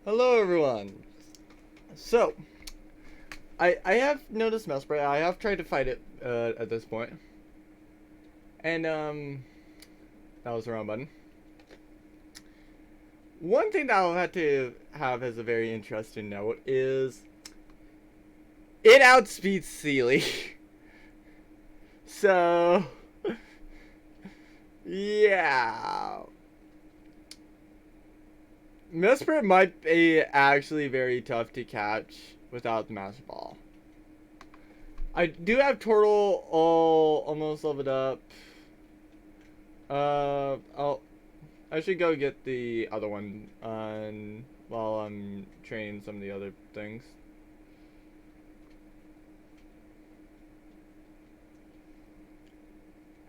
Hello everyone. So, I have noticed mouse spray. I have tried to fight it at this point. And that was the wrong button. One thing that I'll have to have as a very interesting note is it outspeeds Sealy. So, yeah. Mesprit might be actually very tough to catch without the Master Ball. I do have Turtle all almost leveled up. I should go get the other one on while I'm training some of the other things.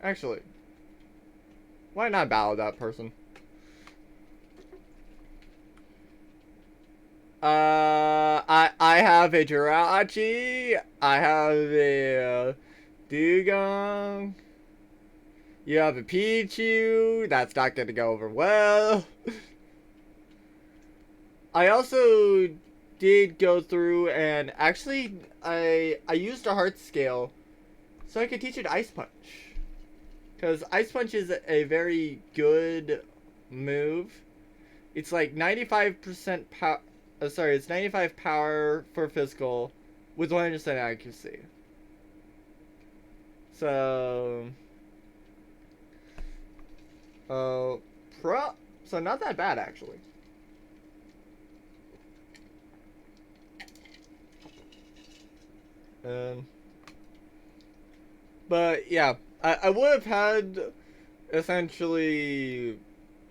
Actually, why not battle that person? I have a Jirachi. I have a Dugong. You have a Pichu. That's not gonna go over well. I also did go through and actually I used a heart scale so I could teach it Ice Punch. Because Ice Punch is a very good move. It's like 95% power. Sorry, it's 95 power for physical with 100% accuracy. So, so not that bad actually. But yeah, I would have had essentially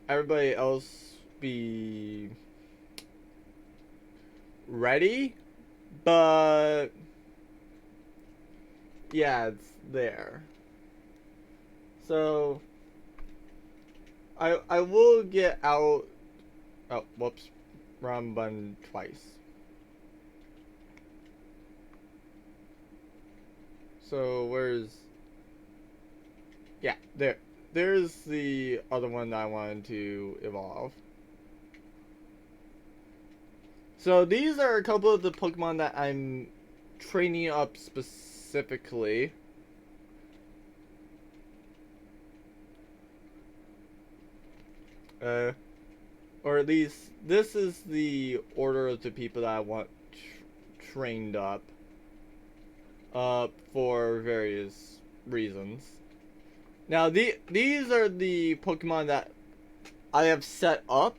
everybody else be ready, but yeah, it's there. So I will get out. Oh, whoops, wrong button twice. So where's? Yeah, there. There's the other one that I wanted to evolve. So these are a couple of the Pokemon that I'm training up specifically. Or at least this is the order of the people that I want trained up. For various reasons. Now these are the Pokemon that I have set up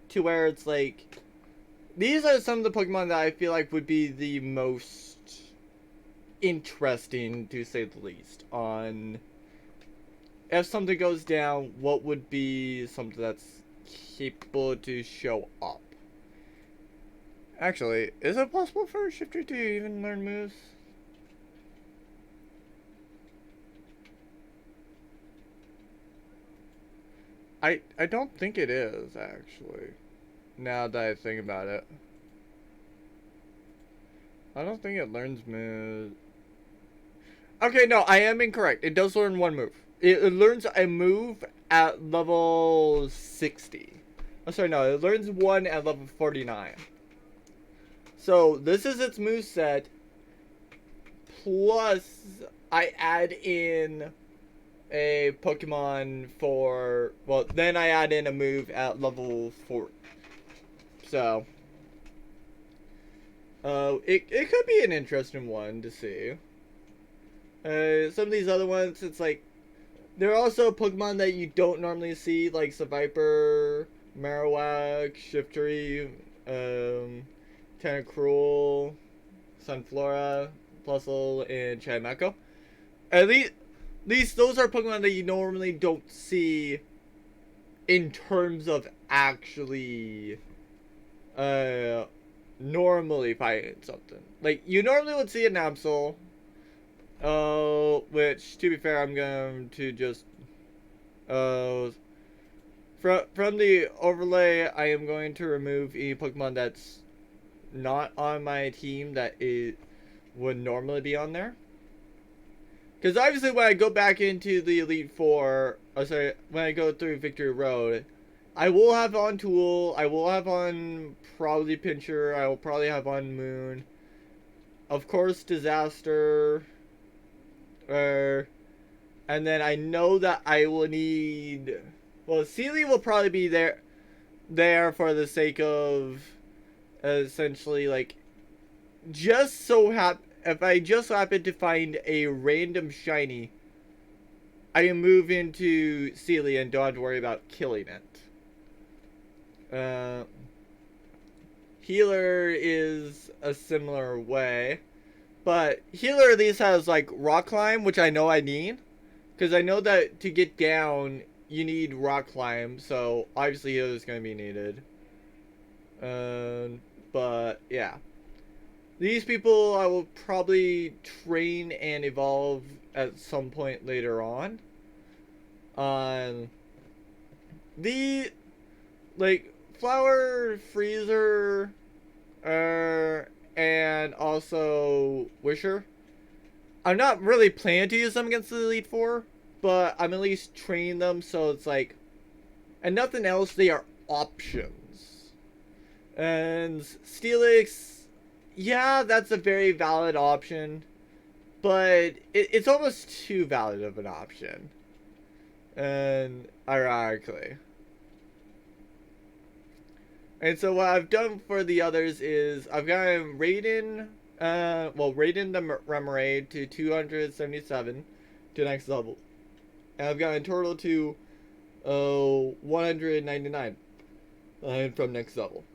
to where it's like these are some of the Pokemon that I feel like would be the most interesting, to say the least, on if something goes down, what would be something that's capable to show up. Actually, is it possible for a shifter to even learn moves? I don't think it is, actually. Now that I think about it. I don't think it learns moves. Okay, no, I am incorrect. It does learn one move. It learns a move at level 60. Oh, sorry, no, it learns one at level 49. So, this is its move set. Plus, I add in a Pokemon for, well, then I add in a move at level 40. So, it could be an interesting one to see. Some of these other ones, it's like, there are also Pokemon that you don't normally see, like Seviper, Marowak, Shiftry, Tentacruel, Sunflora, Plusle, and Chimecho. At least those are Pokemon that you normally don't see in terms of actually normally fighting something. Like, you normally would see an Absol, which, to be fair, I'm going to just from the overlay, I am going to remove any Pokemon that's not on my team that it would normally be on there. Because obviously when I go back into the Elite Four, when I go through Victory Road, I will have on Tool. I will have on probably Pincher. I will probably have on Moon. Of course, Disaster. Uh, and then I know that I will need. Well, Sealy will probably be there for the sake of essentially like just so if I just happen to find a random shiny, I can move into Sealy and don't have to worry about killing it. Healer is a similar way, but Healer at least has like Rock Climb, which I know I need, because I know that to get down you need Rock Climb, so obviously Healer is going to be needed. But yeah, these people I will probably train and evolve at some point later on. The like Flower, Freezer, and also Wisher. I'm not really planning to use them against the Elite Four, but I'm at least training them so it's like, and nothing else, they are options. And Steelix, yeah, that's a very valid option, but it's almost too valid of an option. And ironically. And so what I've done for the others is I've gotten Raiden, Raiden the Remoraid to 277 to next level. And I've gotten Turtle to 199 from next level.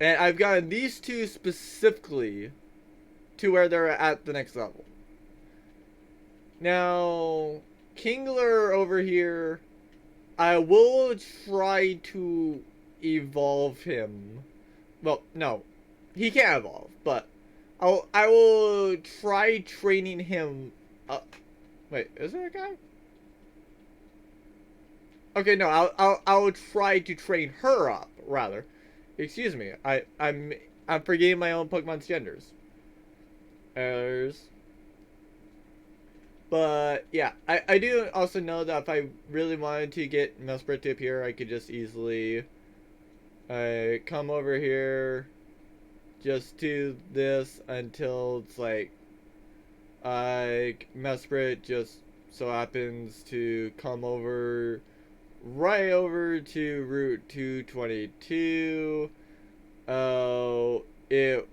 And I've gotten these two specifically to where they're at the next level. Now, Kingler over here, I will try to evolve him. Well, no, he can't evolve, but I will try training him. Wait, is there a guy? Okay, no, I'll try to train her up rather. Excuse me, I'm forgetting my own Pokemon's genders. But yeah, I do also know that if I really wanted to get Mesprit to appear, I could just easily come over here, just do this until it's like Mesprit just so happens to come over right over to Route 222. Oh, it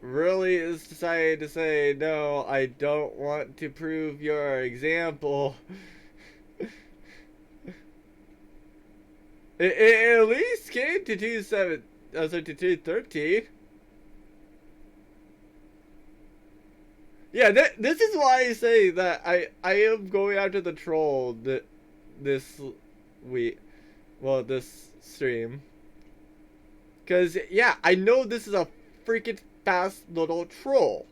really is decided to say, no, I don't want to prove your example. It at least came to 213. Yeah, this is why I say that I am going after the troll this week. Well, this stream. Because, yeah, I know this is a freaking fast little troll.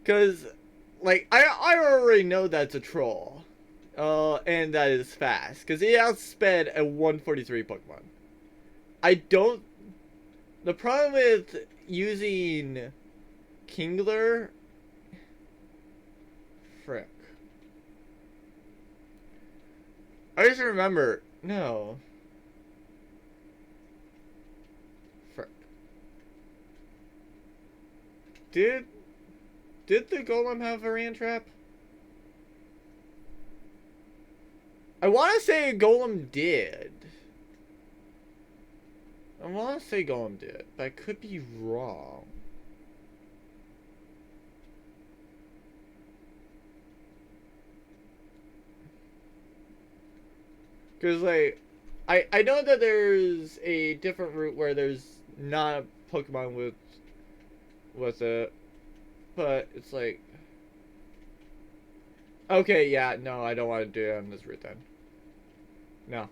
Because, like, I already know that's a troll. And that is fast. Because he outsped a 143 Pokemon. I don't... The problem with using Kingler... Frick. I just remember... No. Frick. Did the Golem have a Ran Trap? I want to say Golem did. I want to say Golem did, but I could be wrong. Because, like, I know that there's a different route where there's not a Pokemon with it, but it's like... Okay, yeah, no, I don't want to do it on this route then. No.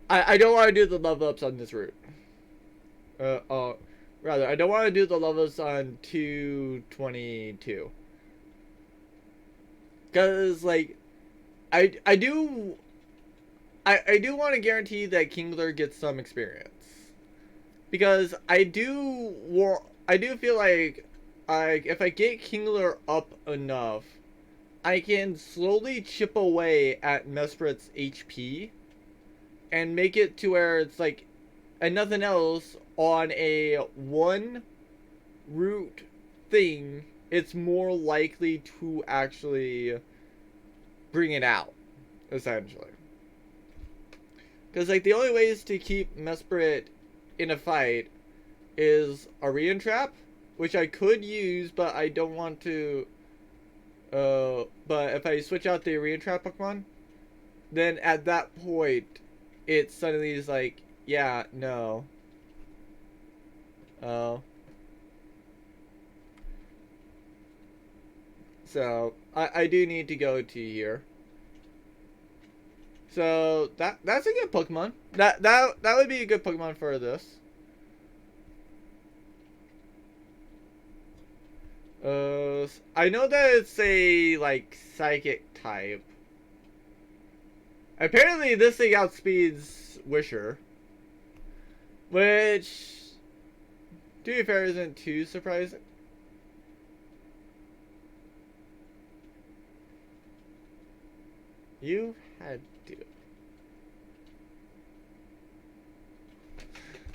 I don't want to do the level ups on this route. Rather, I don't want to do the level ups on 222. Because, like, I do want to guarantee that Kingler gets some experience. Because I do feel like if I get Kingler up enough, I can slowly chip away at Mesprit's HP and make it to where it's like, and nothing else on a one root thing, it's more likely to actually bring it out, essentially. Because like the only ways to keep Mesprit in a fight is a Arena Trap, which I could use, but I don't want to. But if I switch out the Arena Trap Pokemon, then at that point, it suddenly is like, yeah, no. Oh. So I do need to go to here. So that's a good Pokemon. That would be a good Pokemon for this. I know that it's a like psychic type. Apparently this thing outspeeds Wisher, which to be fair isn't too surprising. You had to.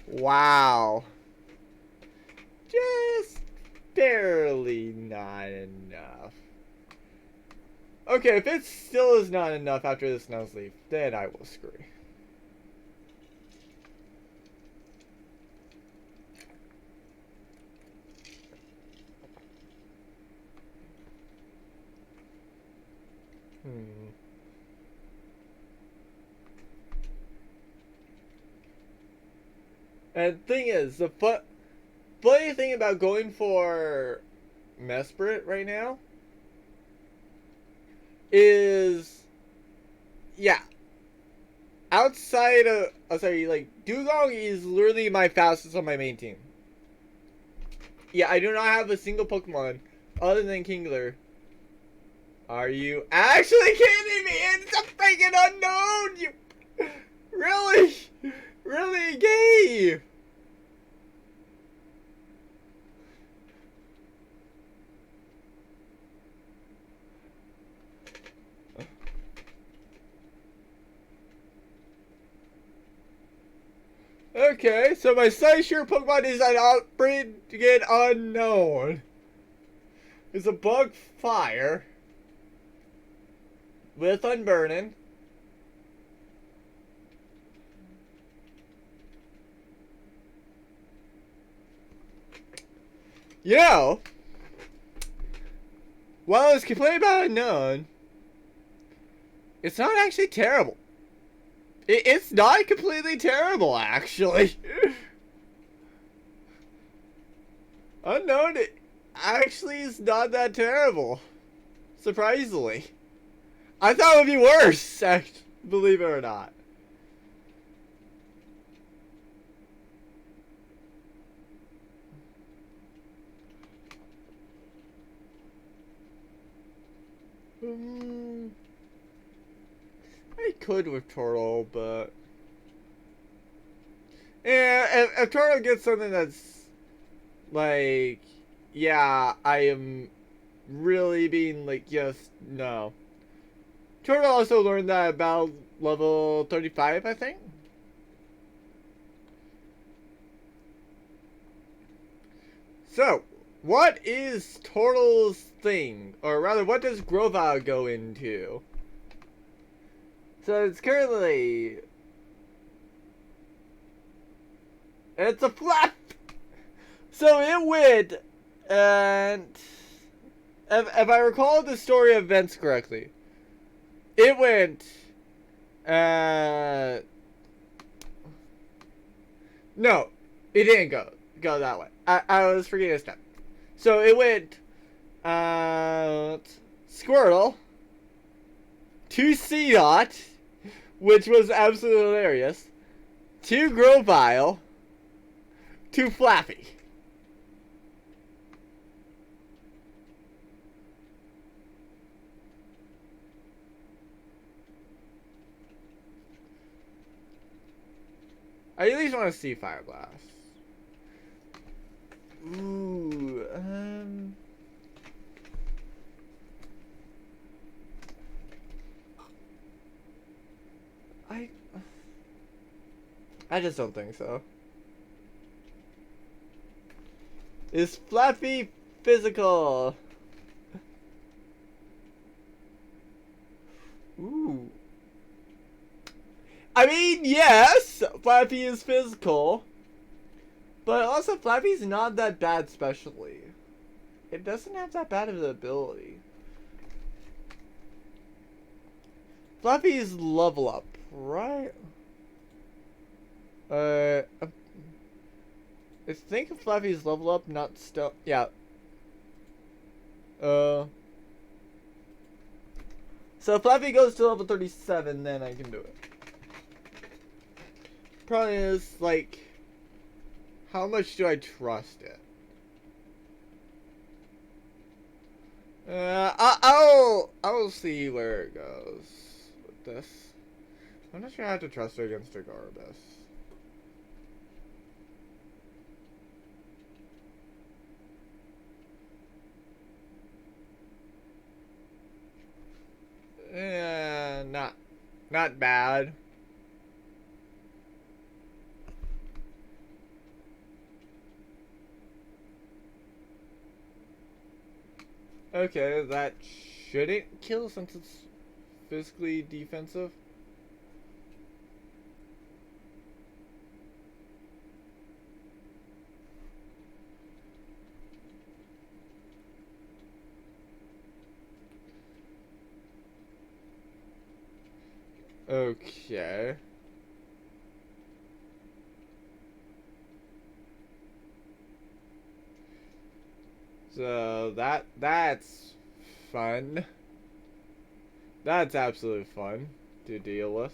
Wow. Just barely not enough. Okay, if it still is not enough after this Nuzleaf, then I will screw. And the thing is, the funny thing about going for Mesprit right now is, yeah, outside of, like, Dugong is literally my fastest on my main team. Yeah, I do not have a single Pokemon other than Kingler. Are you actually kidding me? It's a freaking unknown! You really? Really gay? Okay, so my Fissure Pokemon is an outbreed unknown. It's a bug fire with unburning. You know, while I was complaining about unknown, it's not actually terrible. It's not completely terrible, actually. Unknown actually is not that terrible. Surprisingly. I thought it would be worse, believe it or not. I could with Turtle, but yeah, if Turtle gets something that's like, yeah, I am really being like, yes, no. Turtle also learned that about level 35, I think. So, what is Turtle's thing? Or rather, what does Grovyle go into? So it's currently... It's a flap! So it went, and... If I recall the story of events correctly, it went... No, it didn't go that way. I was forgetting a step. So it went... Squirtle to C-Dot, which was absolutely hilarious, to Grovyle, to Flappy. I at least want to see Fire Blast. Ooh, I just don't think so. Is Flappy physical? Ooh. I mean, yes, Flappy is physical. But also, Flappy's not that bad specially. It doesn't have that bad of an ability. Flappy's level up, right? I think Flappy's level up, not stealth. Yeah. So if Flappy goes to level 37, then I can do it. Problem is, like, how much do I trust it? I'll see where it goes with this. I'm not sure I have to trust it against a Garbus. Not bad. Okay, that shouldn't kill since it's physically defensive. Okay. So that's fun. That's absolutely fun to deal with.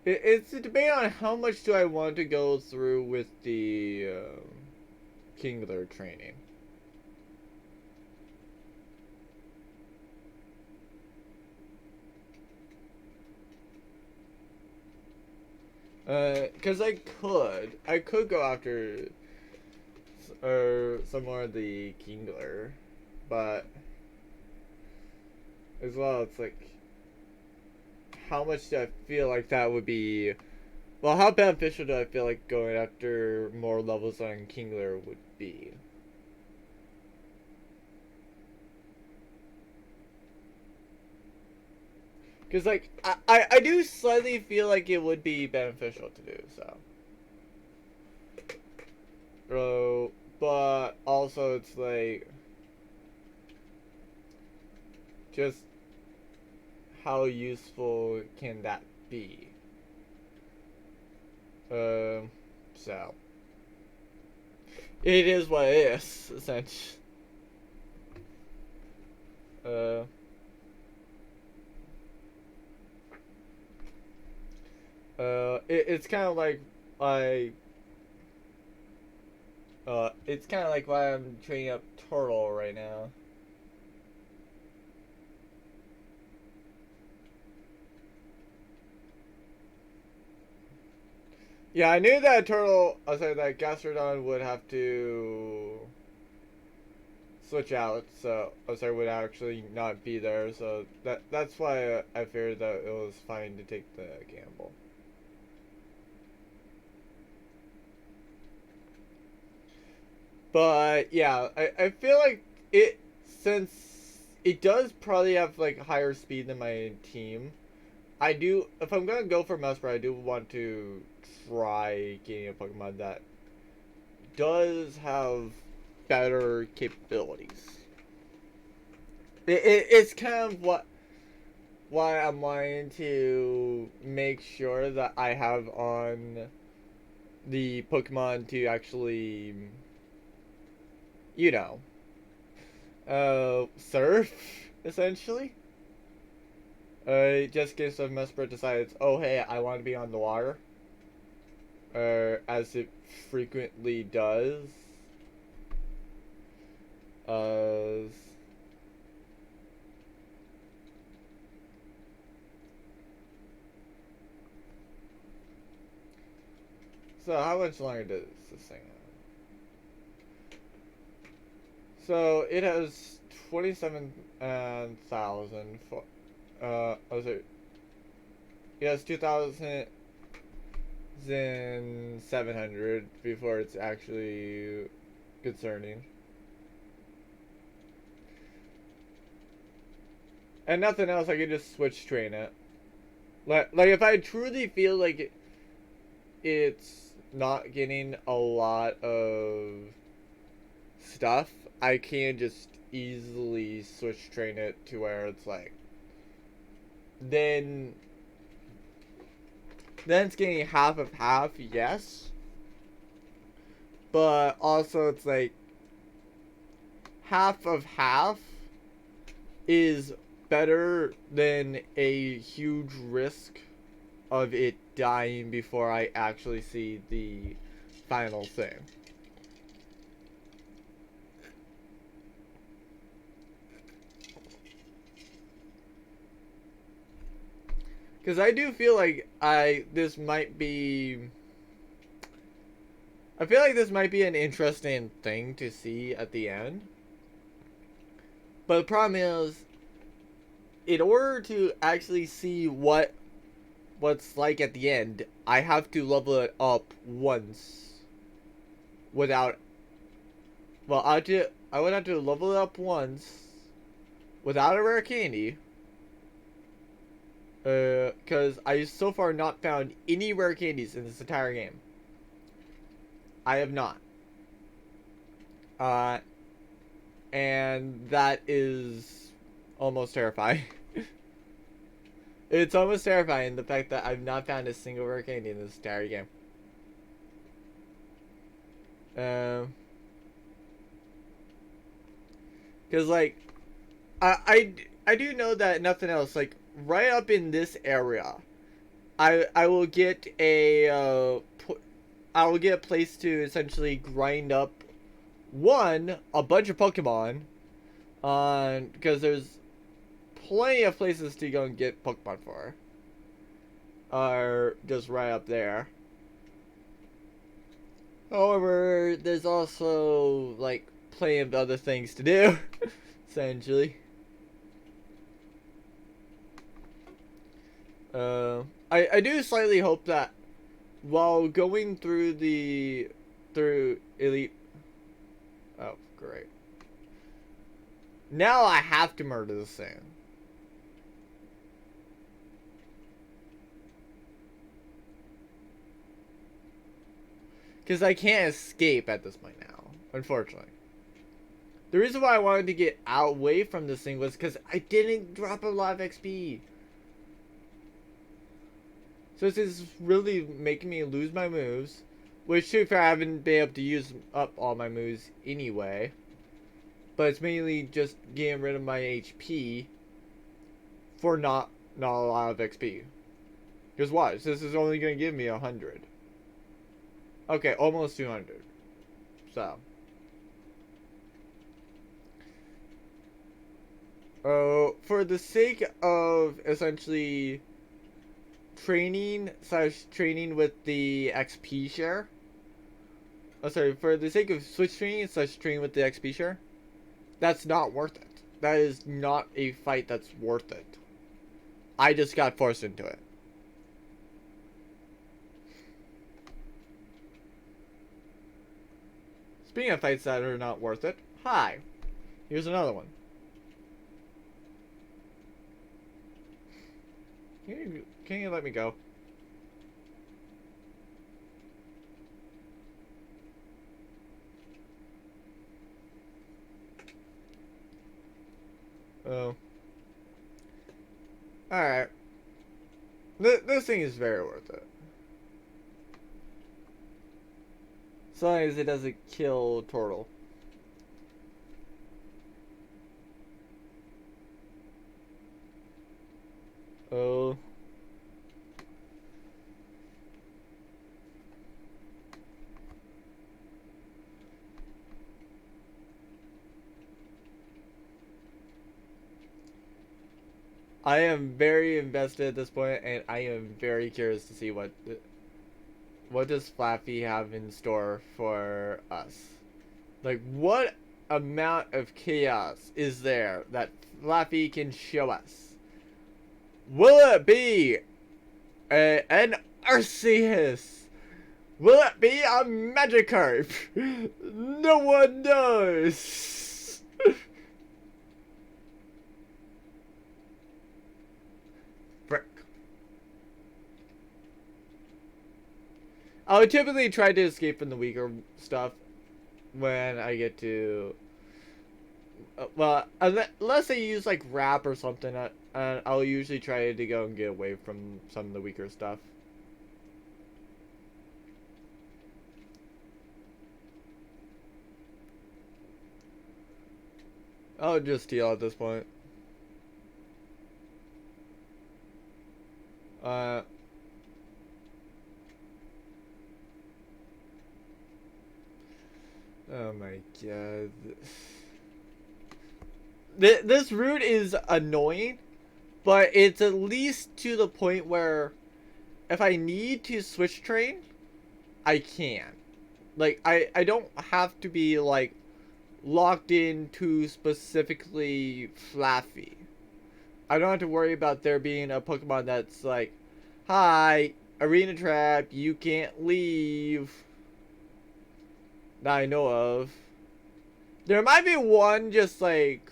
It's a debate on how much do I want to go through with the Kingler training. Cause I could go after some more of the Kingler, but as well, it's like, how much do I feel like that would be? Well, how beneficial do I feel like going after more levels on Kingler would be? Because, like, I do slightly feel like it would be beneficial to do so. But also it's like, just how useful can that be? So it is what it is, essentially. It's kind of like it's kind of like why I'm training up Turtle right now. Yeah, I knew that Turtle, that Gastrodon would have to switch out, so would actually not be there, so that's why I figured that it was fine to take the gamble. But yeah, I feel like since it does probably have like higher speed than my team, if I'm gonna go for Mesper, I do want to try getting a Pokemon that does have better capabilities. It's kind of why I'm wanting to make sure that I have on the Pokemon to actually, surf, essentially. Just in case if Mesper decides, oh hey, I want to be on the water. As it frequently does. So how much longer does this thing have? So it has 27,000. Oh, sorry. It has 2,700 before it's actually concerning. And nothing else, I can just switch train it. Like if I truly feel like it's not getting a lot of stuff, I can just easily switch train it to where it's like, then it's getting half of half, yes. But also it's like half of half is better than a huge risk of it dying before I actually see the final thing. Because I do feel like this might be... I feel like this might be an interesting thing to see at the end. But the problem is, in order to actually see what's like at the end, I have to level it up once without... Well, I would have to level it up once without a rare candy. Because I so far not found any rare candies in this entire game. I have not. And that is almost terrifying. It's almost terrifying, the fact that I've not found a single rare candy in this entire game. Because, like, I do know that nothing else, like, right up in this area, I will get a place to essentially grind up a bunch of Pokemon, because there's plenty of places to go and get Pokemon for, are just right up there. However, there's also like plenty of other things to do, essentially. I do slightly hope that while going through Elite... Oh, great. Now I have to murder this thing. Because I can't escape at this point now, unfortunately. The reason why I wanted to get away from this thing was because I didn't drop a lot of XP. So this is really making me lose my moves. Which, to be fair, I haven't been able to use up all my moves anyway. But it's mainly just getting rid of my HP for not a lot of XP. Because watch, this is only going to give me 100. Okay, almost 200. So. For the sake of essentially training with the XP share. Oh, sorry, for the sake of switch training / training with the XP share, that's not worth it. That is not a fight that's worth it. I just got forced into it. Speaking of fights that are not worth it, hi. Here's another one. Can you let me go? Oh. Alright. This thing is very worth it. As long as it doesn't kill Turtle. Oh. I am very invested at this point, and I am very curious to see what what does Flaffy have in store for us? Like, what amount of chaos is there that Flaffy can show us? Will it be an Arceus? Will it be a Magikarp? No one knows. Frick. I would typically try to escape from the weaker stuff when I get to... well, unless I use like rap or something, I'll usually try to go and get away from some of the weaker stuff. I'll just steal at this point. Oh my god. This route is annoying, but it's at least to the point where if I need to switch train, I can. Like, I don't have to be, like, locked into specifically Flaffy. I don't have to worry about there being a Pokemon that's like, hi, Arena Trap, you can't leave. That I know of. There might be one just like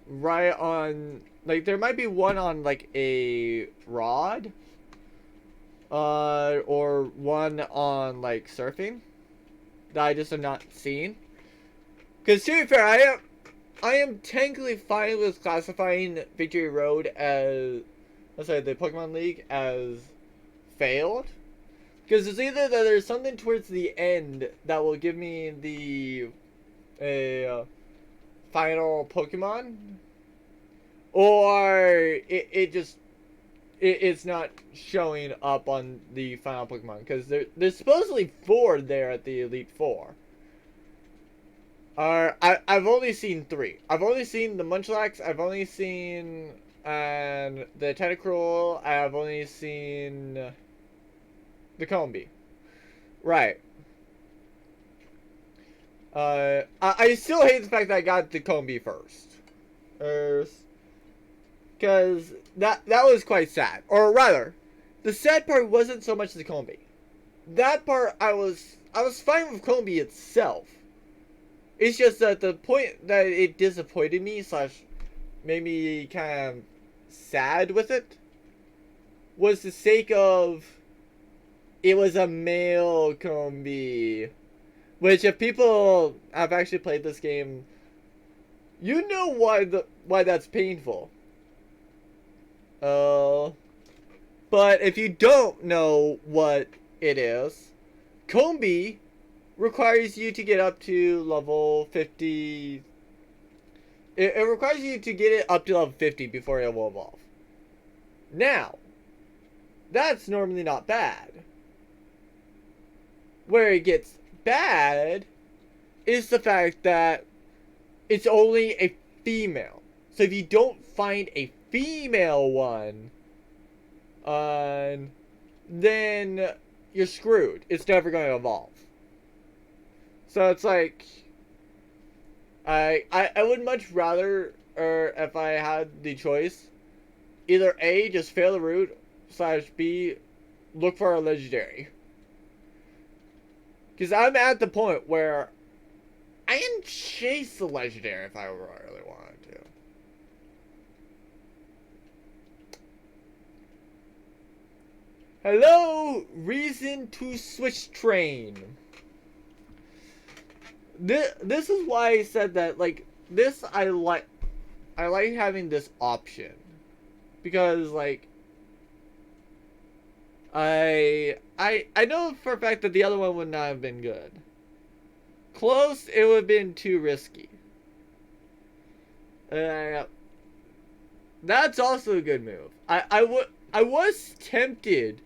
right on, like there might be one on like a rod, or one on like surfing that I just have not seen. Because to be fair, I am technically fine with classifying Victory Road as, let's say, the Pokemon League as failed. Because it's either that there's something towards the end that will give me the final Pokemon, or it's not showing up on the final Pokemon. Because there's supposedly 4 there at the Elite Four. I've only seen 3. I've only seen the Munchlax, I've only seen the Tentacruel, I've only seen the Combee. Right. I still hate the fact that I got the Combee first. Because that was quite sad. Or rather, the sad part wasn't so much the Combee. That part, I was fine with Combee itself. It's just that the point that it disappointed me / made me kind of sad with it was the sake of it was a male Combee. Which, if people have actually played this game, you know why that's painful. But if you don't know what it is, Combee requires you to get up to level 50. It requires you to get it up to level 50 before it will evolve. Now, that's normally not bad. Where it gets bad is the fact that it's only a female. So if you don't find a female one, then you're screwed. It's never going to evolve. So it's like, I would much rather, or if I had the choice, either A, just fail the route, / B, look for a legendary. Because I'm at the point where I can chase the legendary if I really wanted to. Hello, reason to switch train. This is why I said that, like, this I like having this option. Because, like, I know for a fact that the other one would not have been good. Close, it would have been too risky. That's also a good move. I was tempted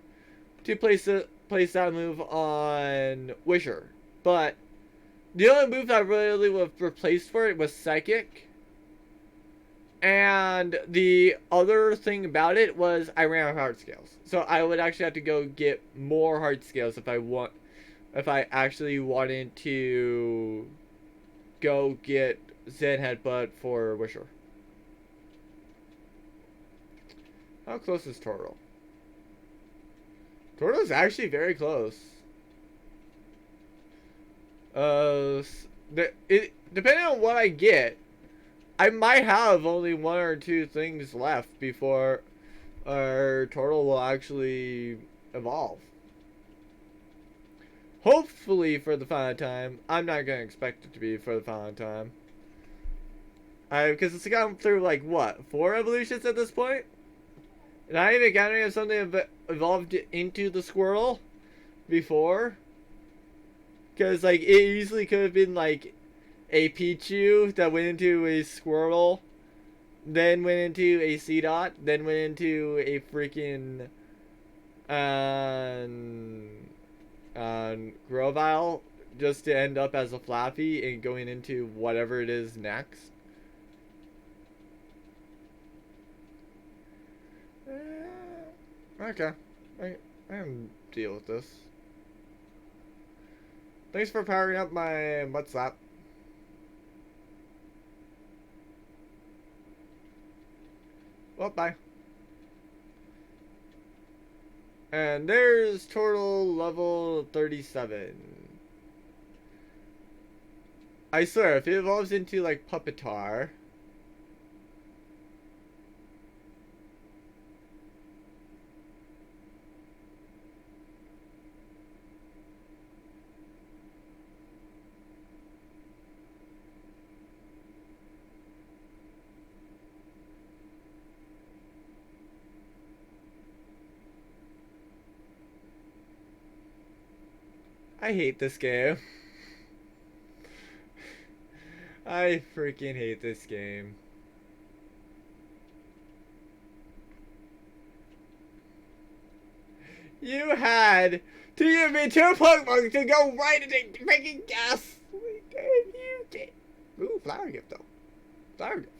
to place that move on Wisher, but the only move that really would have replaced for it was Psychic. And the other thing about it was I ran out of heart scales. So I would actually have to go get more heart scales if I actually wanted to go get Zen Headbutt for Wisher. How close is Toro? Toro's actually very close. Depending on what I get, I might have only one or two things left before our Turtle will actually evolve. Hopefully for the final time. I'm not going to expect it to be for the final time. Because it's gone through, like, what? 4 evolutions at this point? And I even counting if something evolved into the squirrel before. Because, like, it easily could have been, like, a Pichu that went into a squirrel, then went into a Seedot, then went into a freaking Grovyle, just to end up as a Flappy and going into whatever it is next. Okay, I can deal with this. Thanks for powering up my Mudslap. Well, bye. And there's Turtle level 37. I swear, if it evolves into, like, Puppetar... I hate this game. I freaking hate this game. You had to give me 2 Pokemon to go right into freaking gas. You did. Ooh, flower gift though. Flower gift.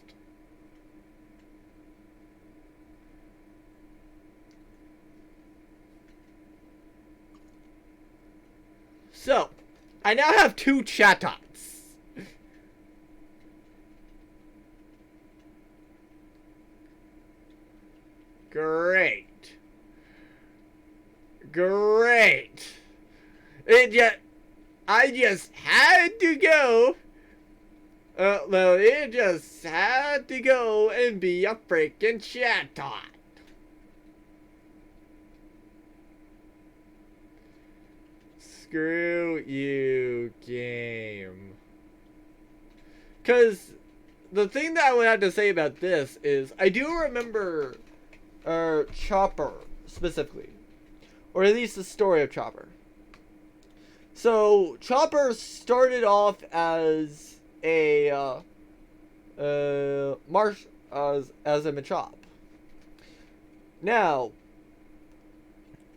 So, I now have 2 Chattots. Great. Great. I just had to go. Well, it just had to go and be a freaking Chattot. Screw you, game. Because the thing that I would have to say about this is I do remember Chopper specifically. Or at least the story of Chopper. So, Chopper started off as a as a Machop. Now,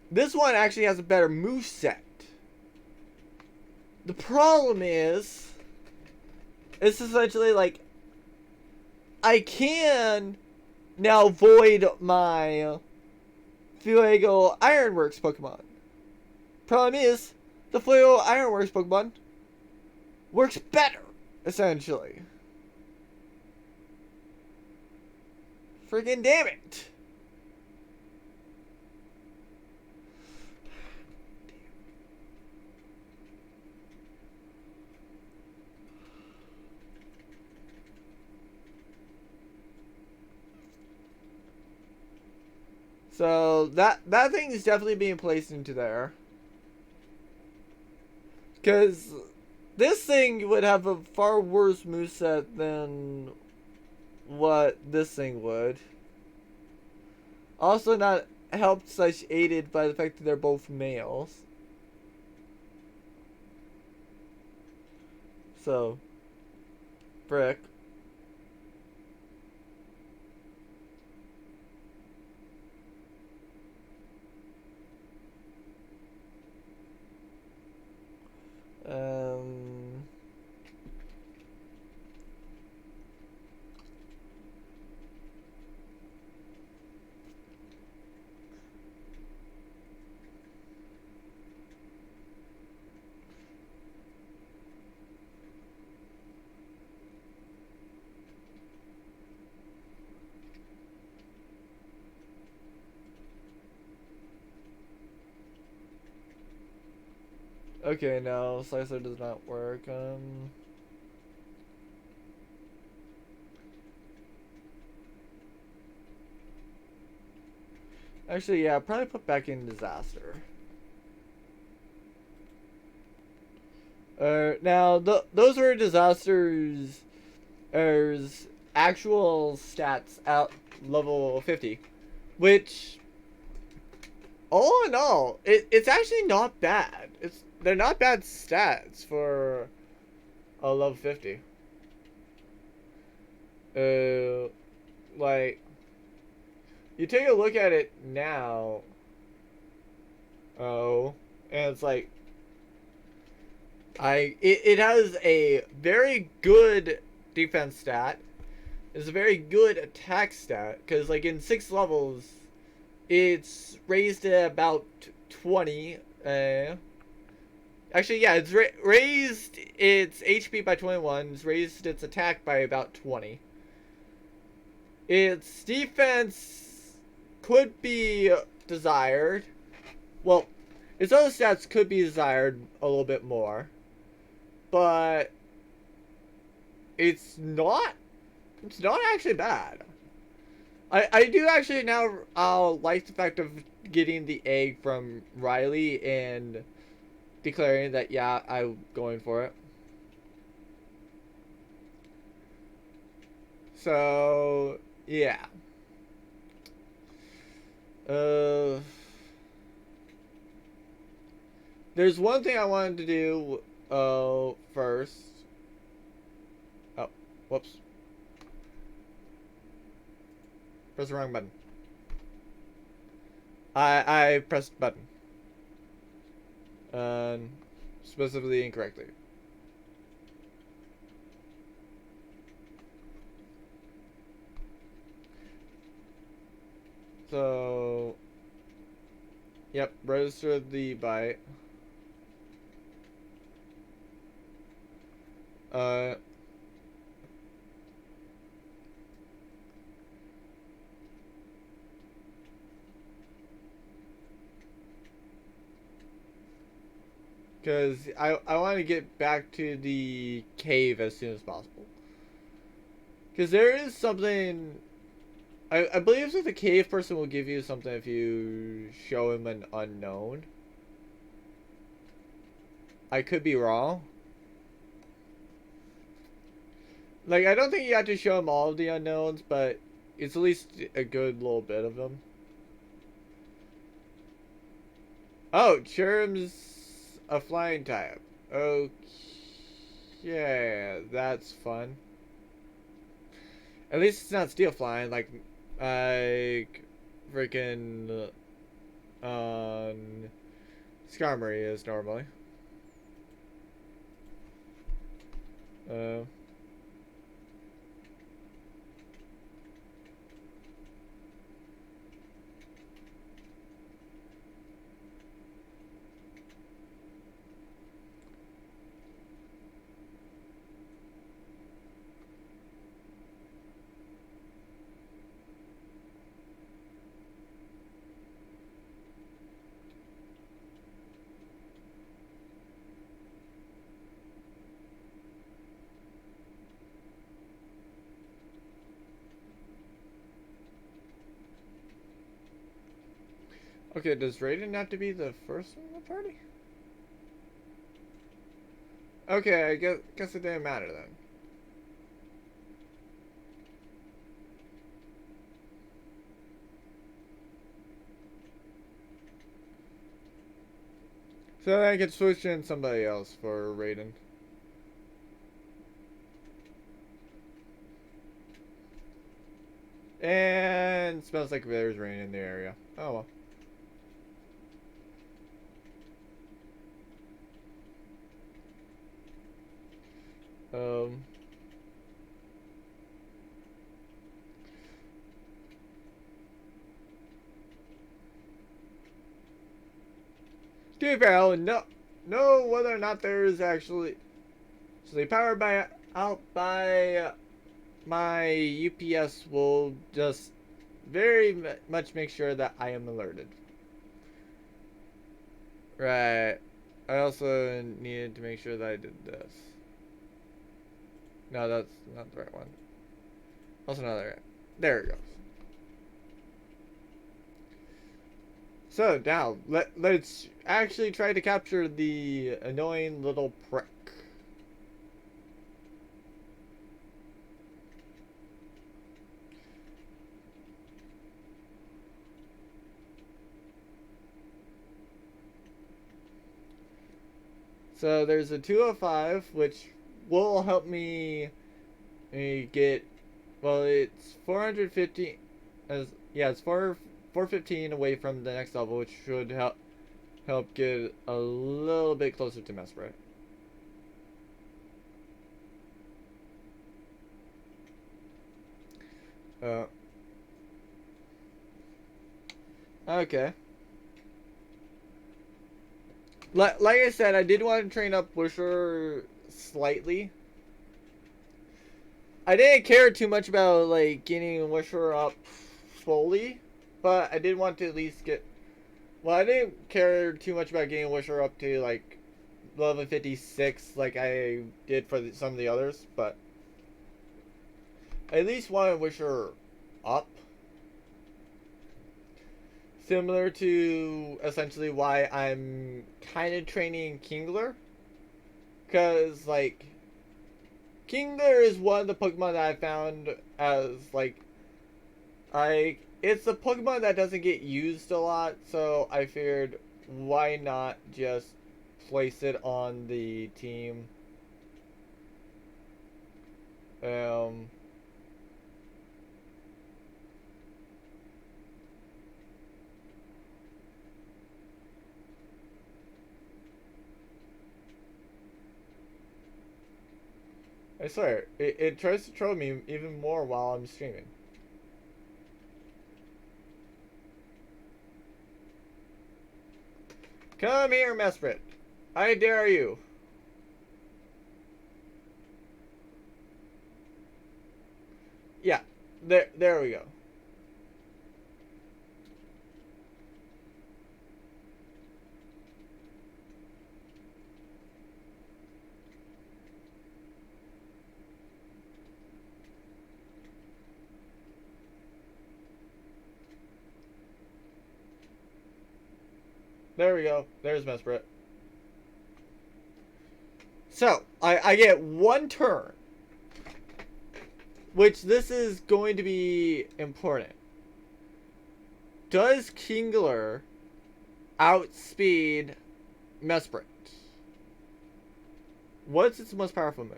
this one actually has a better moveset. The problem is, it's essentially like, I can now void my Fuego Ironworks Pokemon. Problem is, the Fuego Ironworks Pokemon works better, essentially. Friggin' damn it. So that thing is definitely being placed into there. Because this thing would have a far worse moveset than what this thing would. Also not helped / aided by the fact that they're both males. So, frick. Okay, no, slicer does not work. Actually, yeah, probably put back in disaster. Now those were disasters. There's actual stats at level 50, which, all in all, it's actually not bad. They're not bad stats for a level 50. Like, you take a look at it now. Oh, and it's like, it has a very good defense stat. It's a very good attack stat, because like in 6 levels, it's raised to about 20. Actually, yeah, it's raised its HP by 21. It's raised its attack by about 20. Its defense could be desired. Well, its other stats could be desired a little bit more, but it's not actually bad. I do actually now like the fact of getting the egg from Riley and declaring that, yeah, I'm going for it. So, yeah. There's one thing I wanted to do first. Oh, whoops. Press the wrong button. I pressed button. Specifically incorrectly. So, yep, register the byte. Because I want to get back to the cave as soon as possible. Because there is something... I believe that the cave person will give you something if you show him an unknown. I could be wrong. Like, I don't think you have to show him all of the unknowns, but it's at least a good little bit of them. Oh, Churm's a flying type. Okay, that's fun. At least it's not steel flying like freaking Skarmory is normally. Okay, does Raiden have to be the first one in the party? Okay, I guess it didn't matter then. So I can switch in somebody else for Raiden. And smells like there's rain in the area. Oh well. Um. To be fair, I'll know whether or not there is actually powered by my UPS will just very much make sure that I am alerted. Right. I also needed to make sure that I did this. No, that's not the right one. Also not the right. There it goes. So now let's actually try to capture the annoying little prick. So there's a 205, which will help me get, well, it's 450, it's 415 away from the next level, which should help get a little bit closer to Mesprit. Okay. Like I said, I did want to train up Wisher slightly. I didn't care too much about like getting Wisher up fully, but I did want to at least get. Well, I didn't care too much about getting Wisher up to like level 56 like I did for some of the others, but I at least wanted Wisher up. Similar to essentially why I'm kind of training Kingler. Because, like, Kingler is one of the Pokemon that I found as, like, it's a Pokemon that doesn't get used a lot, so I figured why not just place it on the team. I swear, it tries to troll me even more while I'm streaming. Come here, Mesprit. I dare you. Yeah, there we go. There we go. There's Mesprit. So, I get one turn. Which this is going to be important. Does Kingler outspeed Mesprit? What's its most powerful move?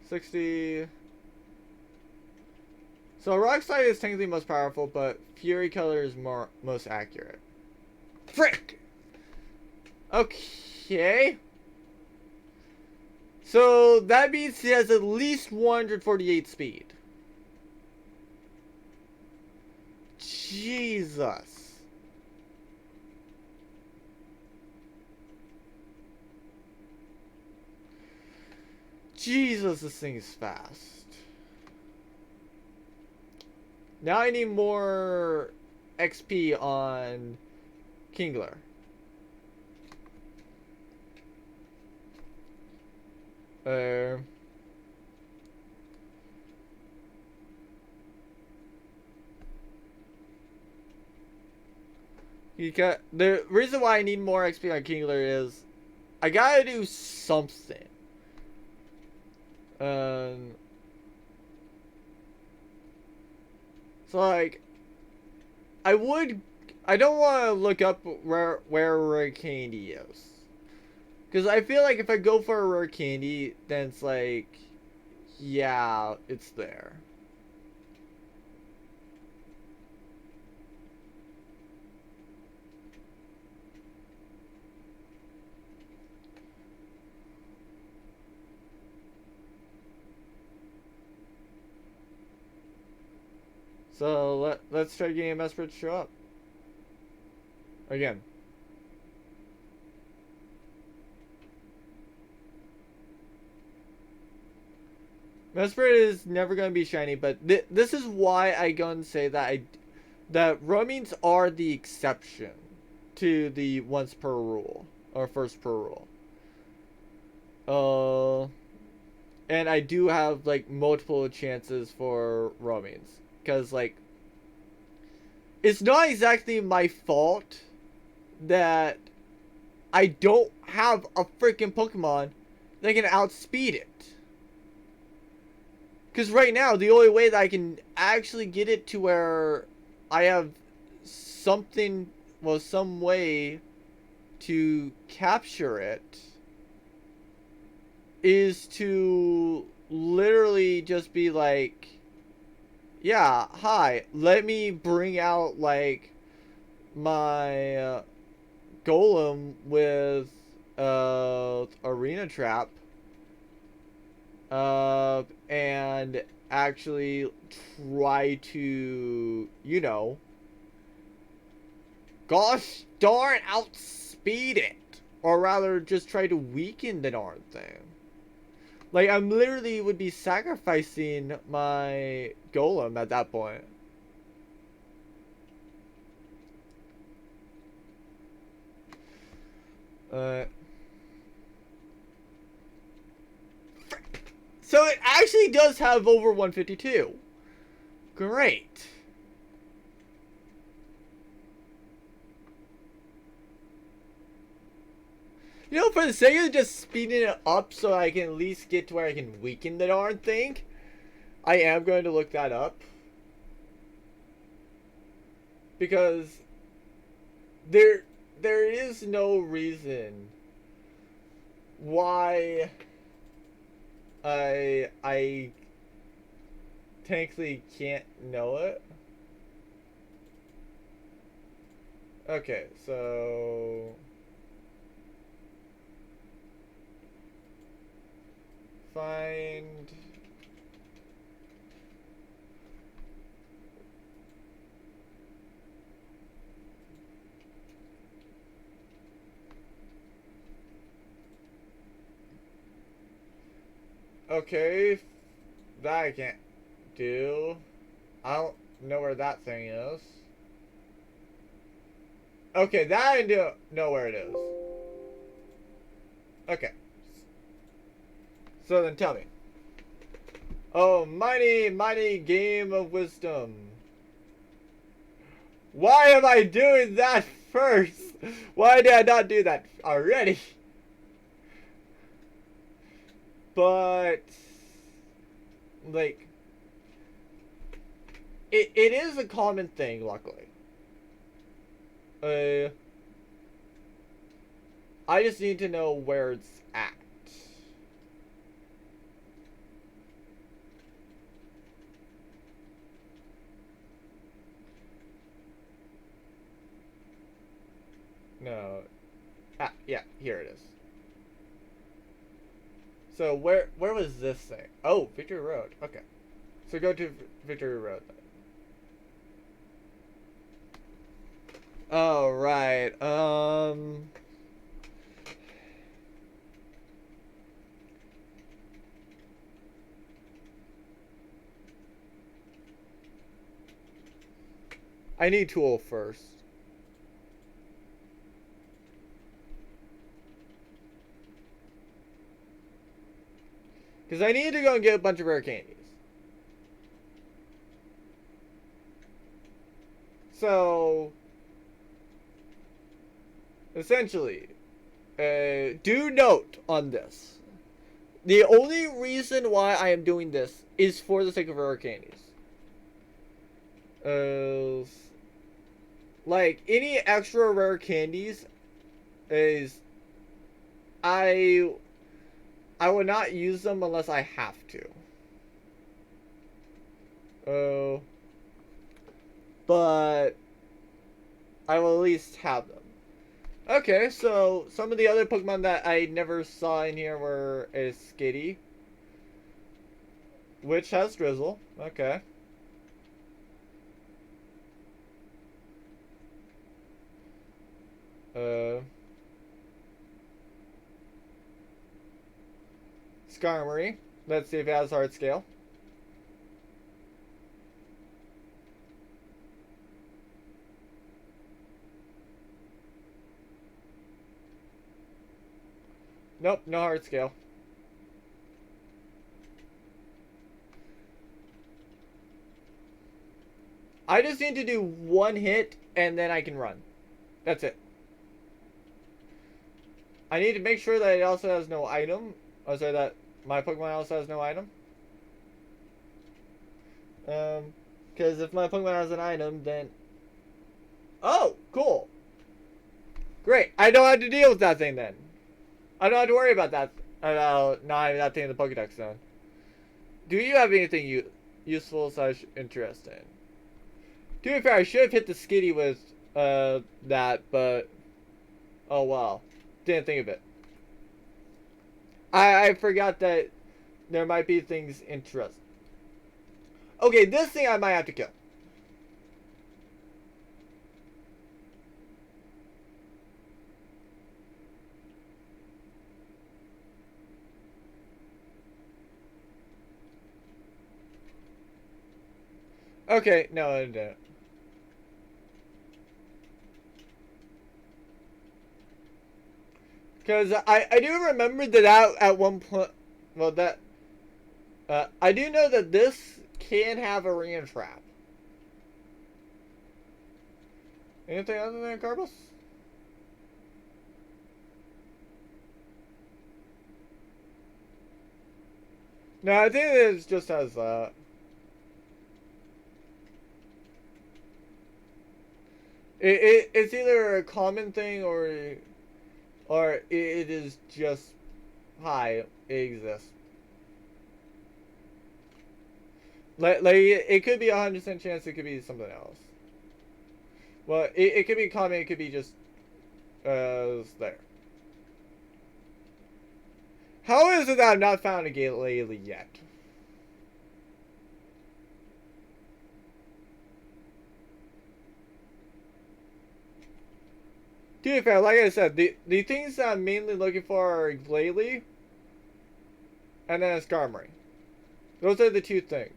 60. So Rock Slide is technically most powerful, but Fury Color is most accurate. Frick! Okay. So that means he has at least 148 speed. Jesus. Jesus, this thing is fast. Now I need more XP on Kingler. The reason why I need more XP on Kingler is I gotta do something. So like, I don't want to look up where rare candy is, because I feel like if I go for a rare candy, then it's like, yeah, it's there. So let's try getting a Mesprit to show up. Again. Mesprit is never going to be shiny, but this is why I go and say that that Roamings are the exception to the once per rule or first per rule. And I do have like multiple chances for roamings because like it's not exactly my fault that I don't have a freaking Pokemon that can outspeed it. Because right now, the only way that I can actually get it to where I have something, well, some way to capture it is to literally just be like, yeah, hi, let me bring out like my golem with arena trap and actually try to, you know, gosh darn outspeed it, or rather just try to weaken the darn thing. Like, I'm literally would be sacrificing my golem at that point. So it actually does have over 152. Great. You know, for the sake of just speeding it up so I can at least get to where I can weaken the darn thing, I am going to look that up. Because there is no reason why I technically can't know it. Okay, so find okay, that I can't do. I don't know where that thing is. Okay, that I do know where it is. Okay. So then tell me. Oh, mighty, mighty game of wisdom. Why am I doing that first? Why did I not do that already? But like it is a common thing, luckily. I just need to know where it's at. No. Ah, yeah, here it is. So where was this thing? Oh, Victory Road. Okay. So go to Victory Road then. Oh, right. I need tool first. Because I need to go and get a bunch of rare candies. So, essentially, do note on this. The only reason why I am doing this is for the sake of rare candies. Like, any extra rare candies is... I will not use them unless I have to. But I will at least have them. Okay, so some of the other Pokemon that I never saw in here were a Skitty, which has Drizzle. Okay. Skarmory. Let's see if it has Hard Scale. Nope, no heart scale. I just need to do one hit and then I can run. That's it. I need to make sure that it also has no item. Oh, sorry, that my Pokemon also has no item. Because if my Pokemon has an item, then... Oh, cool. Great. I don't have to deal with that thing then. I don't have to worry about that. About not having that thing in the Pokedex then. Do you have anything useful / interesting? To be fair, I should have hit the Skitty with that, but... Oh, wow. Didn't think of it. I forgot that there might be things interesting. Okay, this thing I might have to kill. Okay, no, I didn't. Because I do remember that at one point... Well, that... I do know that this can have a ring and trap. Anything other than Carbos? No, I think it just has that. It's either a common thing or it is just hi, it exists. Like it could be 100% chance it could be something else. Well, it could be common, it could be just there. How is it that I've not found a Glalie yet? To be fair, like I said, the things that I'm mainly looking for are Glalie and then a Skarmory. Those are the two things.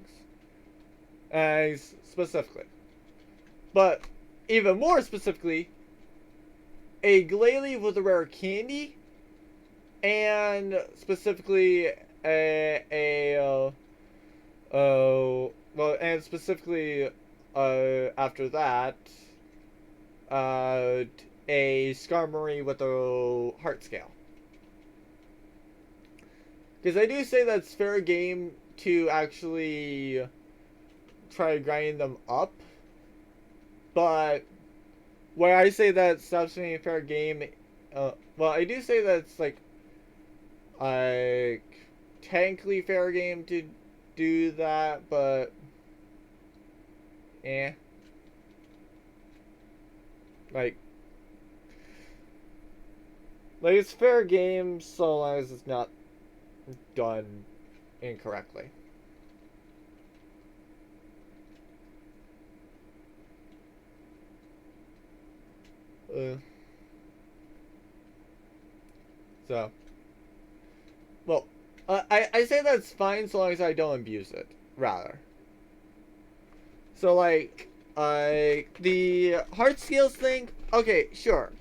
Specifically. But, even more specifically, a Glalie with a rare candy, and specifically after that, a Skarmory with a heart scale. Because I do say that's fair game to actually try grinding them up, but where I say that stops being a fair game, well, I do say that it's like technically fair game to do that, but like it's fair game so long as it's not done incorrectly. So, well, I say that's fine so long as I don't abuse it, rather. So, like, the heart skills thing, okay, sure.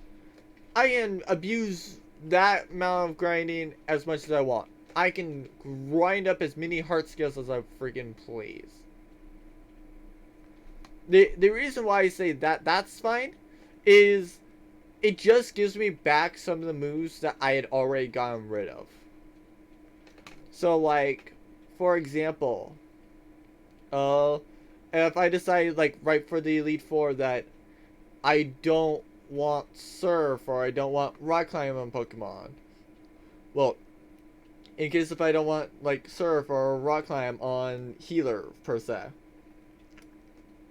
I can abuse that amount of grinding as much as I want. I can grind up as many heart skills as I freaking please. The reason why I say that that's fine is it just gives me back some of the moves that I had already gotten rid of. So, like, for example, if I decide, like, right for the Elite Four that I don't want Surf or I don't want Rock Climb on Pokemon, well, in case if I don't want, like, Surf or Rock Climb on Healer, per se,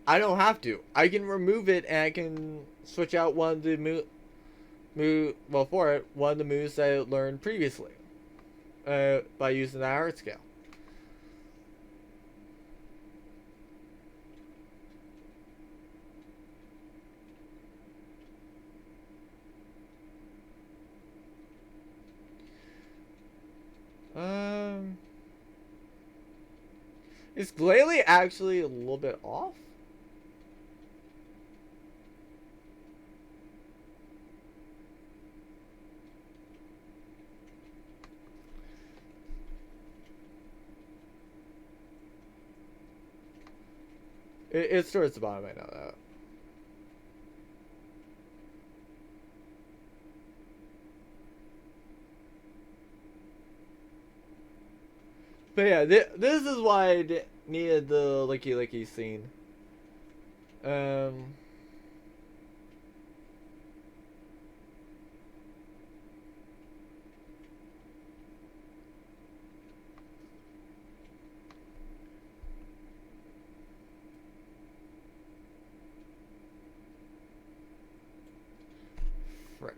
I don't have to. I can remove it and I can switch out one of the one of the moves that I learned previously by using that heart scale. Is Glalie actually a little bit off? It's towards the bottom, I know that. But yeah, this is why I needed the Licky Licky scene. Frick.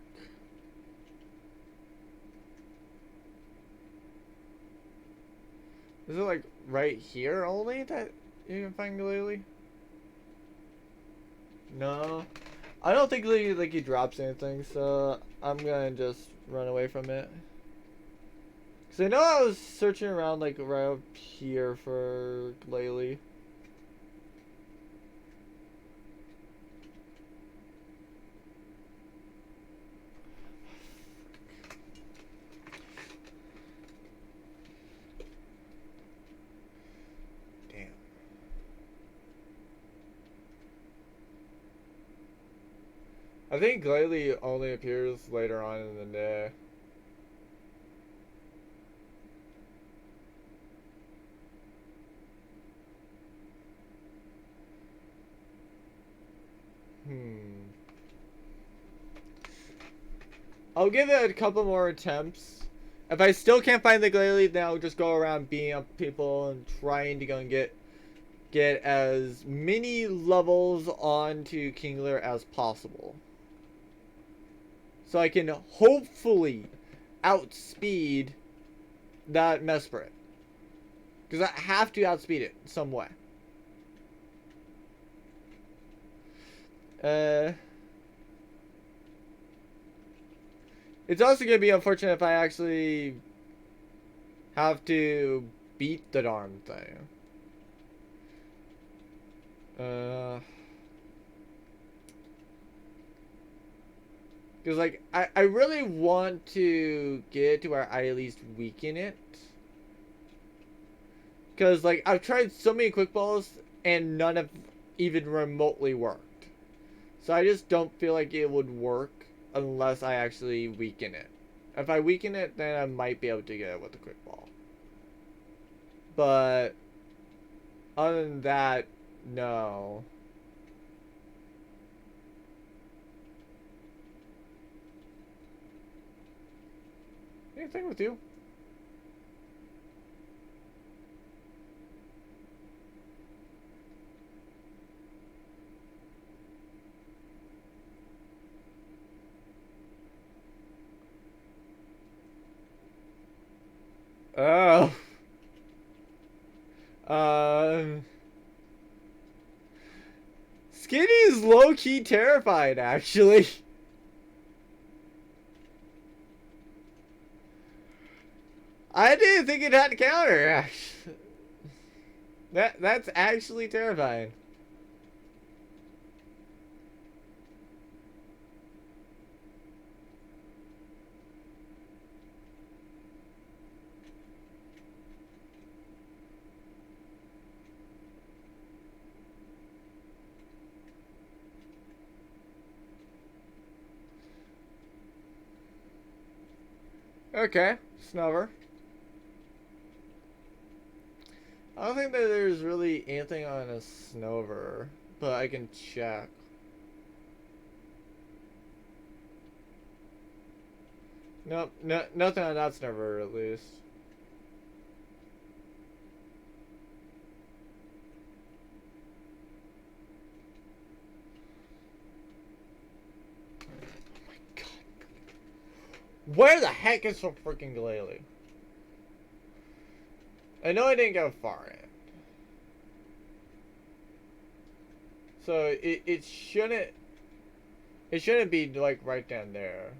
Is it like right here only that you can find Glalie? No. I don't think like he drops anything, so I'm gonna just run away from it. Cause I know I was searching around like right up here for Glalie. Damn. I think Glalie only appears later on in the day. I'll give it a couple more attempts. If I still can't find the Glalie, then I'll just go around beating up people and trying to go and get as many levels onto King Lear as possible. So I can hopefully outspeed that Mesprit. Because I have to outspeed it in some way. It's also going to be unfortunate if I actually have to beat the darn thing. Because, like, I really want to get to where I at least weaken it. Because, like, I've tried so many quick balls and none have even remotely worked. So I just don't feel like it would work unless I actually weaken it. If I weaken it, then I might be able to get it with the quick ball. But other than that, no. Anything with you? Oh. Skinny is low-key terrified, actually. I didn't think it had to counter, actually. That's actually terrifying. Okay, Snover. I don't think that there's really anything on a Snover, but I can check. Nope, nothing on that Snover at least. Oh my god. Where the heck is so freaking Glalie? I know I didn't go far in. So it shouldn't be like right down there.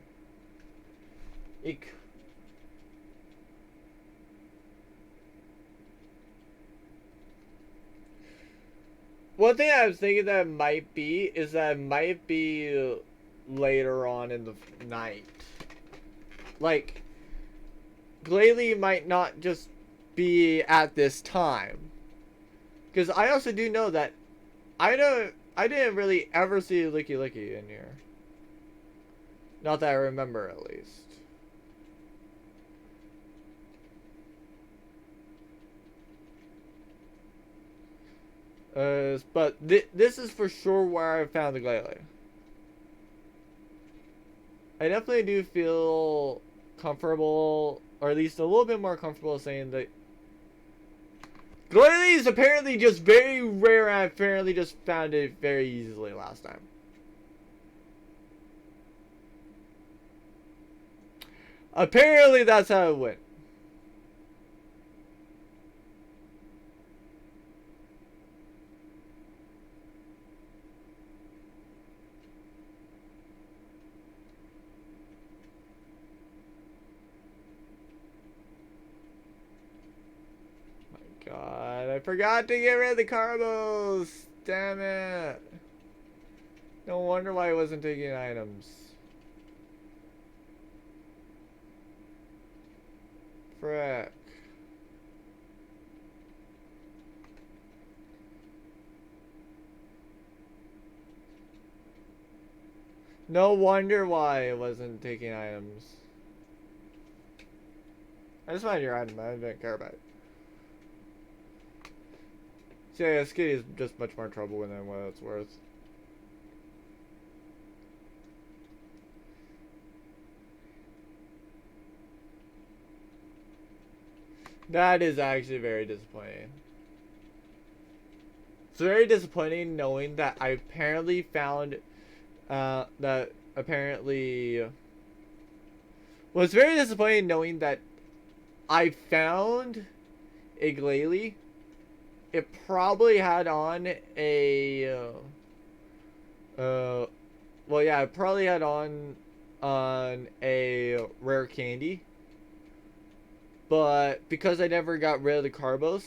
One thing I was thinking that it might be is that it might be later on in the night. Like, Glalie might not just be at this time. Because I also do know that I didn't really ever see Licky Licky in here. Not that I remember, at least. But this is for sure where I found the Glalie. I definitely do feel comfortable, or at least a little bit more comfortable saying that Glalie is apparently just very rare, and I apparently just found it very easily last time. Apparently that's how it went. God, I forgot to get rid of the carbos. Damn it. No wonder why I wasn't taking items. Frick. No wonder why I wasn't taking items. I just wanted your item, I didn't care about it. So yeah, Skitty is just much more trouble than what it's worth. That is actually very disappointing. It's very disappointing knowing that I apparently found that apparently well, it's very disappointing knowing that I found a Glalie. It probably had on a well, yeah, it probably had on a rare candy. But because I never got rid of the carbos,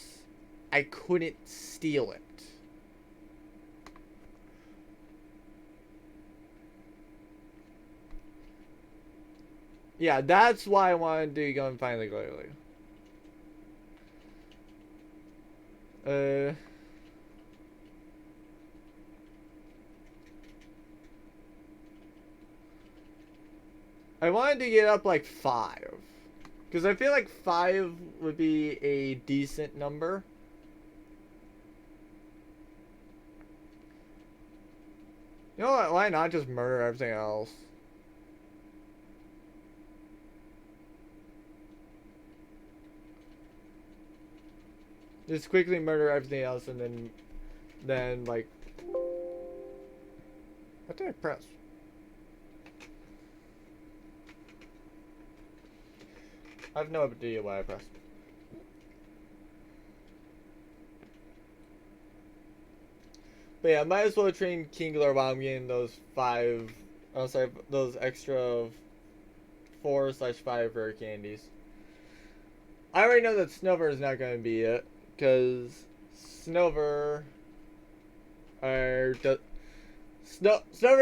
I couldn't steal it. Yeah, that's why I wanted to go and find the Glalie. I wanted to get up like 5. Because I feel like 5 would be a decent number. You know what? Why not just murder everything else? Just quickly murder everything else and then like... What did I press? I have no idea why I pressed. But yeah, I might as well train Kingler while I'm getting those 5... Oh, sorry, those extra 4/5 rare candies. I already know that Snover is not going to be it. Because Snover... Snover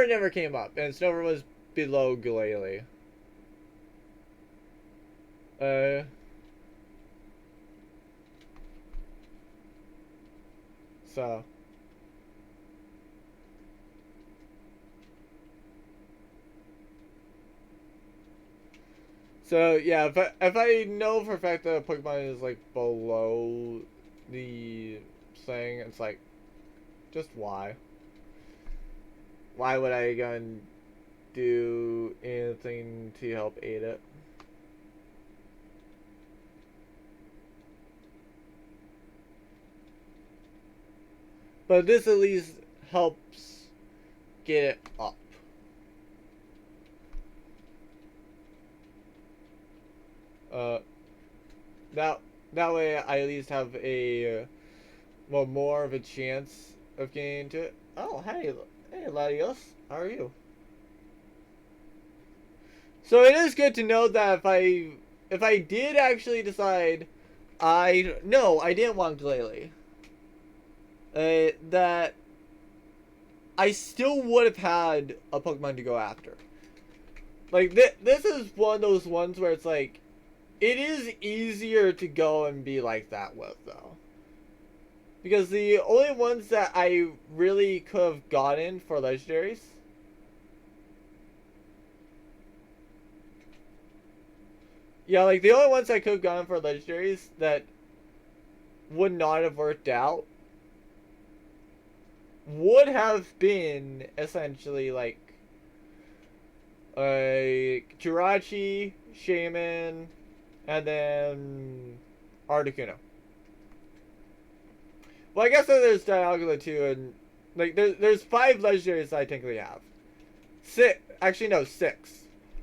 never came up. And Snover was below Glalie. So yeah, if I know for a fact that a Pokemon is like below the thing, it's like, just why? Why would I go and do anything to help aid it? But this at least helps get it up. That way I at least have a well, more of a chance of getting into it. Oh, hey Latios, how are you? So it is good to know that if I did actually decide I didn't want Glalie. That I still would have had a Pokemon to go after. Like, this is one of those ones where it's like, it is easier to go and be like that with, though. Because the only ones that I really could have gotten for legendaries. Yeah, like the only ones I could have gotten for legendaries that would not have worked out would have been essentially like a Jirachi, Shaman, and then Articuno. Well, I guess there's Dialga too, and like there's 5 legendaries I technically have. 6, actually no, 6,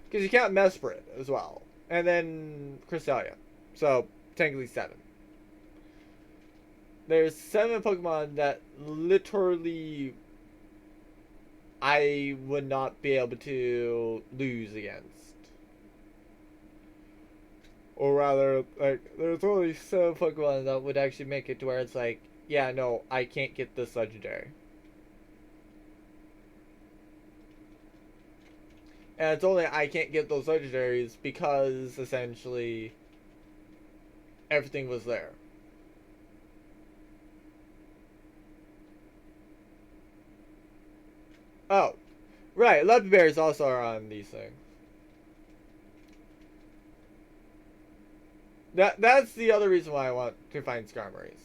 because you can't Mesprit as well, and then Cresselia, so technically 7. There's 7 Pokemon that literally I would not be able to lose against. Or rather, like, there's only 7 Pokemon that would actually make it to where it's like, yeah, no, I can't get this legendary. And it's only I can't get those legendaries because, essentially, everything was there. Oh, right, leopard berries also are on these things. That's the other reason why I want to find Skarmories.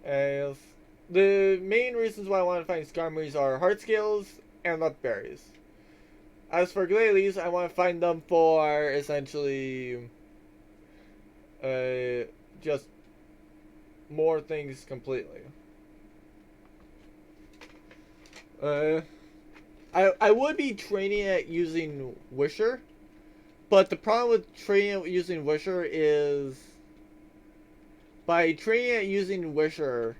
As the main reasons why I want to find Skarmories are heart scales and leopard berries. As for Glalie, I want to find them for essentially just more things completely. I would be training it using Wisher, but the problem with training it using Wisher is by training it using Wisher,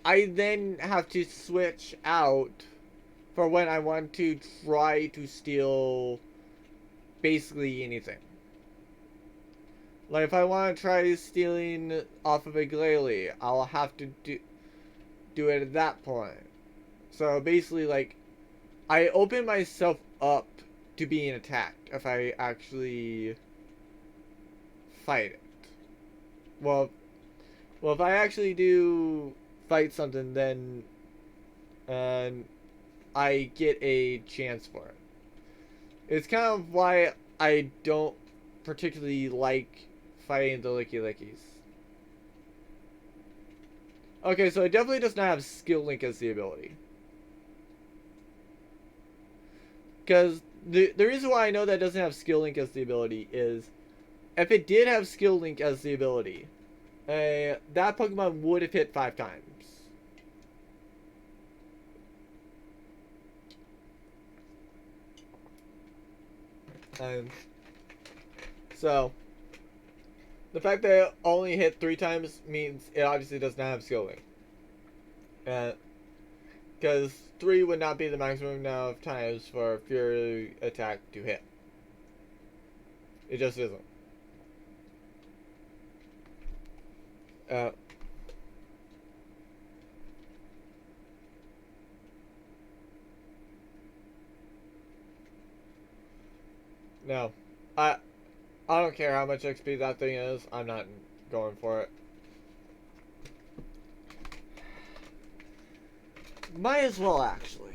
I then have to switch out for when I want to try to steal basically anything. Like if I want to try stealing off of a Glalie, I'll have to do it at that point. So basically, like, I open myself up to being attacked if I actually fight it. Well, if I actually do fight something, then I get a chance for it. It's kind of why I don't particularly like fighting the Licky Lickies. Okay, so it definitely does not have Skill Link as the ability. Because the reason why I know that it doesn't have Skill Link as the ability is if it did have Skill Link as the ability, that Pokemon would have hit 5 times. So, the fact that it only hit 3 times means it obviously does not have Skill Link. Because 3 would not be the maximum amount of times for a Fury attack to hit. It just isn't. No. I don't care how much XP that thing is. I'm not going for it. Might as well, actually.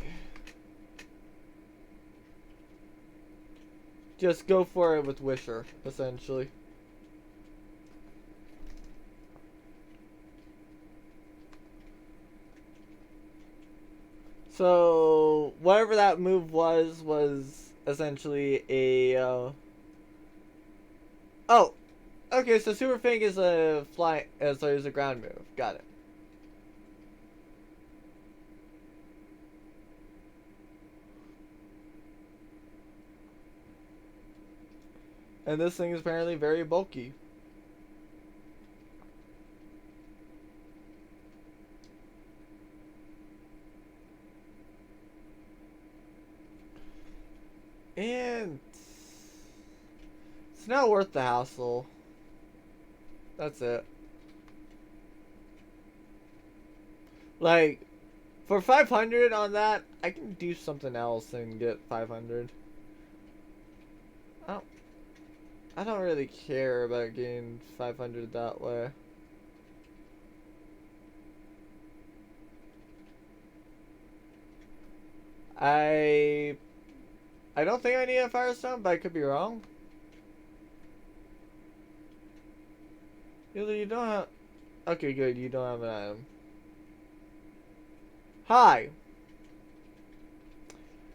Just go for it with Wisher, essentially. So, whatever that move was essentially a, Oh! Okay, so Super Fang is a is a ground move. Got it. And this thing is apparently very bulky. And it's not worth the hassle. That's it. Like, for 500 on that, I can do something else and get 500. Oh. I don't really care about getting 500 that way. I don't think I need a Firestone, but I could be wrong. You don't have... Okay, good. You don't have an item. Hi.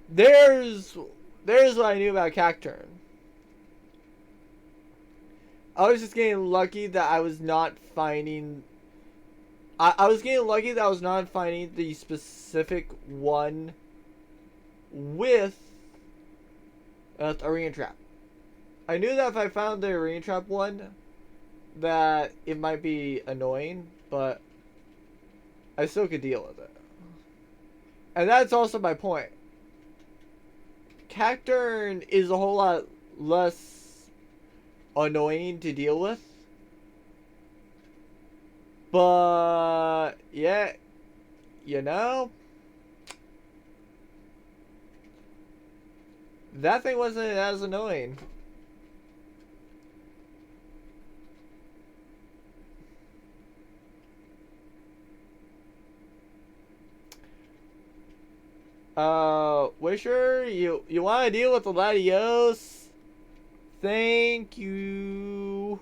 There's what I knew about Cacturn. I was just getting lucky that I was not finding... I was getting lucky that I was not finding the specific one with Arena Trap. I knew that if I found the Arena Trap one, that it might be annoying, but I still could deal with it. And that's also my point. Cacturn is a whole lot less annoying to deal with. But, yeah, you know, that thing wasn't as annoying. Wisher, you want to deal with the Latios? Thank you.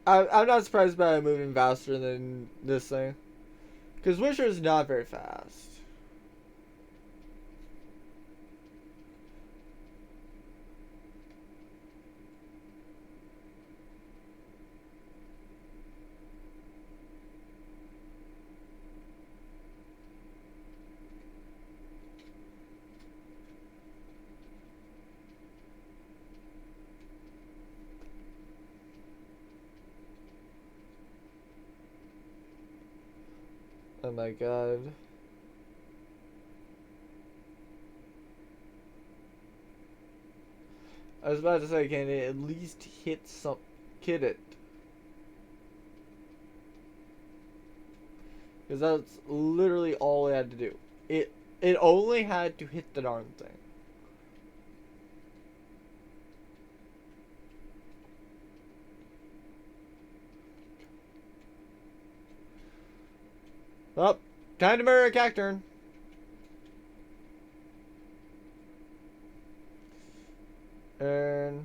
I'm not surprised by it moving faster than this thing. Because Wisher is not very fast. Oh my god. I was about to say, can it at least hit it? Because that's literally all it had to do. It only had to hit the darn thing. Well, time to murder a Cacturn. And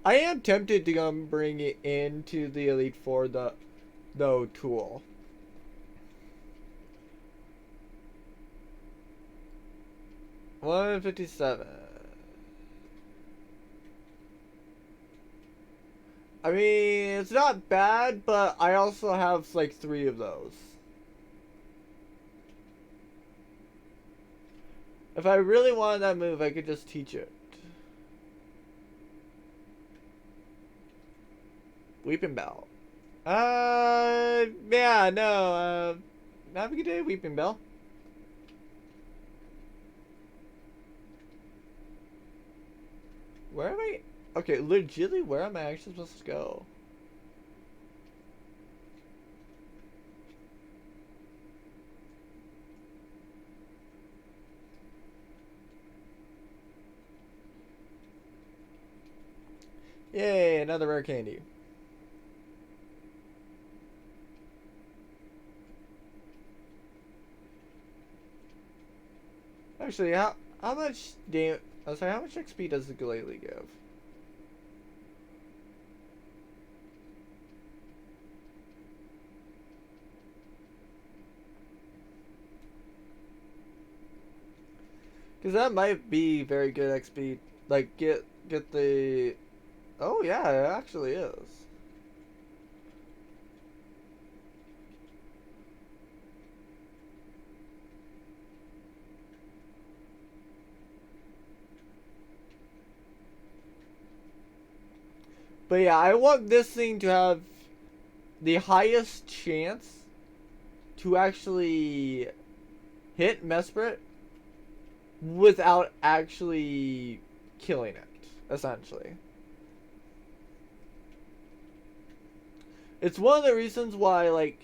I am tempted to go and bring it into the Elite Four, the tool. $157. I mean, it's not bad, but I also have like 3 of those. If I really wanted that move, I could just teach it. Weeping Bell. Yeah, no, have a good day, Weeping Bell. Where am I? Okay, legitimately, where am I actually supposed to go? Yay, another rare candy. Actually, how much damn? I was like, how much XP does the Glalie give? Because that might be very good XP. Like, get the... Oh, yeah, it actually is. But yeah, I want this thing to have the highest chance to actually hit Mesprit without actually killing it, essentially. It's one of the reasons why, like...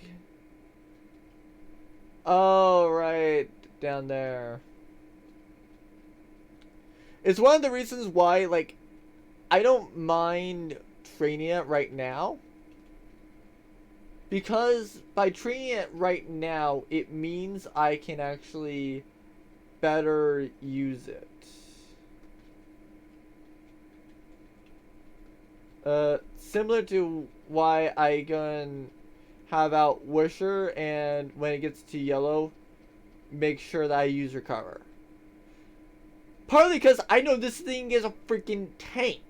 Oh, right. Down there. It's one of the reasons why, like, I don't mind training it right now. Because by training it right now, it means I can actually better use it. Similar to why I can have out Wisher, and when it gets to yellow, make sure that I use Recover. Partly because I know this thing is a freaking tank.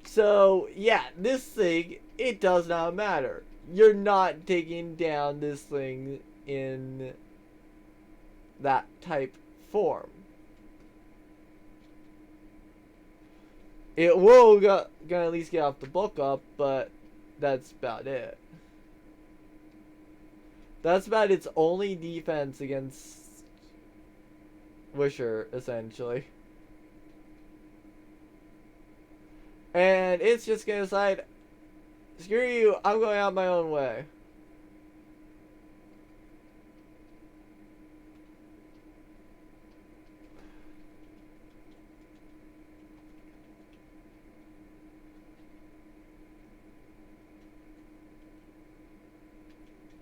So, yeah, this thing, it does not matter. You're not taking down this thing in that type form. It will gonna at least get off the book up, but that's about it. That's about its only defense against Wisher, essentially. And it's just gonna decide, screw you, I'm going out my own way.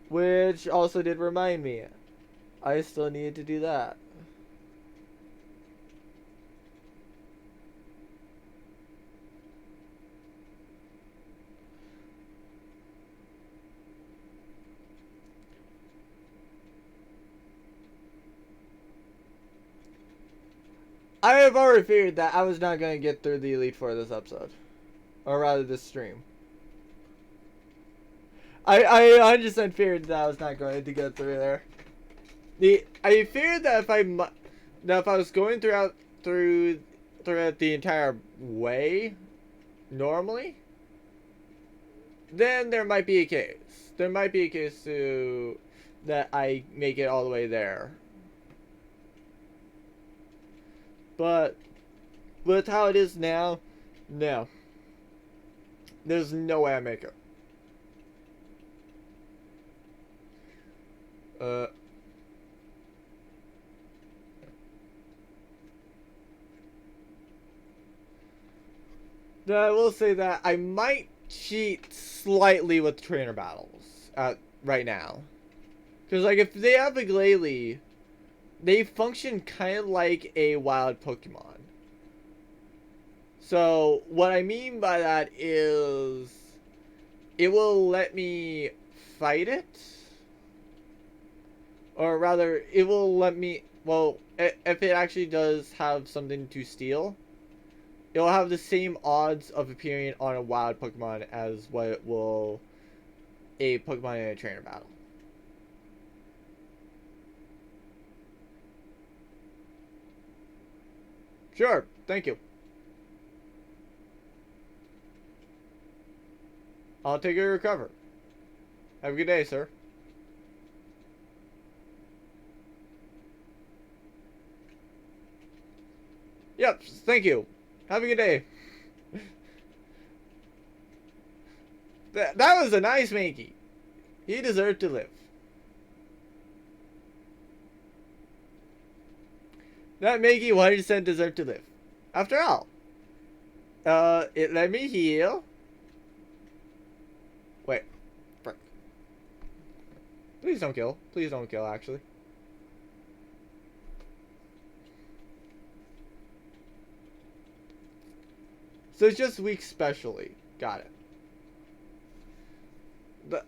Which also did remind me, I still needed to do that. I have already figured that I was not going to get through the Elite Four this episode. Or rather, this stream. I 100% feared that I was not going to get through there. I feared that if I was going throughout the entire way, normally, then there might be a case. There might be a case that I make it all the way there. But with how it is now, no. There's no way I make it. I will say that I might cheat slightly with trainer battles right now. Because, like, if they have a Glalie, they function kind of like a wild Pokemon. So, what I mean by that is, it will let me fight it. Or rather, it will let me, well, if it actually does have something to steal, it will have the same odds of appearing on a wild Pokemon as what it will a Pokemon in a trainer battle. Sure, thank you. I'll take your recover. Have a good day, sir. Yep, thank you. Have a good day. That was a nice Mankey. He deserved to live. That Mankey 100% deserved to live. After all. It let me heal. Wait. Frick. Please don't kill. Please don't kill, actually. So it's just weak specially. Got it.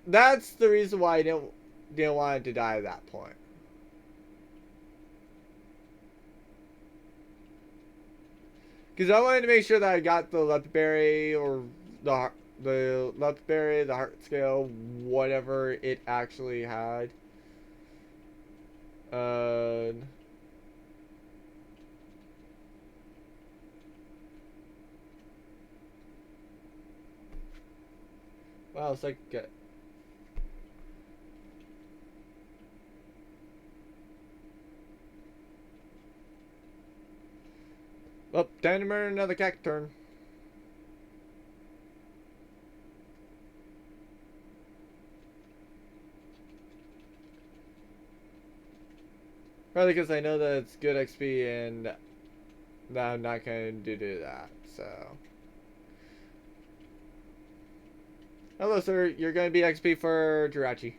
That's the reason why I didn't want it to die at that point. Because I wanted to make sure that I got the Leopberry or the Leopberry, the Heart Scale, whatever it actually had. Wow, it's like Well, time to murder another cacturn. Probably because I know that it's good XP and that I'm not going to do that, so. Hello, sir. You're going to be XP for Jirachi.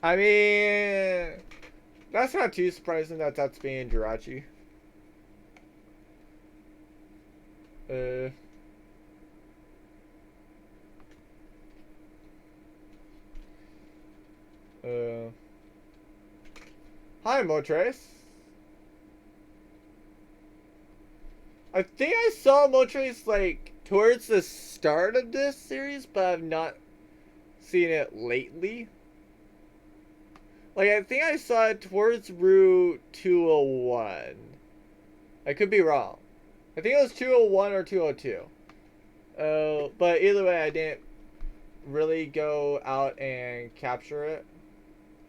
I mean, that's not too surprising that that's being Jirachi. Uh. Hi, Motrace. I think I saw Motrace, like, towards the start of this series, but I've not seen it lately. Like, I think I saw it towards Route 201. I could be wrong. I think it was 201 or 202. But either way, I didn't really go out and capture it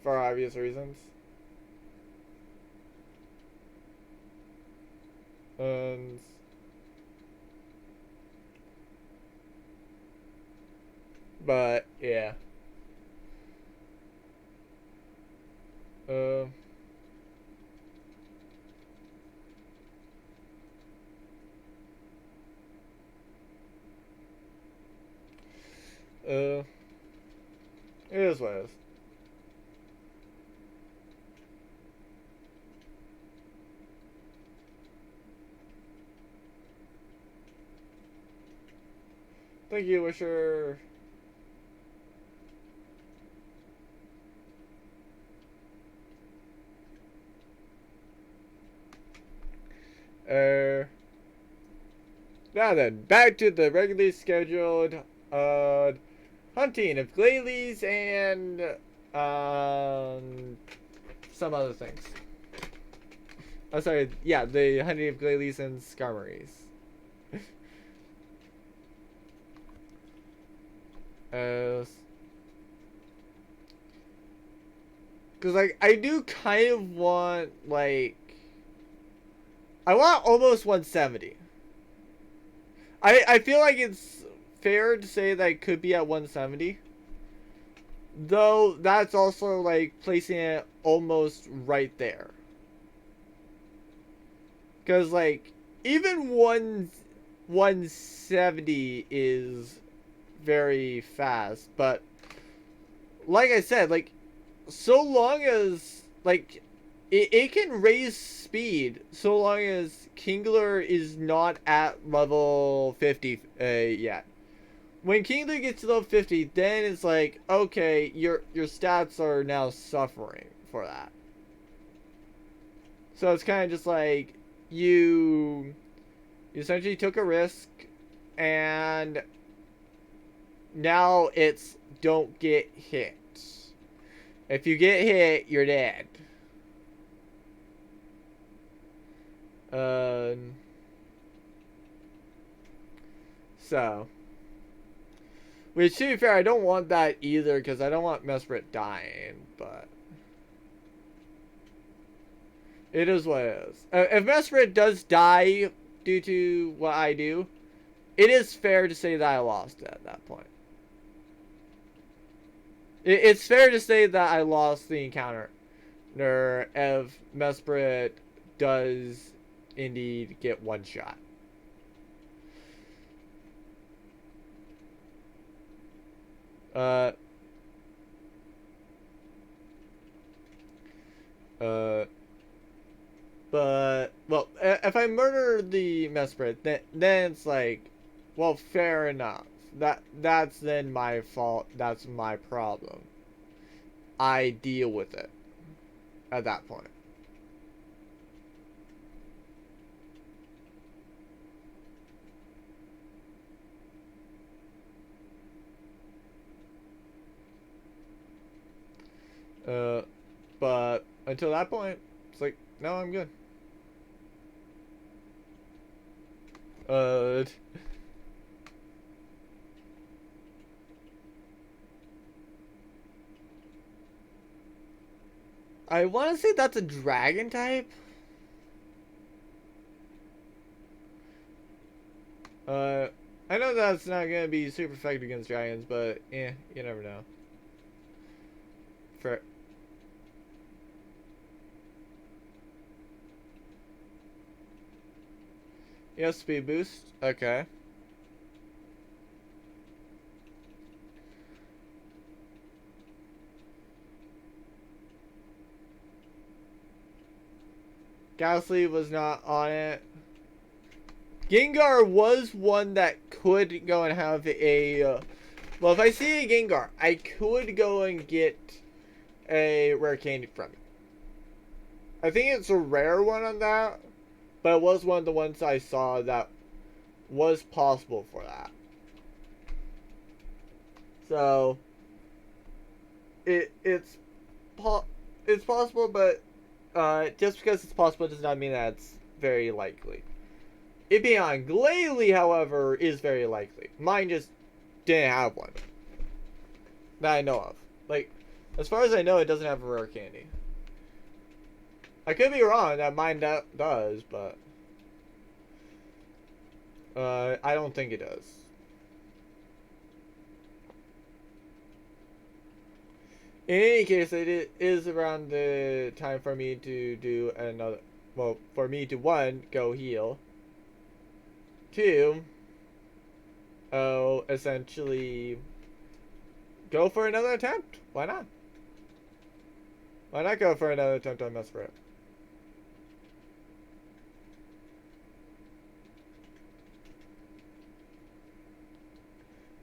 for obvious reasons. But yeah. Uh, it is what it is. Thank you, Wisher. Now then, back to the regularly scheduled hunting of Glalie and some other things. Oh, sorry, yeah, the hunting of Glalie and Skarmories. Cause like I do kind of want like I want almost 170. I feel like it's fair to say that it could be at 170. Though that's also like placing it almost right there. Cause like even 170 is very fast, but like I said, like so long as like it can raise speed so long as Kingler is not at level 50 yet. When Kingler gets to level 50, then it's like, okay, your stats are now suffering for that. So it's kind of just like you essentially took a risk and now it's don't get hit. If you get hit, you're dead. So, which to be fair, I don't want that either because I don't want Mesprit dying, but it is what it is. If Mesprit does die due to what I do, it is fair to say that I lost it at that point. It's fair to say that I lost the encounter if Mesprit does indeed get one shot. But well, if I murder the Mesprit, then it's like, well, fair enough. That's then my fault. That's my problem. I deal with it at that point. But until that point, it's like, no, I'm good. Uh, I want to say that's a dragon type. Uh, I know that's not gonna be super effective against dragons, but you never know. For speed boost. Okay. Ghastly was not on it. Gengar was one that could go and have a... well, if I see a Gengar, I could go and get a rare candy from it. I think it's a rare one on that, but it was one of the ones I saw that was possible for that. So, it's possible, but just because it's possible does not mean that it's very likely. It being on Glalie, however, is very likely. Mine just didn't have one that I know of. Like, as far as I know, it doesn't have a rare candy. I could be wrong, that mine does, but I don't think it does. In any case, it is around the time for me to do another, well, for me to, one, go heal. Two, essentially go for another attempt. Why not? Why not go for another attempt on Mesprit?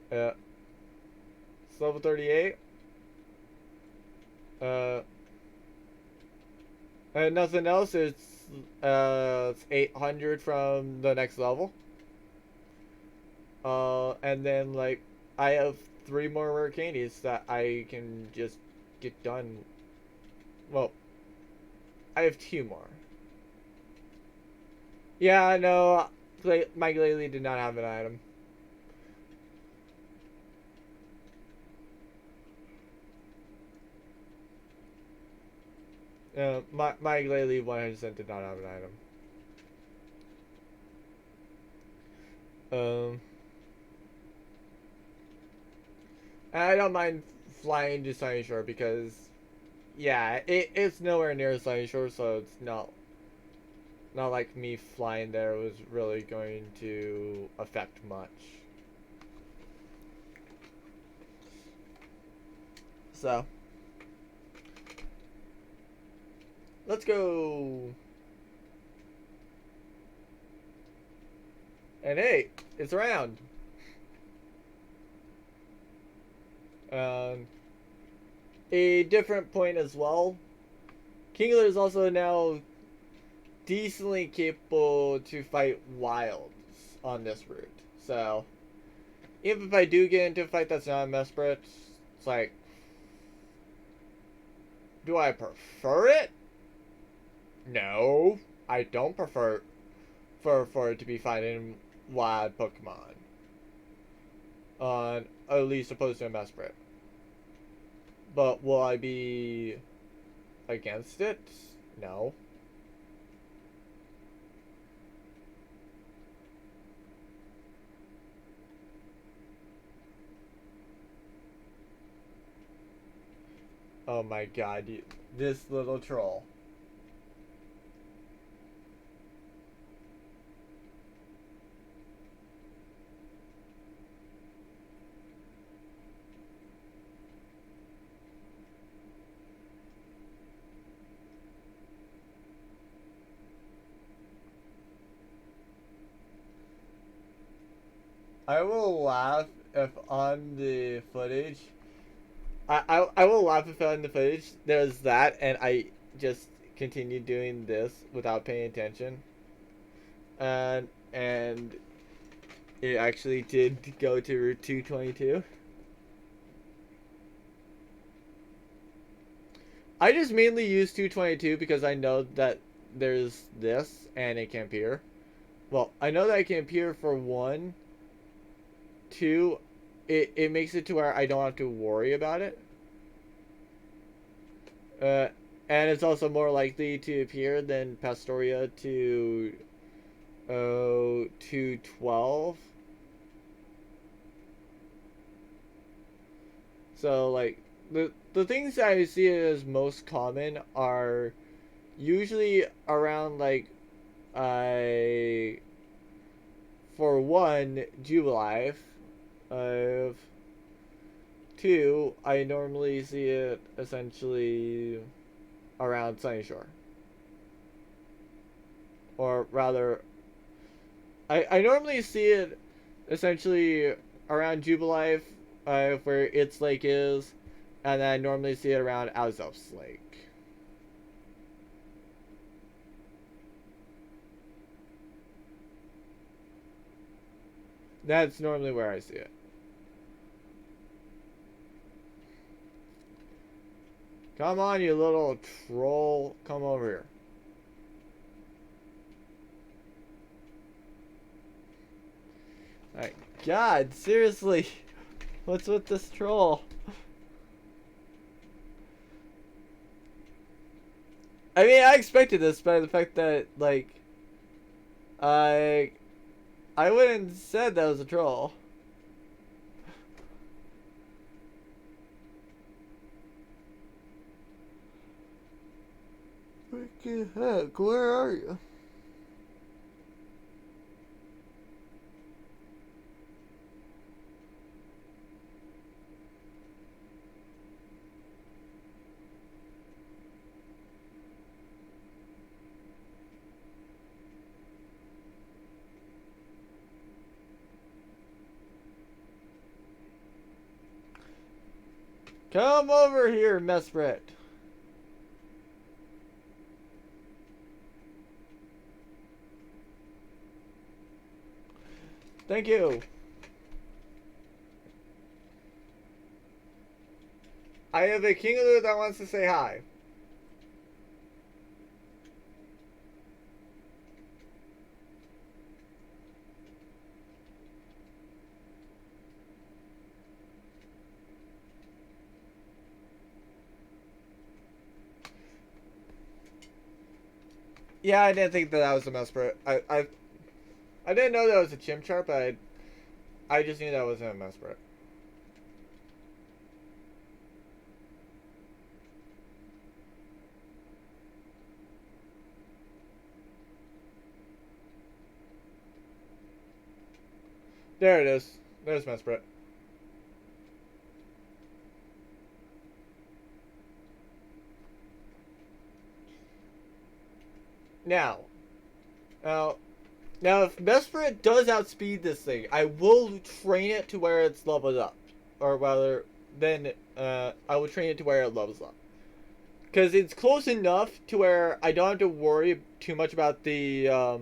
Yeah. It's level 38. And nothing else. It's 800 from the next level. And then like I have 3 more rare candies that I can just get done. Well, I have 2 more. Yeah, no, my Glalie did not have an item. My Glalie 100% did not have an item. I don't mind flying to Sunny Shore because, yeah, it's nowhere near Sunny Shore, so it's not like me flying there was really going to affect much. So, let's go. And hey, it's around. A different point as well. Kingler is also now decently capable to fight wilds on this route. So, even if I do get into a fight that's not a Mesprit, it's like, do I prefer it? No, I don't prefer for it to be fighting wild Pokemon. On at least opposed to a Mesprit. But will I be against it? No. Oh my god, this little troll. I will laugh if on the footage I will laugh if on the footage there's that and I just continue doing this without paying attention. And it actually did go to Route 222. I just mainly use 222 because I know that there's this and it can appear. well, I know that I can appear for 1. 2, it makes it to where I don't have to worry about it. And it's also more likely to appear than Pastoria to 12. So like the things that I see as most common are usually around like I for 1 Jubilife. Of 2, I normally see it essentially around Sunny Shore. Or rather, I normally see it essentially around Jubilife, where its lake is, and then I normally see it around Azelf's lake. That's normally where I see it. Come on, you little troll. Come over here. Alright. God, seriously. What's with this troll? I mean, I expected this by the fact that, like, I wouldn't have said that was a troll. Freaking heck, where are you? Come over here, Mesprit. Thank you. I have a Kingaloo that wants to say hi. Yeah, I didn't think that was a Mesprit. I didn't know that was a Chimchar, but I just knew that wasn't a Mesprit. There it is. There's Mesprit. Now, if Mesprit does outspeed this thing, I will train it to where it's leveled up. Or rather, then I will train it to where it levels up. Because it's close enough to where I don't have to worry too much about the, I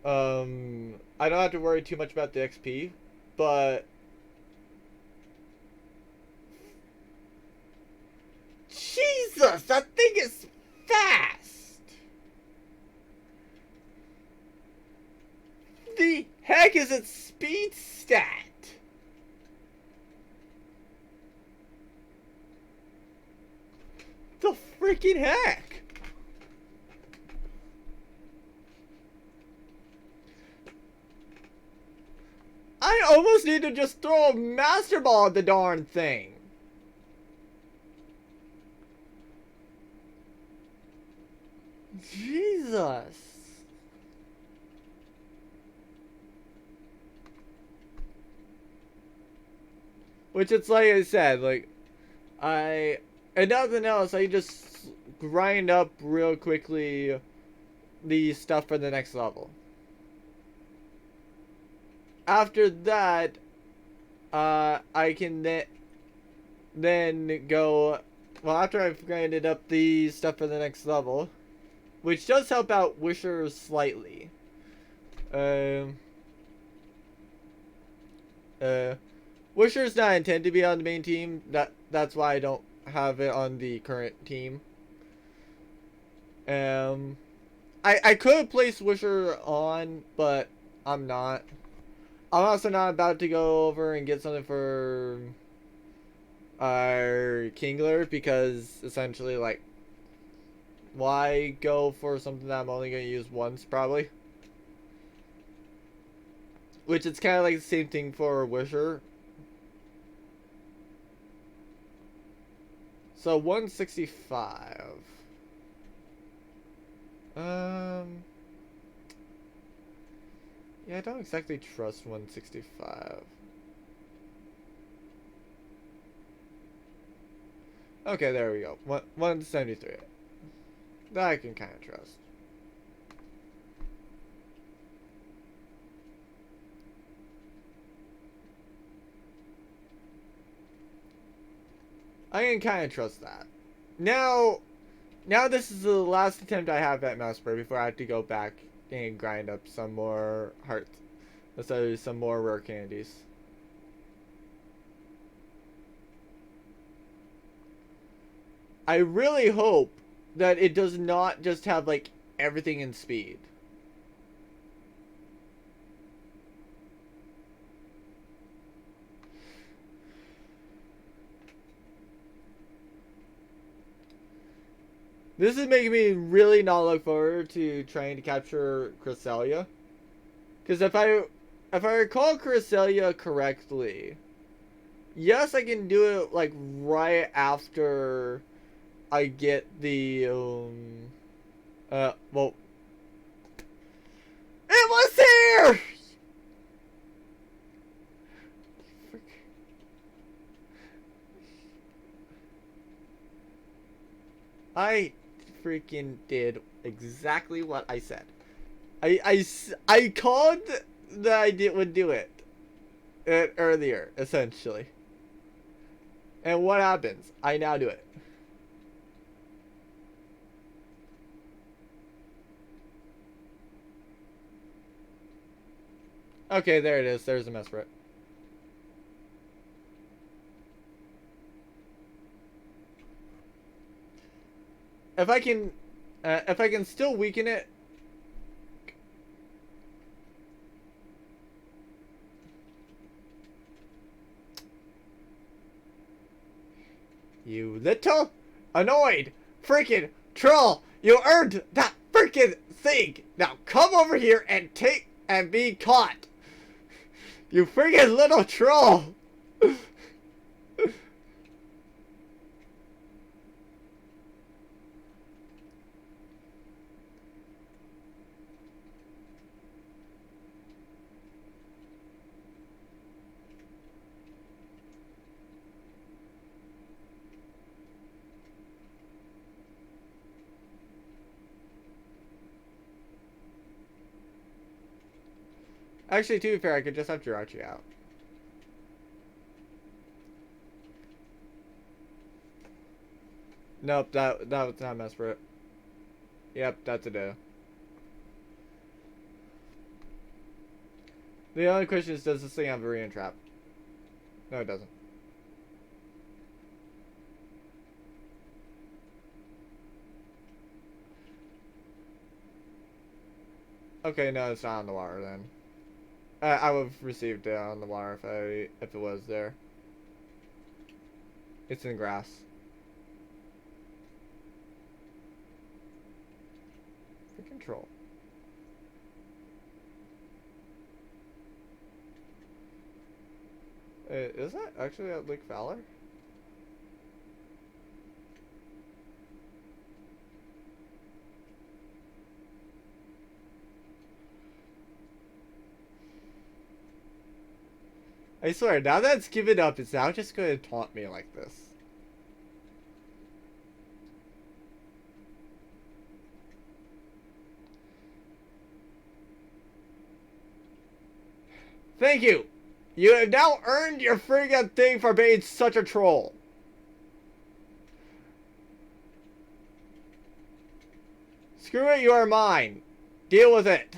don't have to worry too much about the XP, but... Jesus, that thing is fast! The heck is its speed stat? The freaking heck? I almost need to just throw a Master Ball at the darn thing. Jesus. Which it's like I said, like, and nothing else, I just grind up real quickly the stuff for the next level. After that, I can then go, well, after I've grinded up the stuff for the next level, which does help out Wisher slightly. Wisher's not intended to be on the main team. That's why I don't have it on the current team. I could place Wisher on, but I'm not. I'm also not about to go over and get something for our Kingler because essentially, like, why go for something that I'm only going to use once, probably? Which it's kind of like the same thing for Wisher. So 165. Yeah, I don't exactly trust 165. Okay, there we go. 173. That I can kind of trust. I can kind of trust that. Now this is the last attempt I have at Mousebird before I have to go back and grind up some more hearts. So some more rare candies. I really hope that it does not just have like everything in speed. This is making me really not look forward to trying to capture Cresselia. Because if I recall Cresselia correctly, yes, I can do it like right after I get the well, it was here. I freaking did exactly what I said. I called that I would do it earlier, essentially. And what happens? I now do it. Okay, there it is. There's a Mesprit. If I can still weaken it. You little annoyed freaking troll! You earned that freaking thing! Now come over here and take and be caught! You freaking little troll! Actually, to be fair, I could just have Jirachi out. Nope, that was not Mesprit. Yep, that's a do. The only question is, does this thing have a Varian trap? No, it doesn't. Okay, no, it's not on the water then. I would have received it on the water if it was there. It's in grass. For control. Is that actually at Lake Fowler? I swear, now that it's given up, it's now just going to taunt me like this. Thank you! You have now earned your friggin' thing for being such a troll. Screw it, you are mine. Deal with it.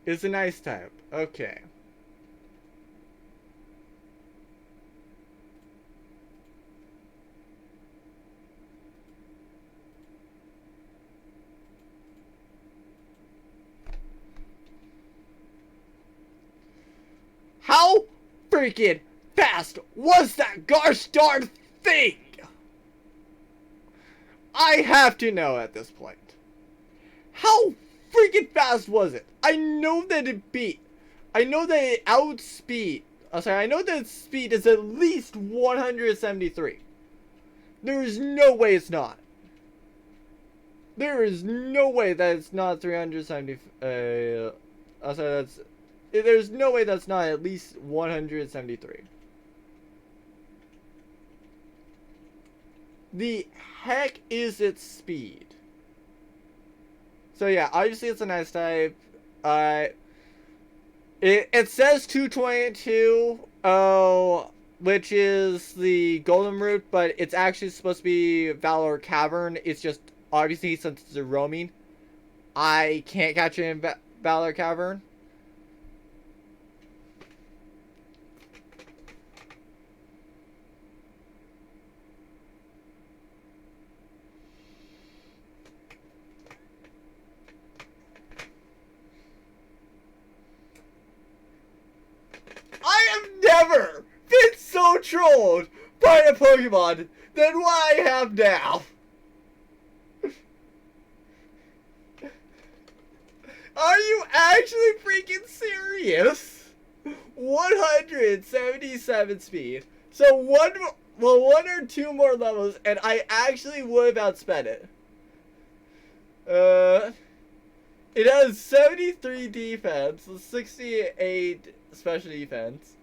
It's an ice type. Okay. How freaking fast was that gosh darn thing? I have to know at this point. How freaking fast was it? I know that it beat. I know that it outspeed. Oh, sorry, I know that its speed is at least 173. There is no way it's not. There is no way that it's not 370. Oh, sorry, that's. There's no way that's not at least 173. The heck is its speed? So yeah, obviously it's an ice type. It says 222, which is the golden route, but it's actually supposed to be Valor Cavern. It's just obviously since it's a roaming, I can't catch it in Valor Cavern. I have never been so trolled by a Pokemon than what I have now. Are you actually freaking serious? 177 speed. So one or two more levels and I actually would have outspent it. It has 73 defense, 68 special defense,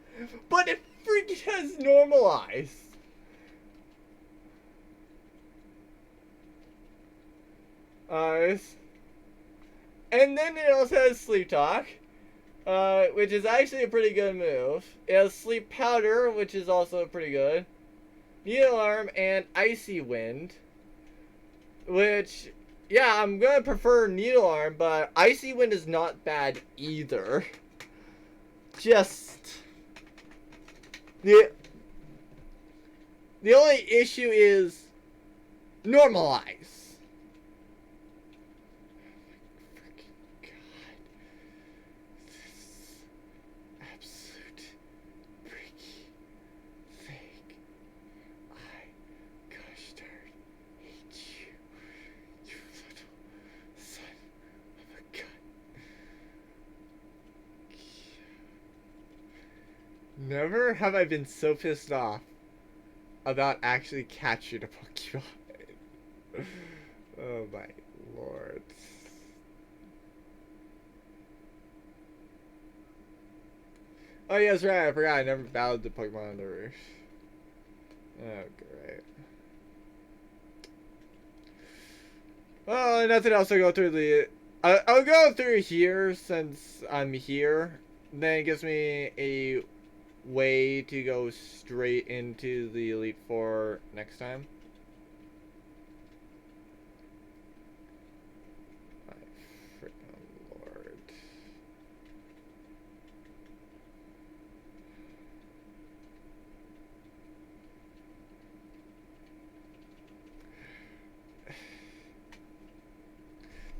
but it freaking has normalized. And then it also has Sleep Talk, which is actually a pretty good move. It has Sleep Powder, which is also pretty good. Needle Arm and Icy Wind, which, yeah, I'm gonna prefer Needle Arm, but Icy Wind is not bad either. Just the only issue is normalize. Never have I been so pissed off about actually catching a Pokemon. Oh my lord. Oh yeah, that's right, I forgot I never battled the Pokemon on the roof. Oh great. Well, nothing else to go through the... I'll go through here since I'm here. Then it gives me a way to go straight into the Elite Four next time. My freaking lord.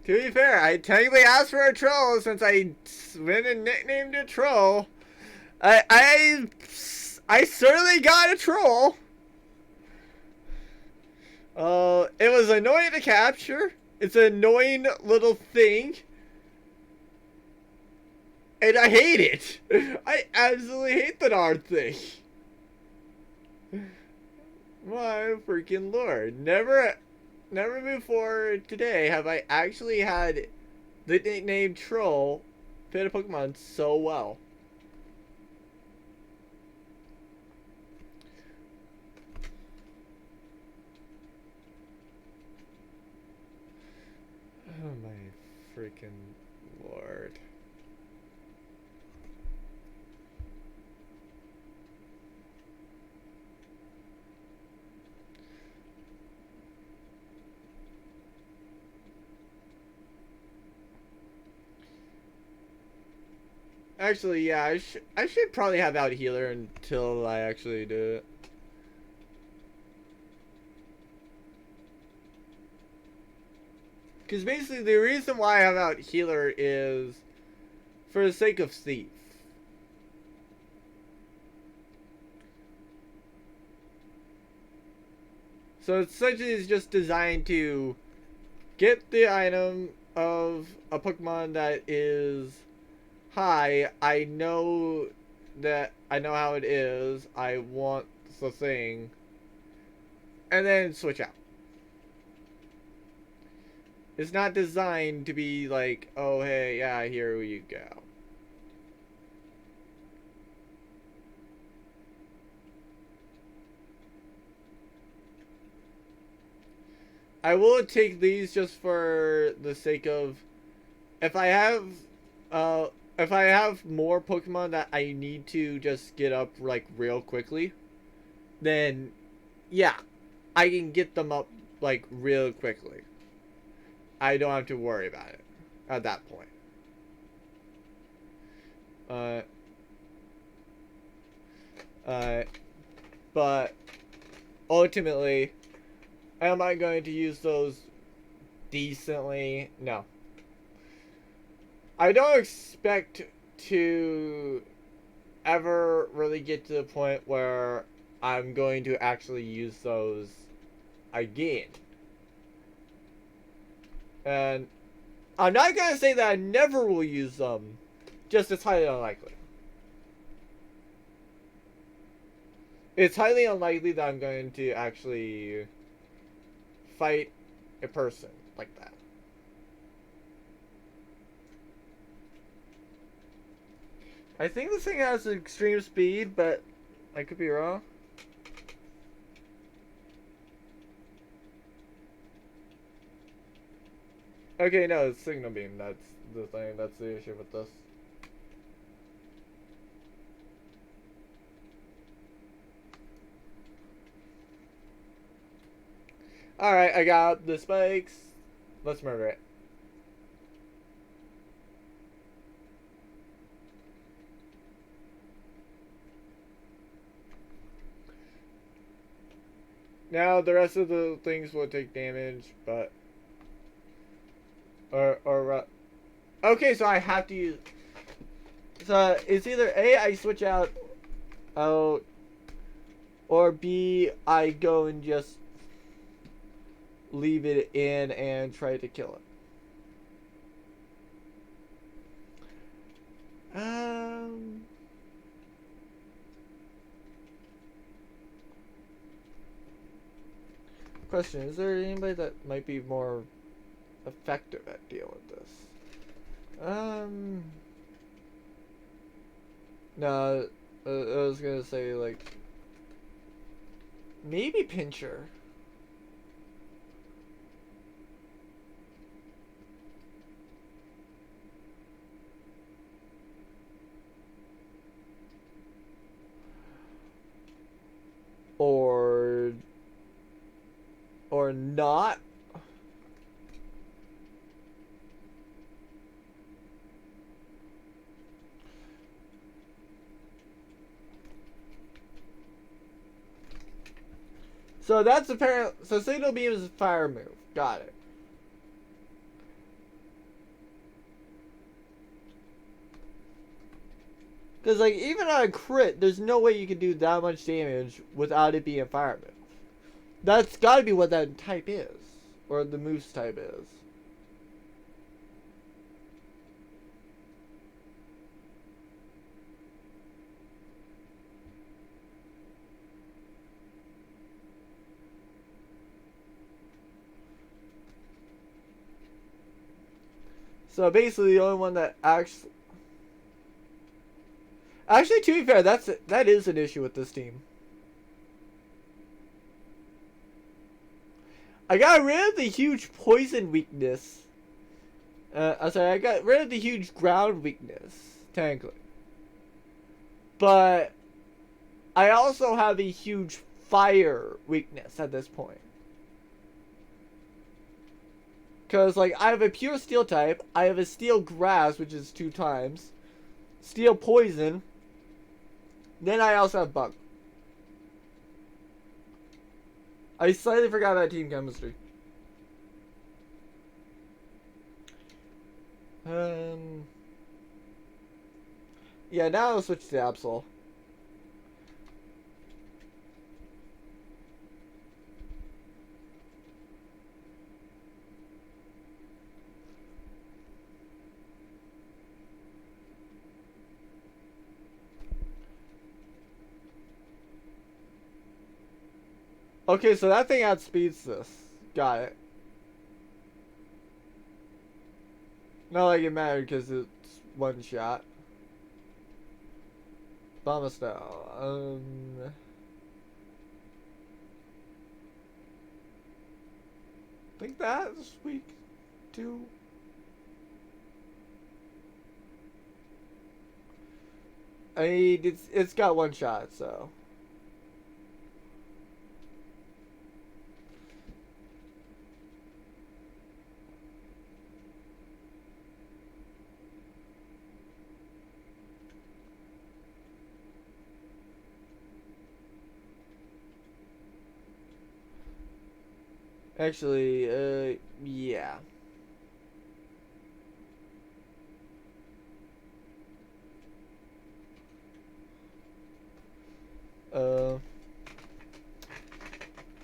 To be fair, I technically asked for a troll since I went and nicknamed a troll. I certainly got a troll. It was annoying to capture. It's an annoying little thing. And I hate it. I absolutely hate the darn thing. My freaking lord. Never before today have I actually had the nickname troll fit a Pokemon so well. Oh my freaking lord. Actually, yeah, I should probably have out healer until I actually do it. Because basically the reason why I have out healer is for the sake of thief. So essentially it's just designed to get the item of a Pokemon that is high. I know how it is. I want the thing. And then switch out. It's not designed to be like, oh hey, yeah, here you go. I will take these just for the sake of if I have more Pokemon that I need to just get up like real quickly, then yeah, I can get them up like real quickly. I don't have to worry about it at that point. But ultimately, am I going to use those decently? No. I don't expect to ever really get to the point where I'm going to actually use those again. And I'm not going to say that I never will use them, just it's highly unlikely. It's highly unlikely that I'm going to actually fight a person like that. I think this thing has extreme speed, but I could be wrong. Okay, no, it's signal beam. That's the thing. That's the issue with this. Alright, I got the spikes. Let's murder it. Now, the rest of the things will take damage, but... Okay, so I have to use... So, it's either A, I switch out, or B, I go and just leave it in and try to kill it. Question, is there anybody that might be more effective at dealing with this? No, I was gonna say, like, maybe Pincher. Or not. So that's apparent. So signal beam is a fire move. Got it. Because, like, even on a crit, there's no way you can do that much damage without it being a fire move. That's gotta be what that type is. Or the moose type is. So basically the only one that actually... Actually, to be fair, that is an issue with this team. I got rid of the huge poison weakness. I'm sorry, I got rid of the huge ground weakness, technically. But I also have a huge fire weakness at this point. Because, like, I have a pure steel type, I have a steel grass, which is 2 times. Steel poison. Then I also have bug. I slightly forgot about team chemistry. Yeah, now I'll switch to Absol. Okay, so that thing outspeeds this. Got it. Not like it mattered because it's one shot. Bombastell. I think that's weak too. I mean, it's got one shot, so. Actually, yeah. Uh,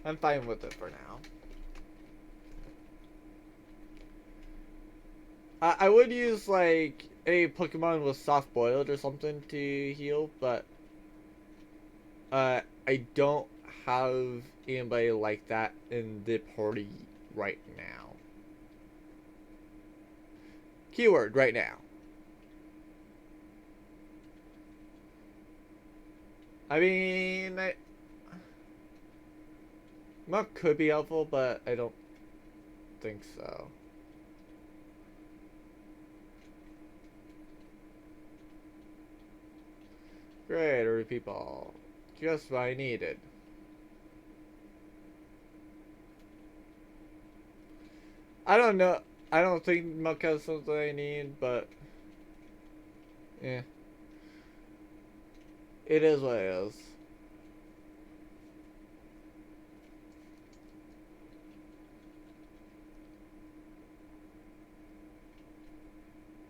I'm fine with it for now. I would use like a Pokemon with soft boiled or something to heal, but I don't have anybody like that in the party right now. Keyword right now. I mean, Muck could be helpful, but I don't think so. Great, a repeat ball. Just what I needed. I don't know. I don't think Muck has something I need, but yeah. It is what it is.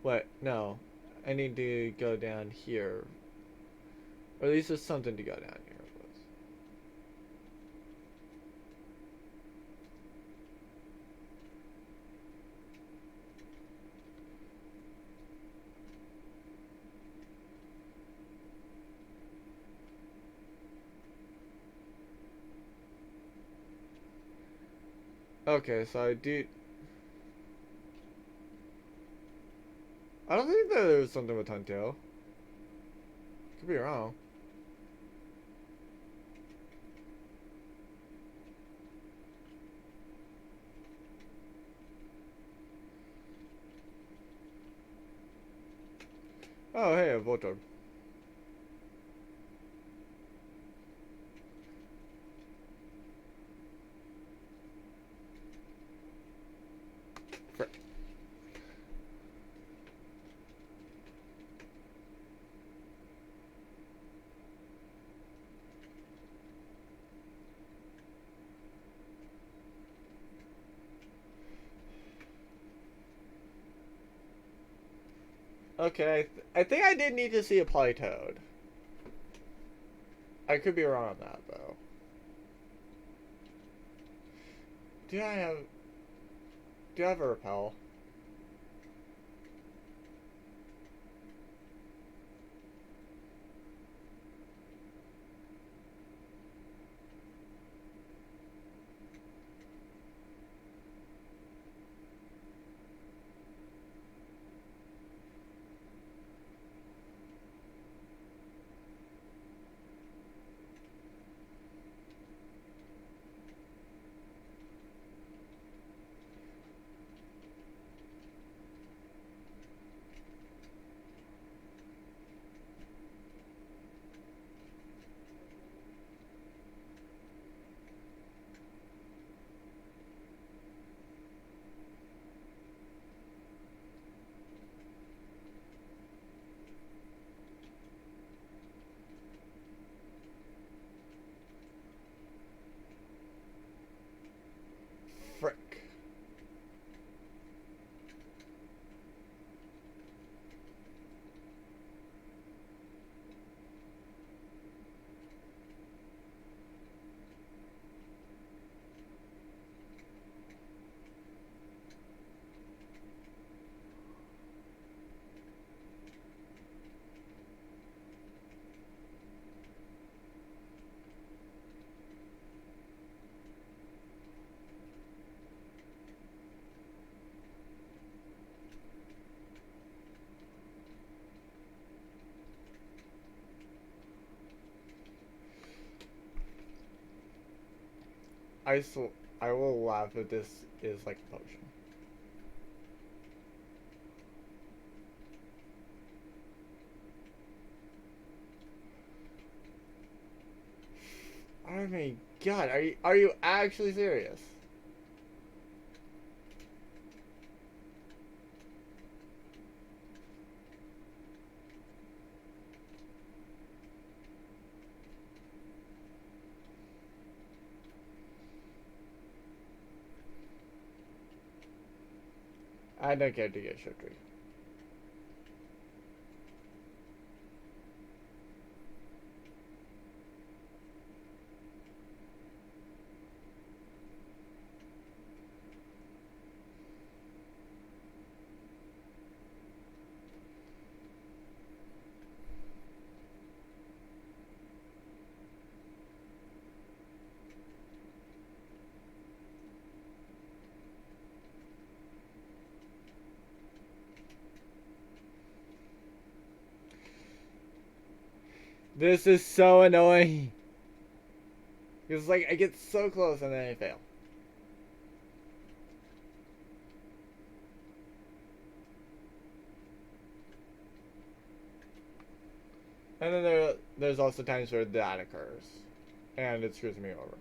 What? No. I need to go down here. Or at least there's something to go down here with. Okay, so I do... I don't think that there was something with Huntail. Could be wrong. Oh, hey, a Voltorb. Frick. Okay, I think I did need to see a Politoed. I could be wrong on that, though. Do I have a Repel? I will laugh if this is like a potion. Oh my god, are you actually serious? I don't care to get sugary. This is so annoying. Because like I get so close and then I fail. And then there's also times where that occurs. And it screws me over.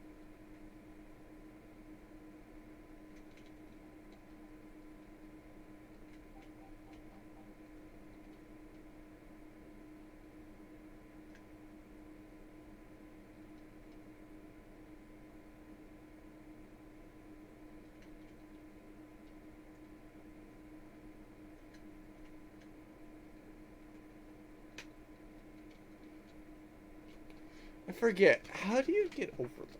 I forget. How do you get over that?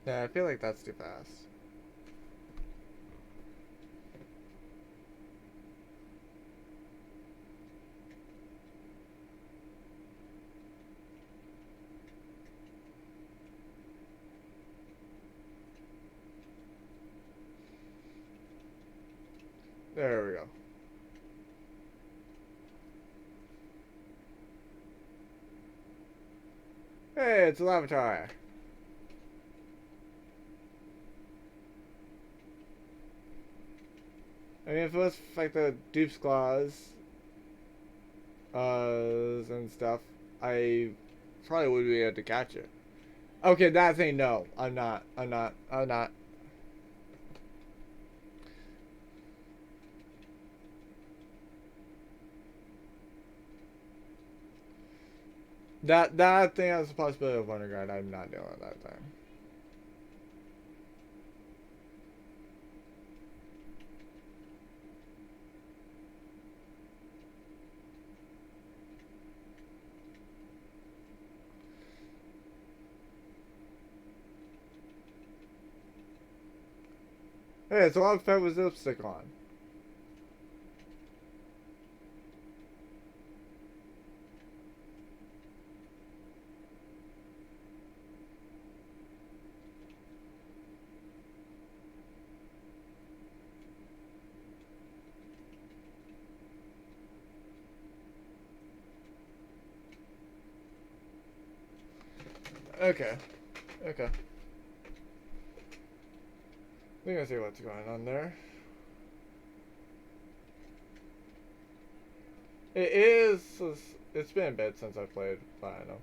Yeah, I feel like that's too fast. There we go. Hey, it's a lavatory. I mean, if it was like the Dupes claws, and stuff, I probably would be able to catch it. Okay, that thing, no. I'm not. That thing has the possibility of underground. I'm not doing it that time. Hey, it's a log pet with lipstick on. Okay. Okay. We're gonna see what's going on there. It is. It's been a bit since I played, but I know.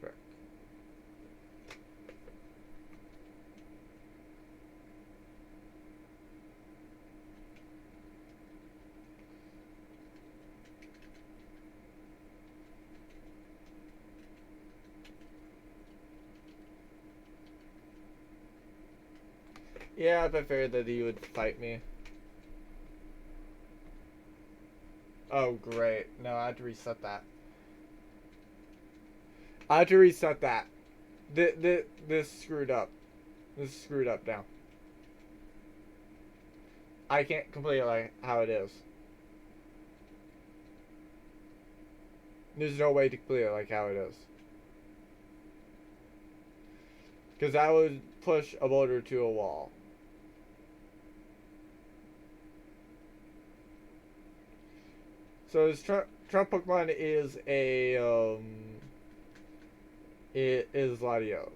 Correct. Yeah, I figured that he would fight me. Oh, great. No, I had to reset that. I had to reset that. This screwed up. This is screwed up now. I can't complete it like how it is. There's no way to complete it like how it is. Because that would push a boulder to a wall. So this Trump Pokemon is a it is Latios.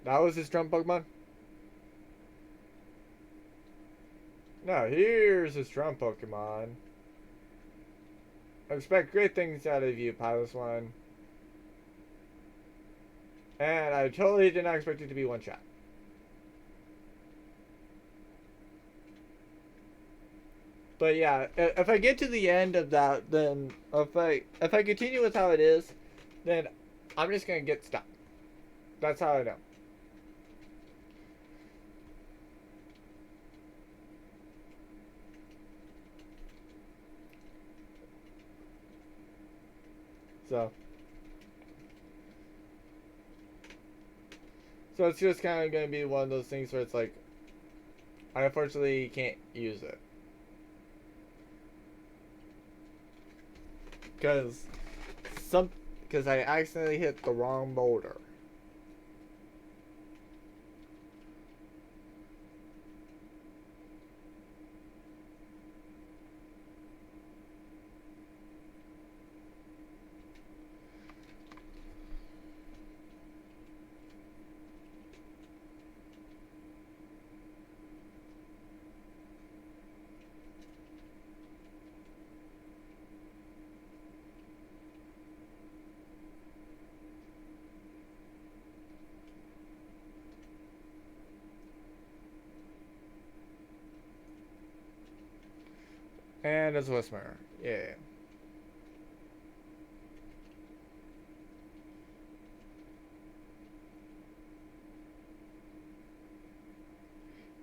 That was his Trump Pokemon? Now here's his Trump Pokemon. I expect great things out of you, Pilot One. And I totally did not expect it to be one shot. But yeah, if I get to the end of that, then if I continue with how it is, then I'm just gonna get stuck. That's how I know. So it's just kind of going to be one of those things where it's like, I unfortunately can't use it. Because I accidentally hit the wrong boulder. And it's Whisper. Yeah.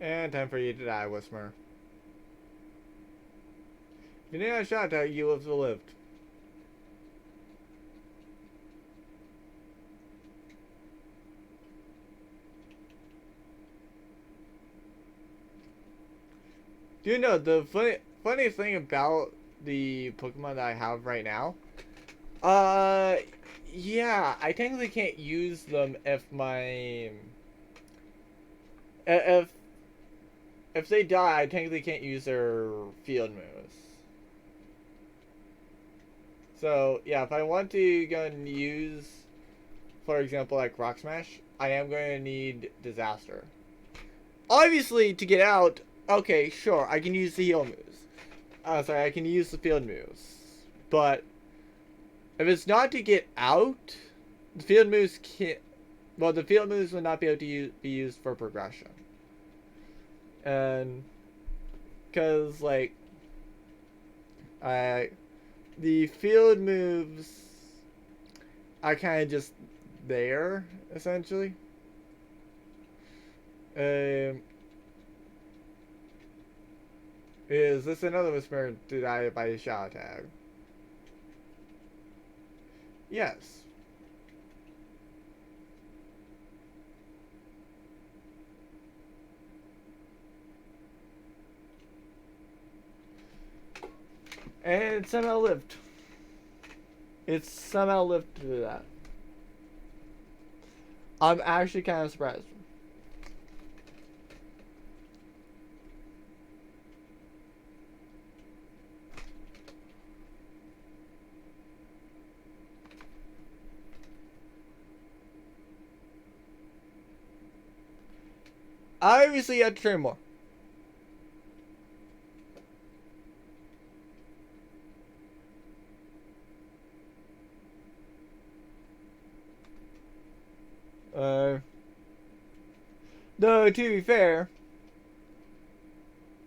And time for you to die, Whisper. If you didn't have a shot at, you would have lived. Do you know the funniest thing about the Pokemon that I have right now? Yeah, I technically can't use them if if they die, I technically can't use their field moves. So yeah, if I want to go and use, for example, like Rock Smash, I am going to need Disaster. Obviously, to get out, okay, sure, I can use the heal moves. I can use the field moves. But if it's not to get out, the field moves can't. Well, the field moves will not be able to be used for progression. And because like, the field moves are kind of just there essentially. Is this another Whisper to die by a Shadow Tag? Yes. And it somehow lived. It somehow lived to do that. I'm actually kind of surprised. I obviously had to train more. Though to be fair,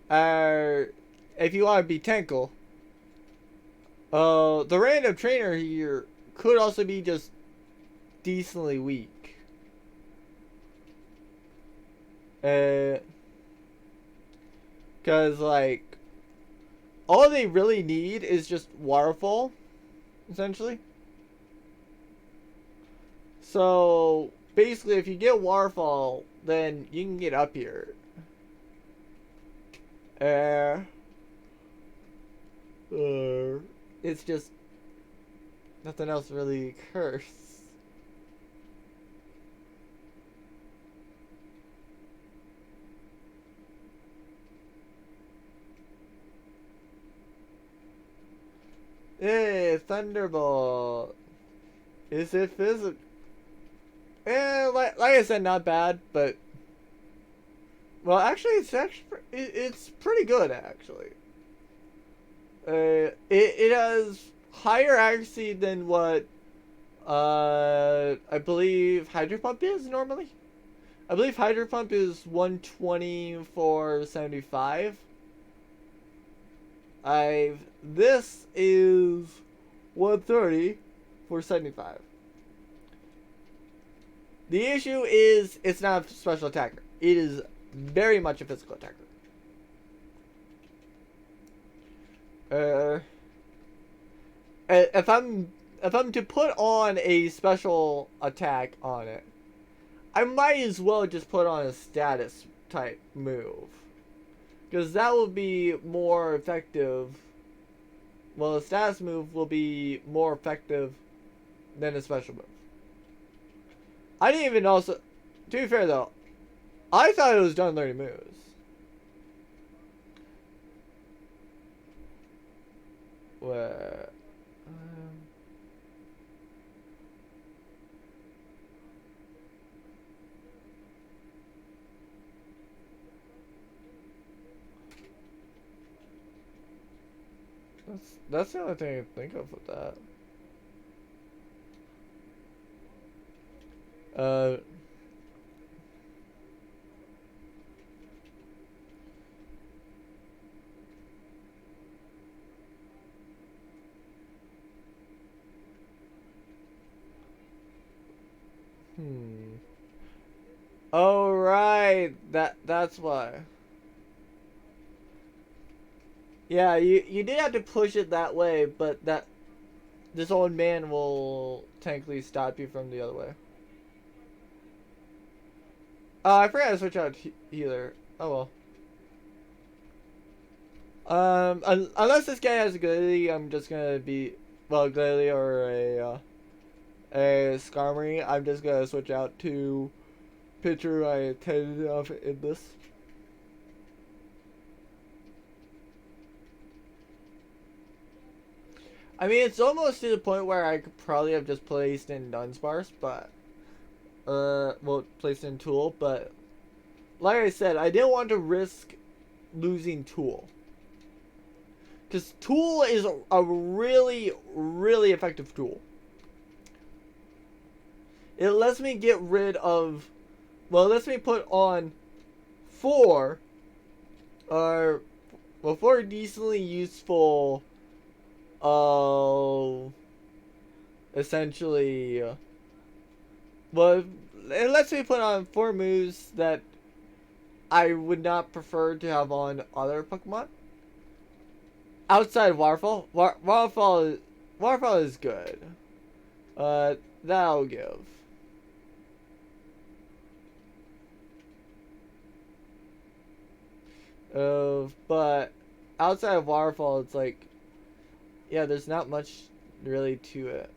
if you want to be Tenkle, the random trainer here could also be just decently weak. Cause like all they really need is just waterfall, essentially. So basically, if you get waterfall, then you can get up here. It's just nothing else really occurs. Hey, Thunderbolt. Is it physical? Like I said, not bad, but well, actually, it's pretty good actually. It has higher accuracy than what I believe Hydro Pump is normally. I believe Hydro Pump is 120 for 75. This is 130 for 75. The issue is it's not a special attacker. It is very much a physical attacker. If I'm to put on a special attack on it, I might as well just put on a status type move, because that will be more effective. Well, a status move will be more effective than a special move. I didn't even also, to be fair though, I thought it was done learning moves. Where? That's the only thing I can think of with that. Oh right, that's why. Yeah, you did have to push it that way, but this old man will technically stop you from the other way. I forgot to switch out healer. Oh well. Unless this guy has a ability, I'm just gonna be ability or a Skarmory. I'm just gonna switch out to pitcher I attended off in this. I mean, it's almost to the point where I could probably have just placed in Dunsparce, but well, placed in Tool, but like I said, I didn't want to risk losing Tool. Because Tool is a really, really effective tool. It lets me get rid of, well, it lets me put on four decently useful, essentially, well, it lets me put on 4 moves that I would not prefer to have on other Pokemon. Outside of Waterfall, Waterfall is good. That'll give. But outside of Waterfall, it's like, yeah, there's not much really to it.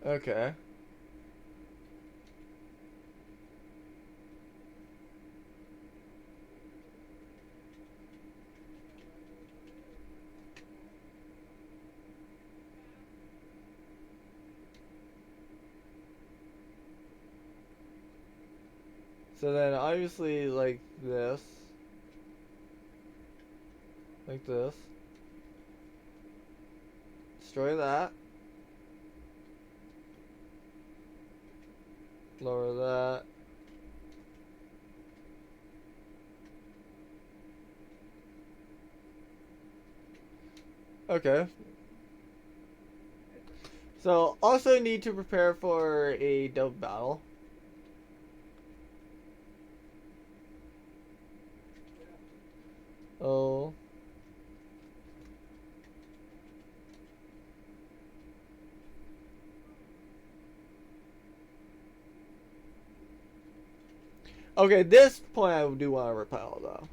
Okay. So then obviously like this. Like this. Destroy that. Lower that. Okay. So, also need to prepare for a Dove battle. Oh. Okay, this point I do want to repel, though.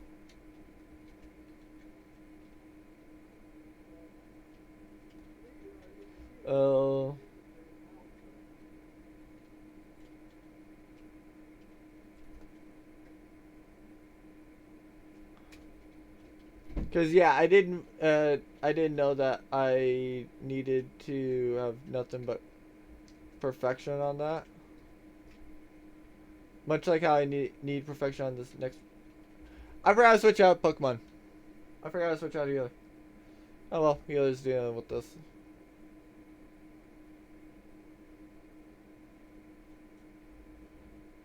Oh. Cause yeah, I didn't know that I needed to have nothing but perfection on that. Much like how I need perfection on this next. I forgot to switch out Pokemon. I forgot to switch out healer. Oh well, healer's dealing with this.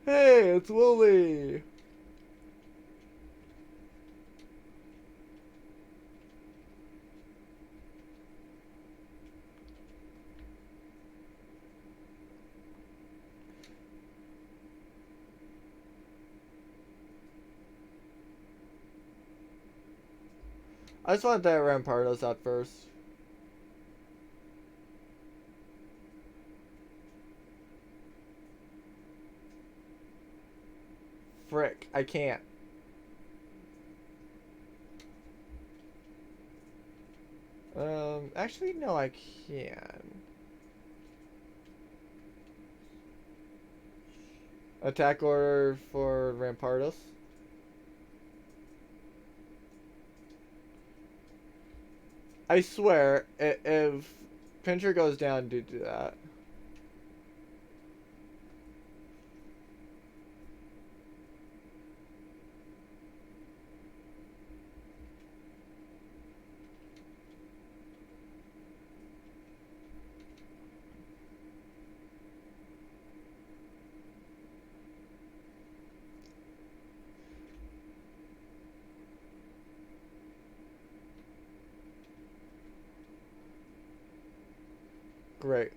Hey, it's Willie. I just want that Rampardos out first. Frick, I can't. Actually, no, I can. Attack order for Rampardos. I swear, if Pincher goes down due to that. Great.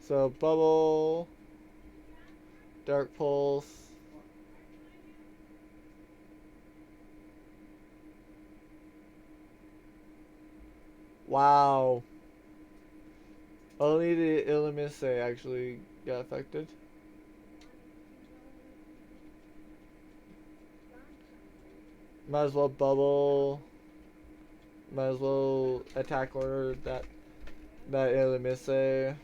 So, Bubble, Dark Pulse. Wow. Only the Illumise actually got affected. Might as well Bubble. Might as well attack order that Illumise.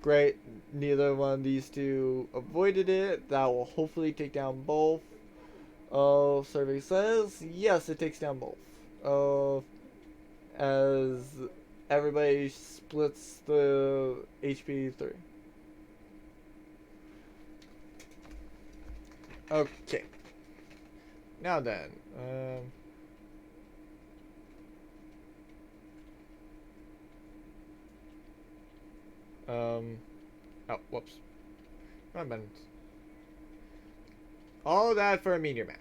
Great. Neither one of these two avoided it. That will hopefully take down both. Oh, survey says yes, it takes down both. Oh, as everybody splits the HP 3. Okay. Now then, oh, whoops. My bad. All that for a meteor match.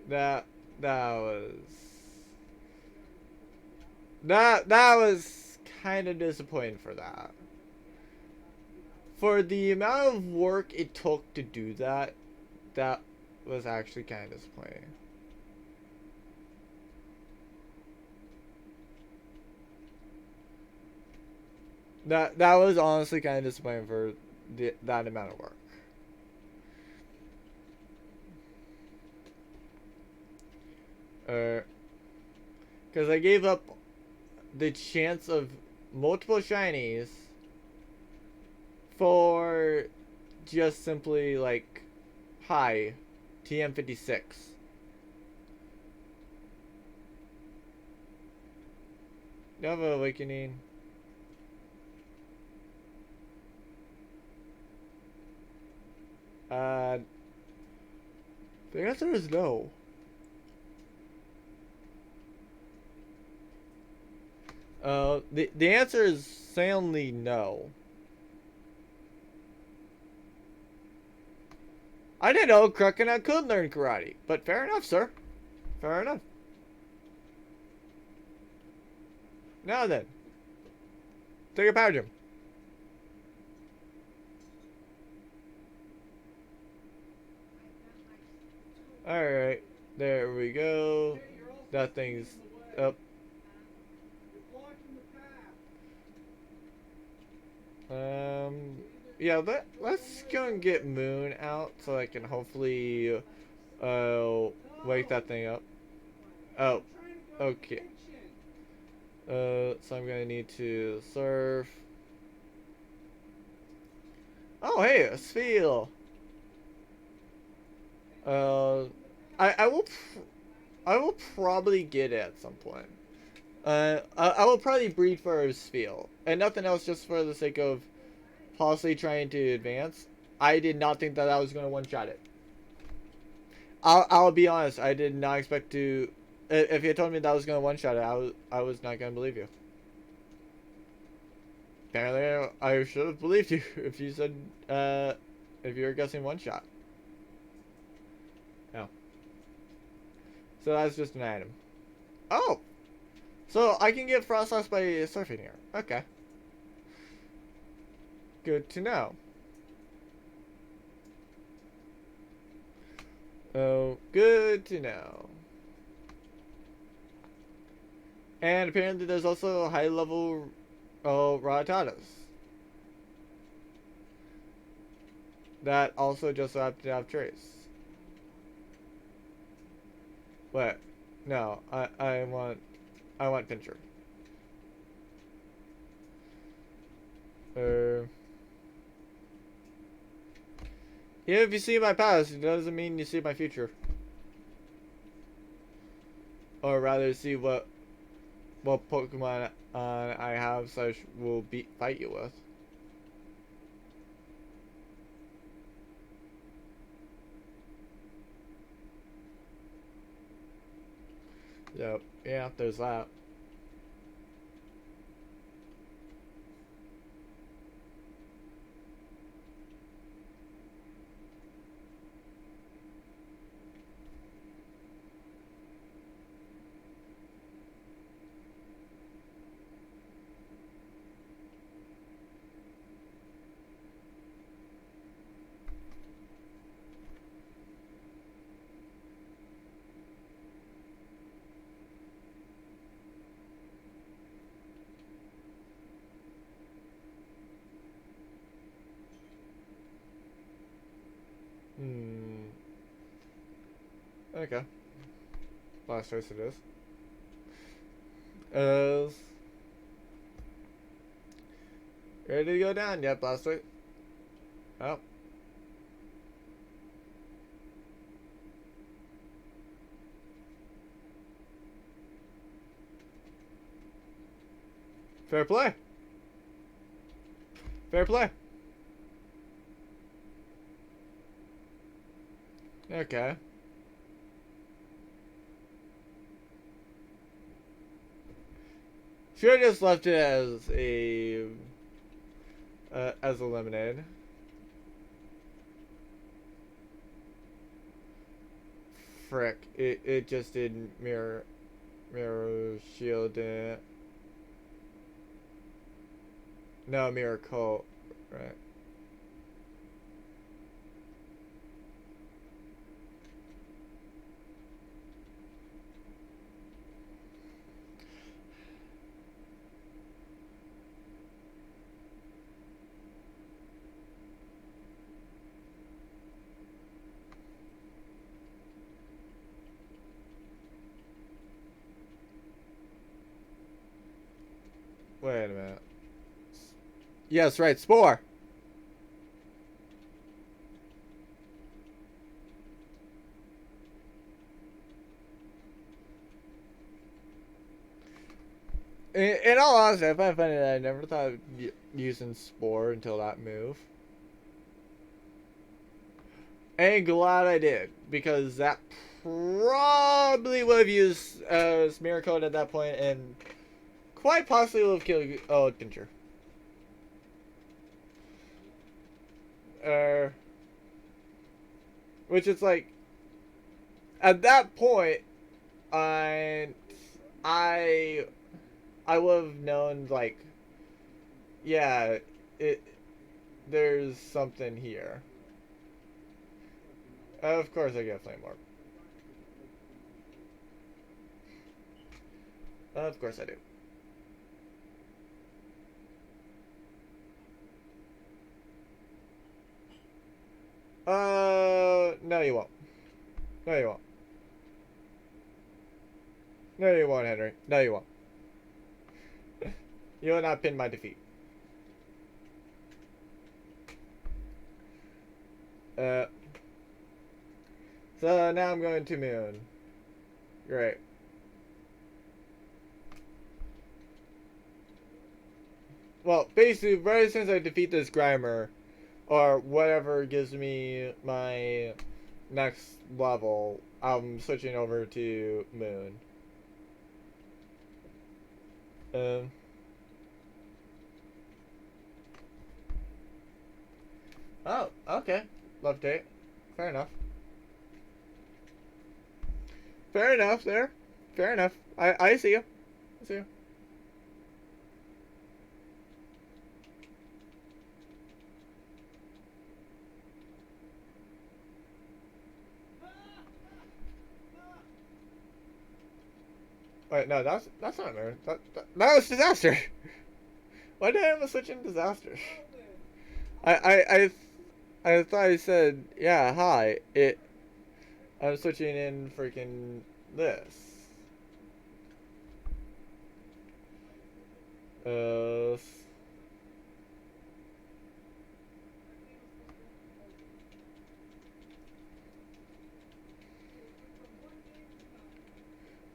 That was kind of disappointing for that. For the amount of work it took to do that, that was actually kind of disappointing. That was honestly kind of disappointing for that amount of work. Because I gave up the chance of multiple shinies for just simply like, hi, TM56. Nova Awakening. The answer is no. The answer is soundly no. I didn't know Kraken could learn karate, but fair enough, sir. Fair enough. Now then, take a power gym. Alright, there we go. That thing's up. Yeah, let's go and get Moon out so I can hopefully, wake that thing up. Oh, okay. So I'm gonna need to surf. Oh, hey, a Spheal. I will probably get it at some point. I will probably breed for a Spheal, and nothing else, just for the sake of possibly trying to advance. I did not think that I was gonna one-shot it. I'll be honest. I did not expect to. If you had told me that I was gonna one-shot it, I was not gonna believe you. Apparently, I should have believed you if you said if you were guessing one-shot. Oh. So that's just an item. Oh! So I can get Frost Loss by surfing here. Okay. Good to know. Oh, good to know. And apparently there's also high level Rattatas. That also just so happen to have trace. What? No, I want Pincher. Yeah, if you see my past, it doesn't mean you see my future. Or rather, see what Pokemon I have / will fight you with. Yep. Yeah, there's that. Okay. Blastoise it is. Ready to go down yet, Blastoise? Oh. Fair play. Fair play. Okay. Should have just left it as a lemonade. Frick! It just didn't mirror shield it. No, mirror coat, right? Wait a minute. Yes, right, Spore. In all honesty, I find it funny that I never thought of using Spore until that move. And glad I did, because that probably would have used Smear Code at that point, and quite possibly would have killed Pincher. Which is like, at that point, I would have known, like, yeah, there's something here. Of course I get Flame Orb. Of course I do. No you won't. No you won't. No you won't, Henry. No you won't. You will not pin my defeat. So now I'm going to Moon. Great. Well, basically, right since I defeat this Grimer, or whatever gives me my next level, I'm switching over to Moon. Oh, okay. Love date. Fair enough. Fair enough there. Fair enough. I see you. I see you. Wait, no, that's not Moon. That was Disaster. Why did I have a switch in Disaster? I thought I said, yeah, hi. I'm switching in freaking this.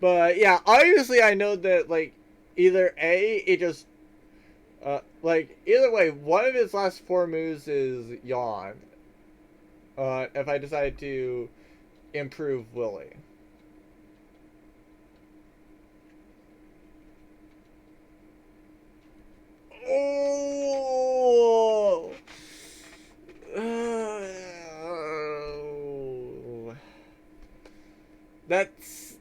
But yeah, obviously I know that, like, either A, it just like, either way, one of his last 4 moves is Yawn. If I decide to improve Willy. Oh! That's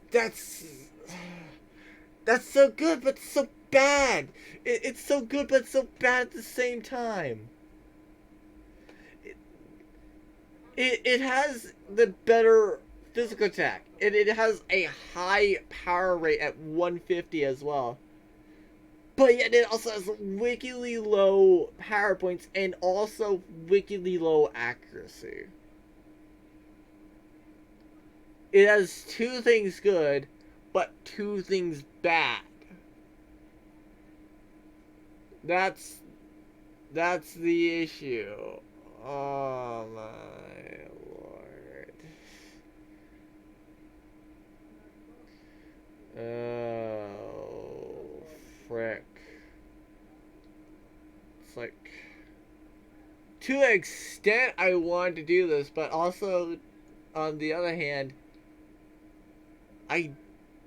so good, but so bad. It's so good, but so bad at the same time. It has the better physical attack. It has a high power rate at 150 as well. But yet it also has wickedly low power points and also wickedly low accuracy. It has 2 things good, but 2 things bad. That's the issue. Oh my lord. Oh, frick. It's like, to an extent I wanted to do this, but also on the other hand, I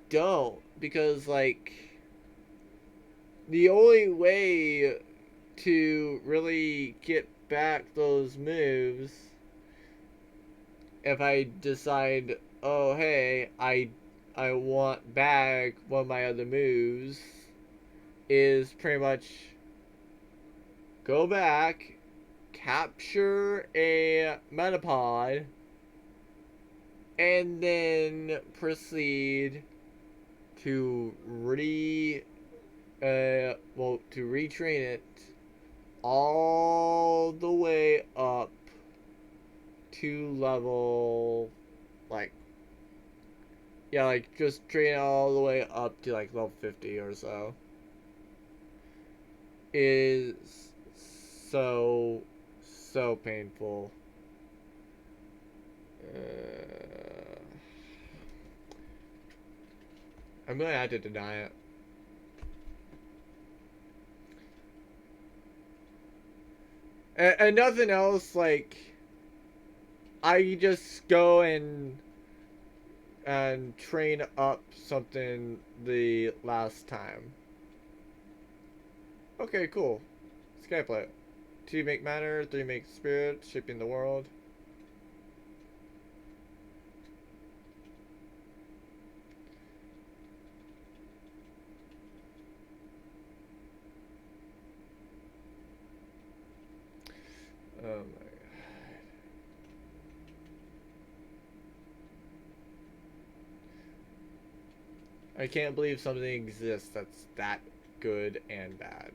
don't, because, like, the only way to really get back those moves, if I decide, oh hey, I want back one of my other moves, is pretty much go back, capture a Metapod, and then proceed to retrain it all the way up to level, like, yeah, like, just train it all the way up to, like, level 50 or so. It is so painful. I'm gonna have to deny it. And nothing else, like, I just go and train up something the last time. Okay, cool. Skyplate. 2 make matter, 3 make spirit, shaping the world. Oh my god. I can't believe something exists that's that good and bad.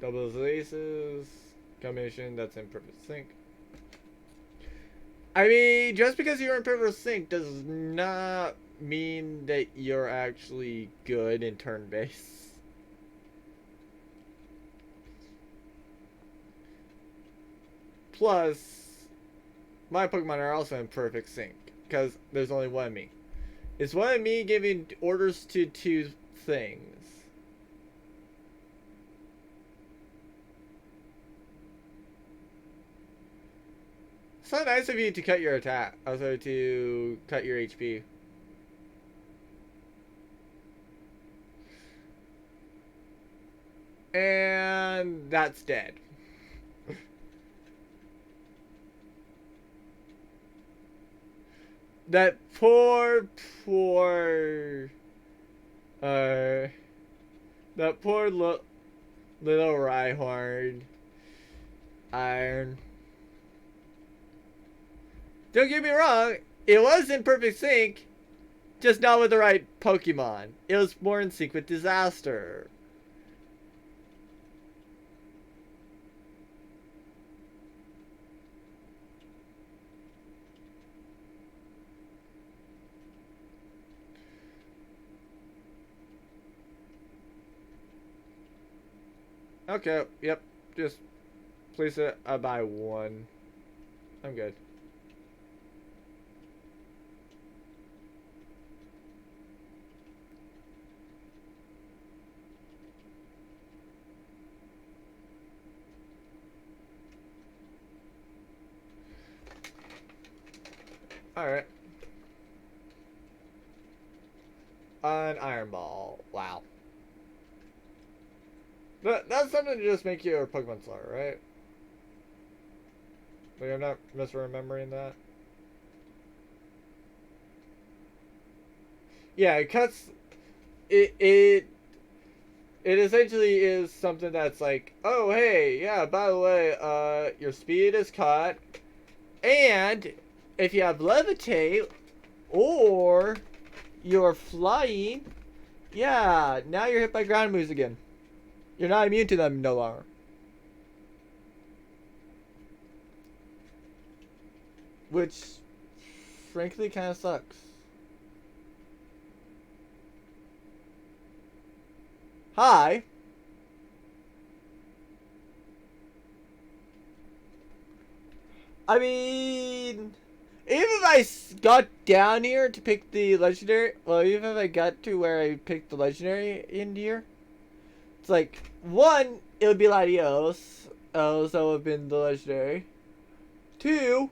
Doubles aces. Combination that's in perfect sync. I mean, just because you're in perfect sync does not mean that you're actually good in turn base. Plus, my Pokemon are also in perfect sync because there's only one of me. It's one of me giving orders to 2 things. It's not nice of you to cut your attack, also to cut your HP. And that's dead. That poor that poor little Rhyhorn. Iron. Don't get me wrong, it was in perfect sync, just not with the right Pokemon. It was more in sync with Disaster. Okay, yep, just place it by 1. I'm good. Alright. An Iron Ball. Wow. That's something to just make your Pokemon slower, right? Like, I'm not misremembering that. Yeah, it cuts... It essentially is something that's like, oh, hey, yeah, by the way, your speed is cut. And if you have Levitate, or you're flying, yeah, now you're hit by ground moves again. You're not immune to them no longer. Which, frankly, kind of sucks. Hi. I mean, even if I got down here to pick the legendary, well, even if I got to where I picked the legendary in here, it's like, 1, it would be Latios. Oh, so it would have been the legendary. 2,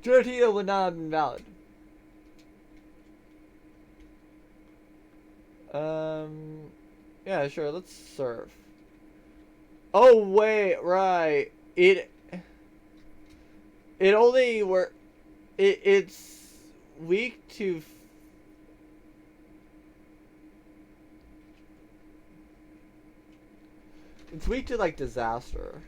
Giratina would not have been valid. Yeah, sure, let's surf. Oh, wait, right. It only it's weak to it's weak to like Disaster.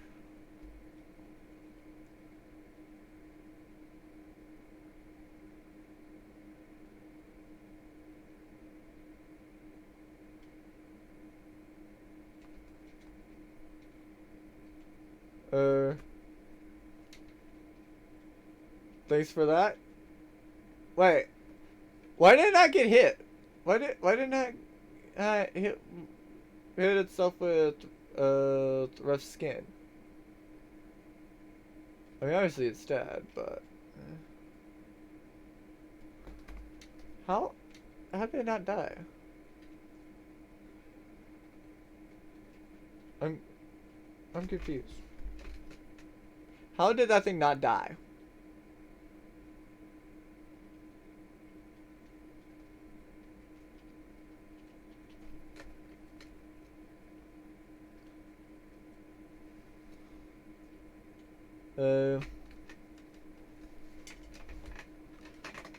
Thanks for that. Wait, why did it not get hit? Why did it not hit itself with rough skin? I mean, obviously it's dead, but how did it not die? I'm confused. How did that thing not die?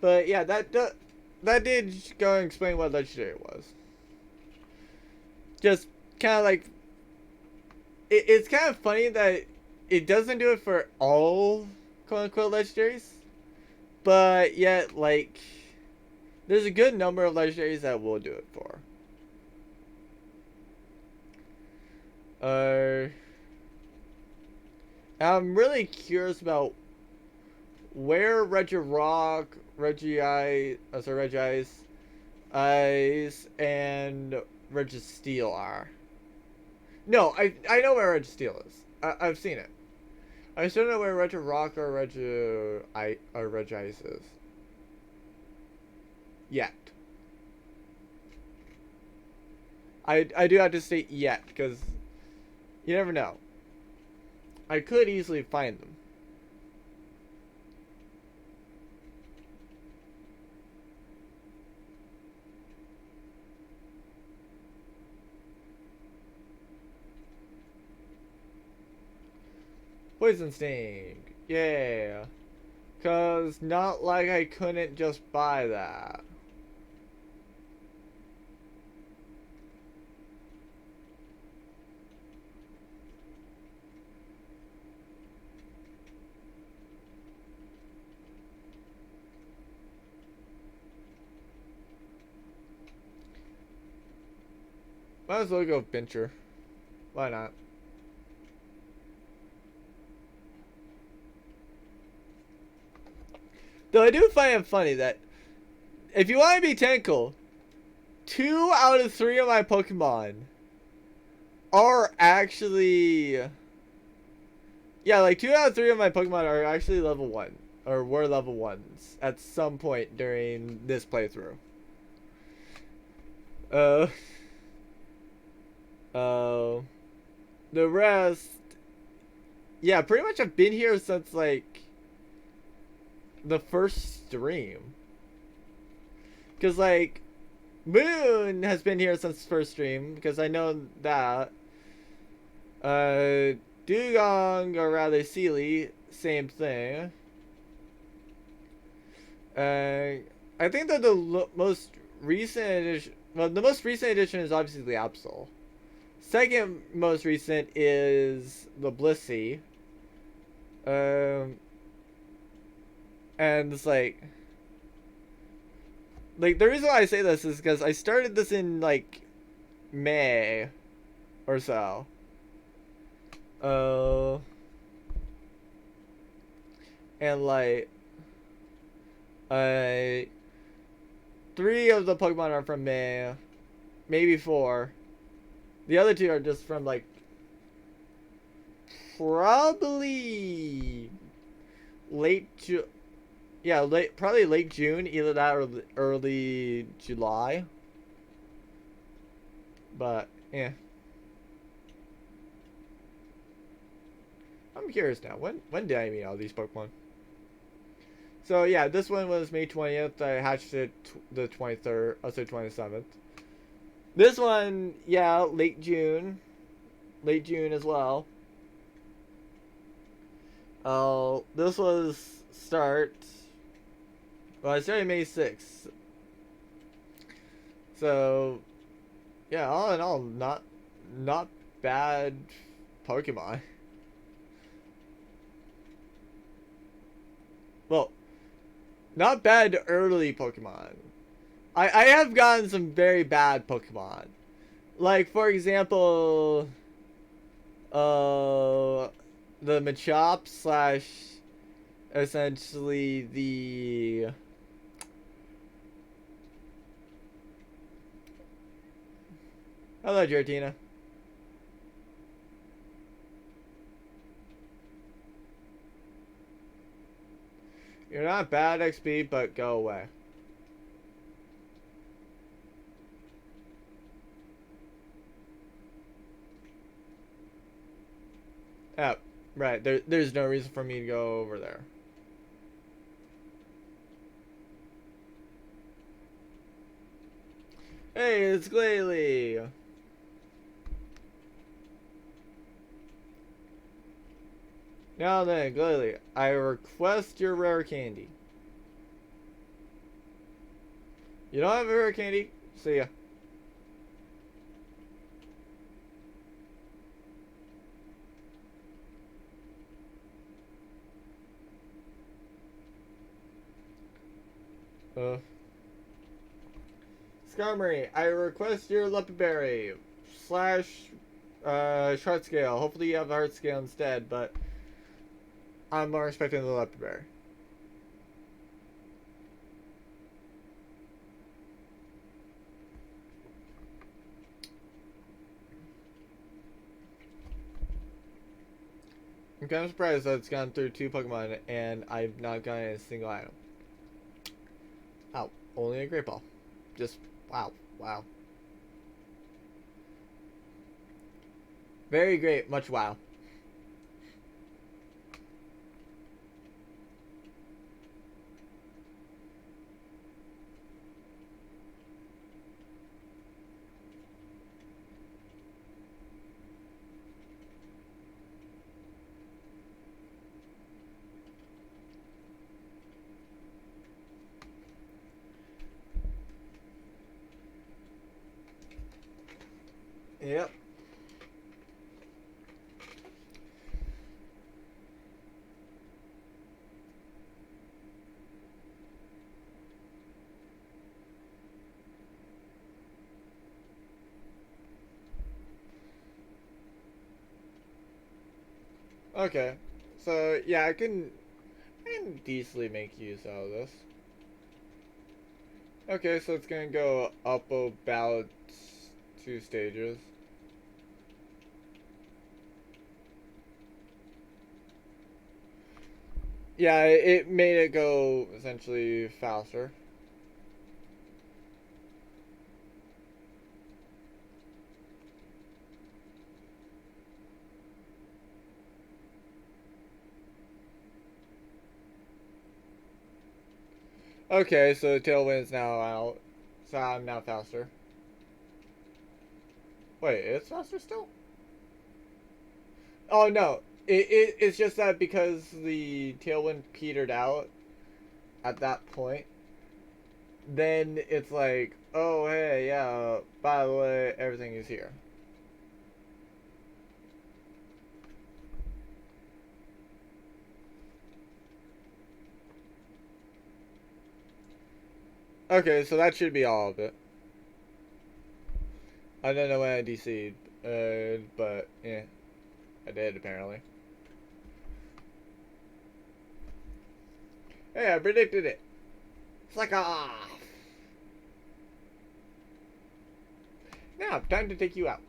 But yeah, that did go and explain what legendary was. Just kind of like it's kind of funny that it doesn't do it for all quote unquote legendaries, but yet like there's a good number of legendaries that will do it for. I'm really curious about where Regirock, Regice, and Registeel are. No, I know where Registeel is. I've seen it. I still don't know where Regirock or Regice is. Yet. I do have to state yet, because you never know. I could easily find them. Poison Sting. Yeah. Cause not like I couldn't just buy that. Might as well go Pincher. Why not? Though I do find it funny that if you want to be technical, 2 out of 3 of my Pokemon are actually... Yeah, like 2 out of 3 of my Pokemon are actually level 1. Or were level 1s at some point during this playthrough. The rest... Yeah, pretty much I've been here since like... the first stream. Because like Moon has been here since the first stream, because I know that. Dugong, or rather Sealy, same thing. I think that the most recent edition, well, the most recent edition is obviously the Absol. Second most recent is the Blissey. And it's like the reason why I say this is because I started this in like May or so. And like 3 of the Pokemon are from May, maybe 4. The other 2 are just from like probably probably late June, either that or early July. But yeah, I'm curious now. When did I meet all these Pokemon? So yeah, this one was May 20th. I hatched it the 23rd, also 27th. This one, yeah, late June as well. This was start. Well, I started May 6th. So, yeah, all in all, not bad Pokemon. Well, not bad early Pokemon. I have gotten some very bad Pokemon. Like, for example, the Machop slash essentially the... Hello, Giratina. You're not bad XP, but go away. Oh, right. There's no reason for me to go over there. Hey, it's Glalie. Now then, Glalie, I request your rare candy. You don't have a rare candy? See ya. Skarmory, I request your Leopard Berry slash short scale. Hopefully you have a heart scale instead, but I'm more expecting the Leopard Berry. I'm kind of surprised that it's gone through 2 Pokemon and I've not gotten a single item. Oh, only a Great Ball. Just, wow, wow. Very great, much wow. Yep. Okay. So, yeah, I can decently make use out of this. Okay, so it's gonna go up about 2 stages. Yeah, it made it go essentially faster. Okay, so Tailwind's now out. So I'm now faster. Wait, it's faster still? Oh no. It's just that because the Tailwind petered out at that point, then it's like, oh hey, yeah, by the way, everything is here. Okay, so that should be all of it. I don't know when I DC'd, but yeah, I did apparently. Hey, I predicted it. It's like now time to take you out.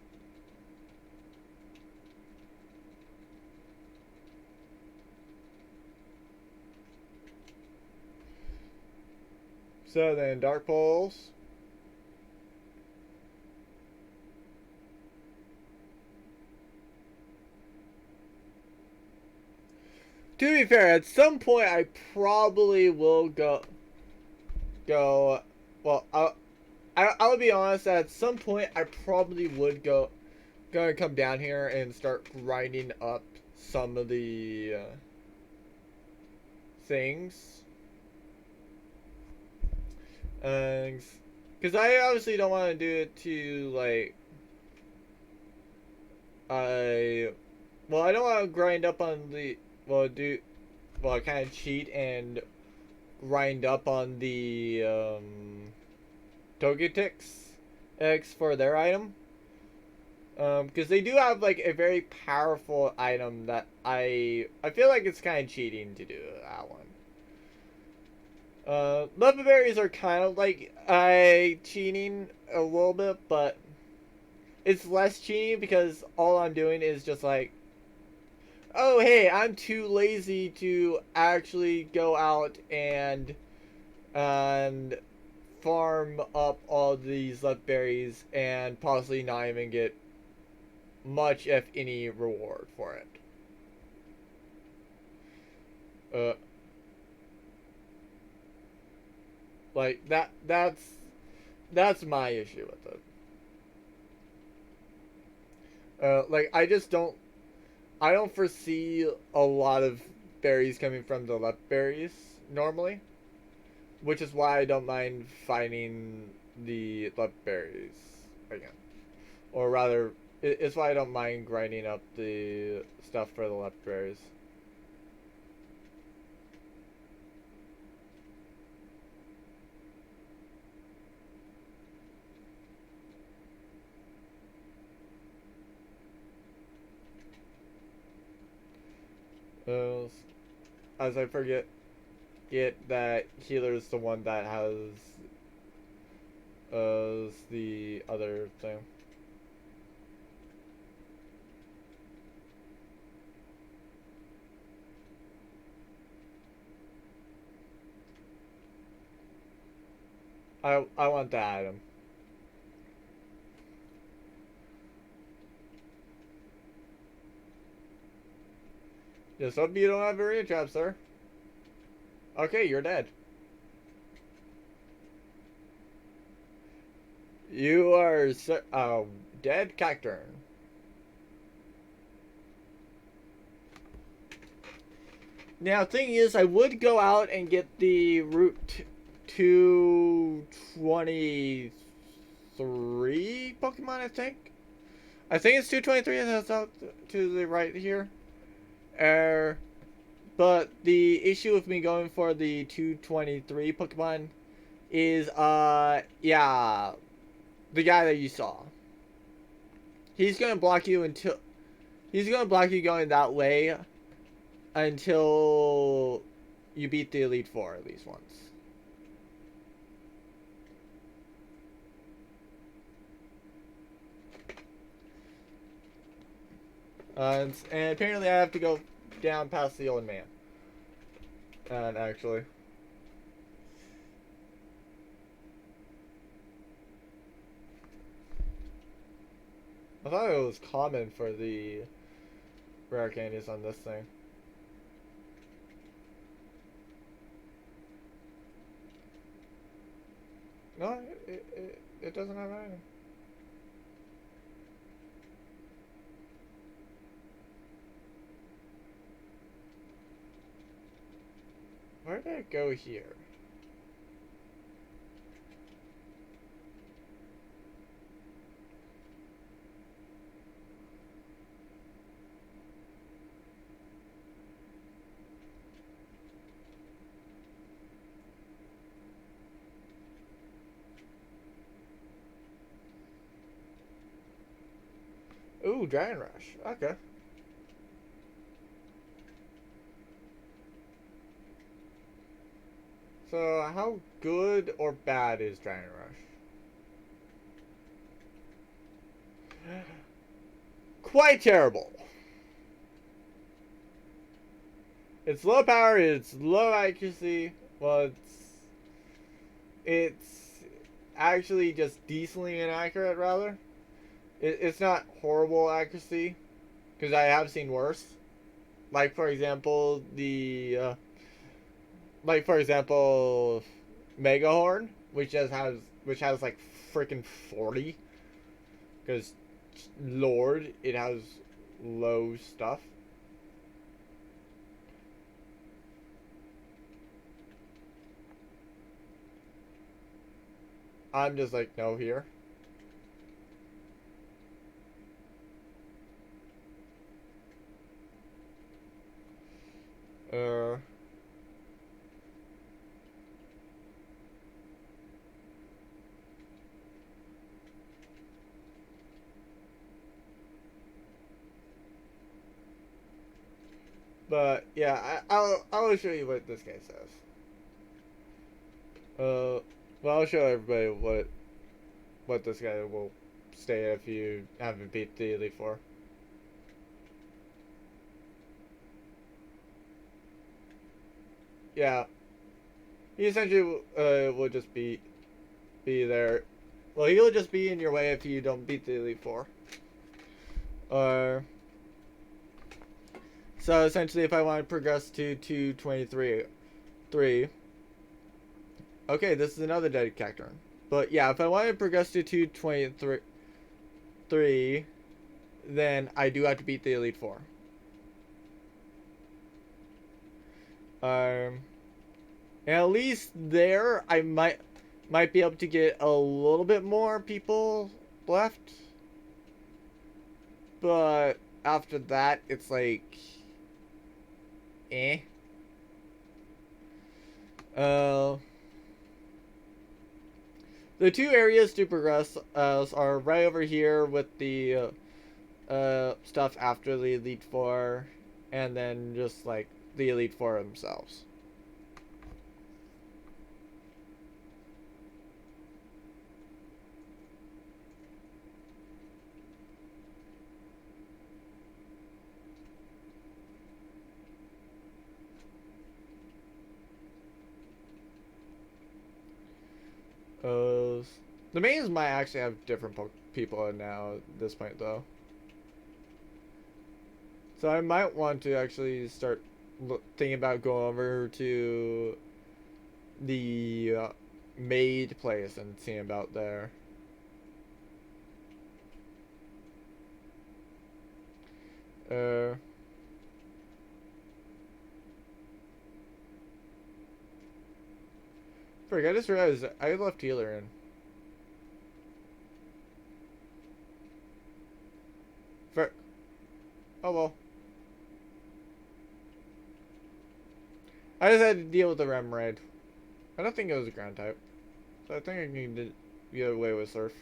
So then, Dark Pulse. To be fair, at some point I probably will go. Well, I'll be honest. At some point, I probably would gonna come down here and start grinding up some of the things. Because I obviously don't want to do it to like. I don't want to grind up on the kind of cheat and grind up on the Togetix X for their item. Because they do have like a very powerful item that I feel like it's kind of cheating to do that one. Leopard berries are kind of like cheating a little bit, but it's less cheating because all I'm doing is just like, oh hey, I'm too lazy to actually go out and farm up all these leopard berries and possibly not even get much, if any, reward for it. Uh, like that's my issue with it. Like I don't foresee a lot of berries coming from the left berries normally, which is why I don't mind finding the left berries again. Or rather, it's why I don't mind grinding up the stuff for the left berries. Uh, as I forget that healer is the one that has the other thing. I want the item. Just hope you don't have arena trap, sir. Okay, you're dead. You are dead cacturn. Now, thing is, I would go out and get the Route 223 Pokemon, I think. I think it's 223, and that's out to the right here. But the issue with me going for the 223 Pokemon is, yeah, the guy that you saw. He's gonna block you until he's gonna block you going that way until you beat the Elite Four at least once. And apparently I have to go down past the old man. And actually, I thought it was common for the rare candies on this thing. No, it doesn't have anything. Where did it go here? Ooh, Dragon Rush. Okay. So, how good or bad is Dragon Rush? Quite terrible. It's low power, it's low accuracy. Well, it's actually just decently inaccurate, rather. It's not horrible accuracy, because I have seen worse. Like, for example, Mega Horn, which has like freaking 40. Because, Lord, it has low stuff. I'm just like, no here. But yeah, I'll show you what this guy says. Well, I'll show everybody what this guy will say if you haven't beat the Elite Four. Yeah, he essentially will just be there. Well, he'll just be in your way if you don't beat the Elite Four. So essentially, if I want to progress to 223, okay, this is another dead cacturn. But yeah, if I want to progress to 223, then I do have to beat the Elite Four. And at least there, I might be able to get a little bit more people left. But after that, it's like, eh. The two areas to progress are right over here with the stuff after the Elite Four, and then just like the Elite Four themselves. The mains might actually have different people in now at this point, though. So I might want to actually start thinking about going over to the maid place and seeing about there. Frick, I just realized I left healer in. Frick. Oh well. I just had to deal with the Rem raid. I don't think it was a ground type. So I think I need to get away with Surf.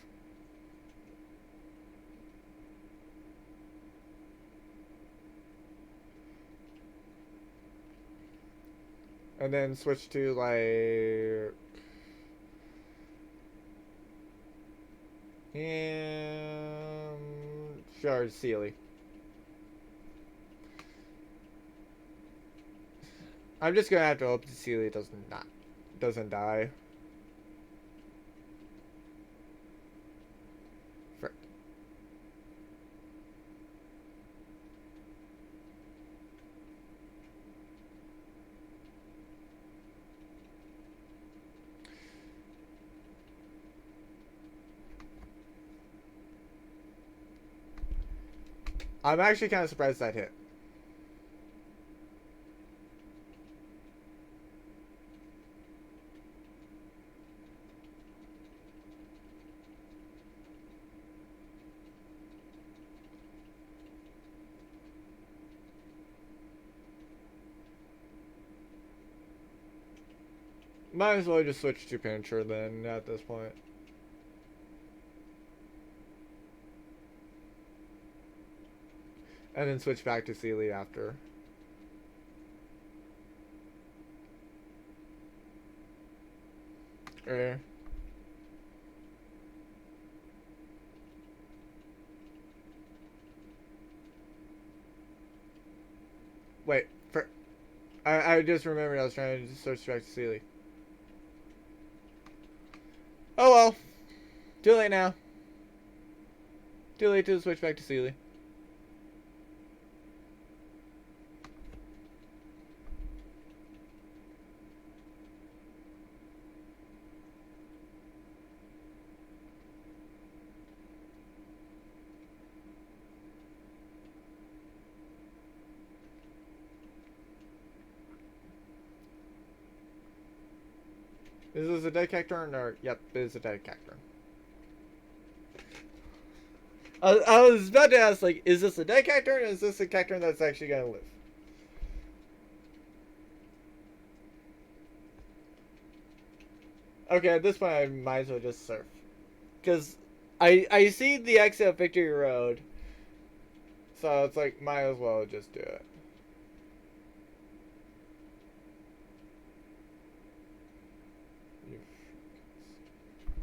And then switch to like... Shard Sealy. I'm just gonna have to hope the Sealy doesn't die. Frick. I'm actually kind of surprised that hit. Might as well just switch to Pincher then at this point. And then switch back to Sealy after. Wait, I just remembered I was trying to switch back to Sealy. Oh well. Too late now. Too late to switch back to Sealy. Is this a dead cacturn or? Yep, it is a dead cacturn. I was about to ask, like, is this a dead cacturn or is this a cacturn that's actually gonna live? Okay, at this point I might as well just surf. Because I see the exit of Victory Road. So it's like, might as well just do it.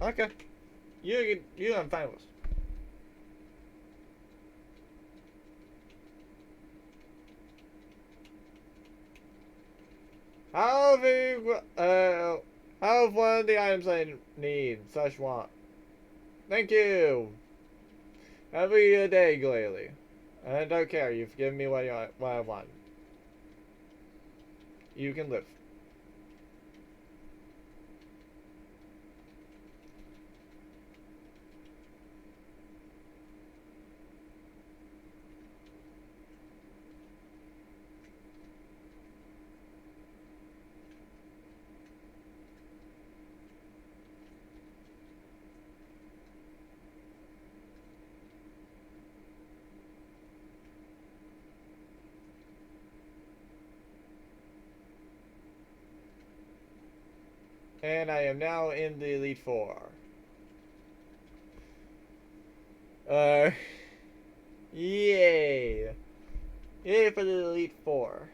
Okay. I'm fine with. How have one of the items I need / want? Thank you. Have a good day, Glalie. I don't care. You've given me what I want. You can live. And I am now in the Elite Four. Uh, yay! Yay for the Elite Four.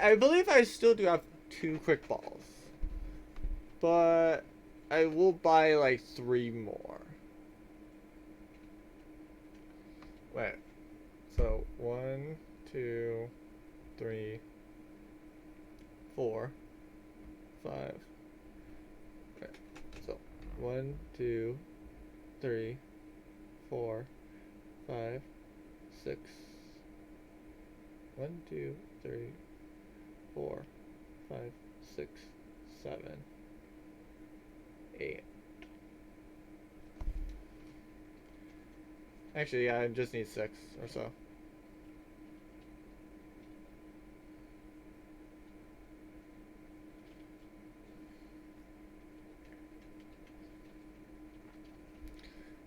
I believe I still do have 2 quick balls. But I will buy like 3 more. Wait. So 1, 2, 3, 4, 5. Okay. So 1, 2, 3, 4, 5, 6. 1, 2, 3, 4, 5, 6, 7, 8. Actually, yeah, I just need 6 or so.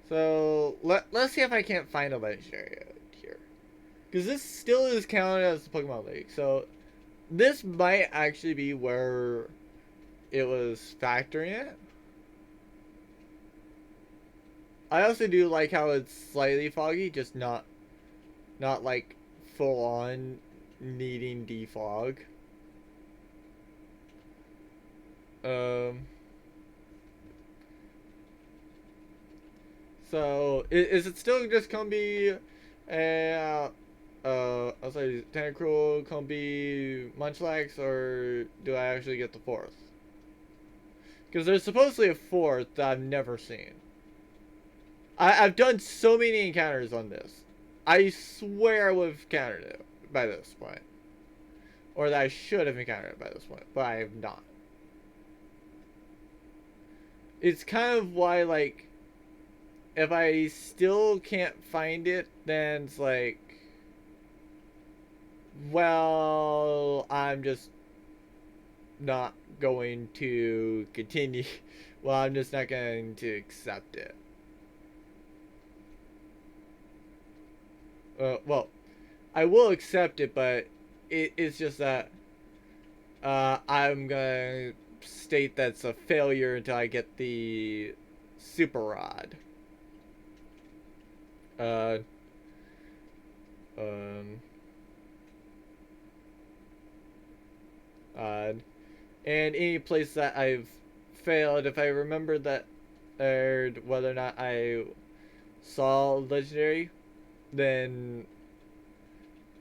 So let's see if I can't find a legendary here, because this still is counted as the Pokemon League. So this might actually be where it was factoring it. I also do like how it's slightly foggy, just not like full on needing defog. So is it still just gonna be I'll say Tentacruel, Combi, Munchlax, or do I actually get the 4th? Because there's supposedly a 4th that I've never seen. I've done so many encounters on this. I swear I would have encountered it by this point. Or that I should have encountered it by this point, but I have not. It's kind of why, like, if I still can't find it, then it's like, well, I'm just not going to continue. Well, I'm just not going to accept it. Well, I will accept it, but it's just that I'm gonna state that's a failure until I get the Super Rod. Uh, um, and any place that I've failed, if I remember that, or whether or not I saw legendary, then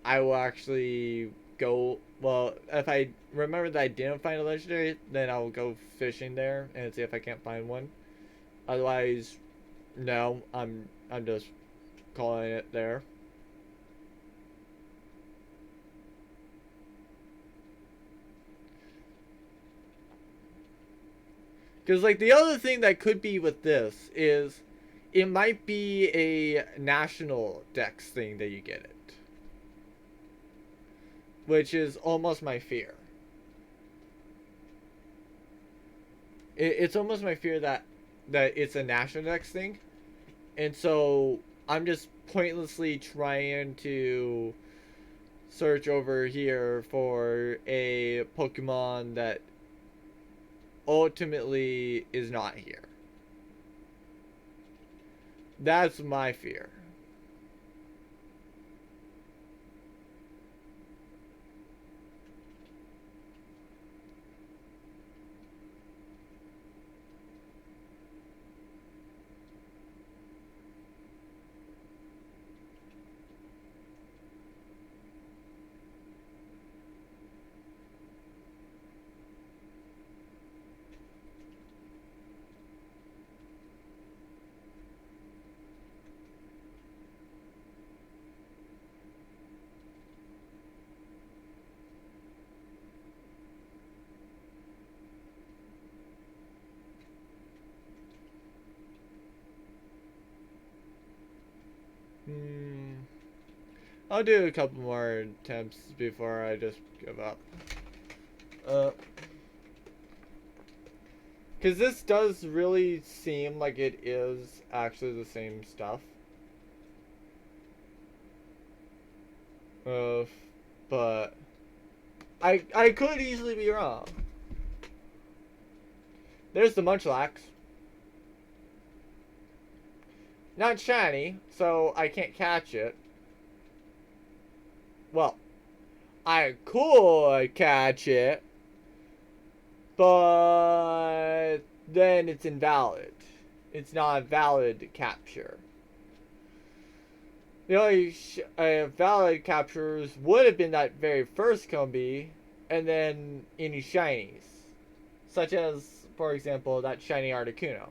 I will actually go. Well, if I remember that I didn't find a legendary, then I will go fishing there and see if I can't find one. Otherwise, no, I'm just calling it there. Because, like, the other thing that could be with this is it might be a national dex thing that you get it. Which is almost my fear. It's almost my fear that it's a national dex thing. And so I'm just pointlessly trying to search over here for a Pokemon that ultimately is not here. That's my fear. I'll do a couple more attempts before I just give up. Because this does really seem like it is actually the same stuff. But I could easily be wrong. There's the Munchlax. Not shiny, so I can't catch it. Well, I could catch it, but then it's invalid. It's not a valid capture. The only valid captures would have been that very first Combi, and then any shinies. Such as, for example, that shiny Articuno.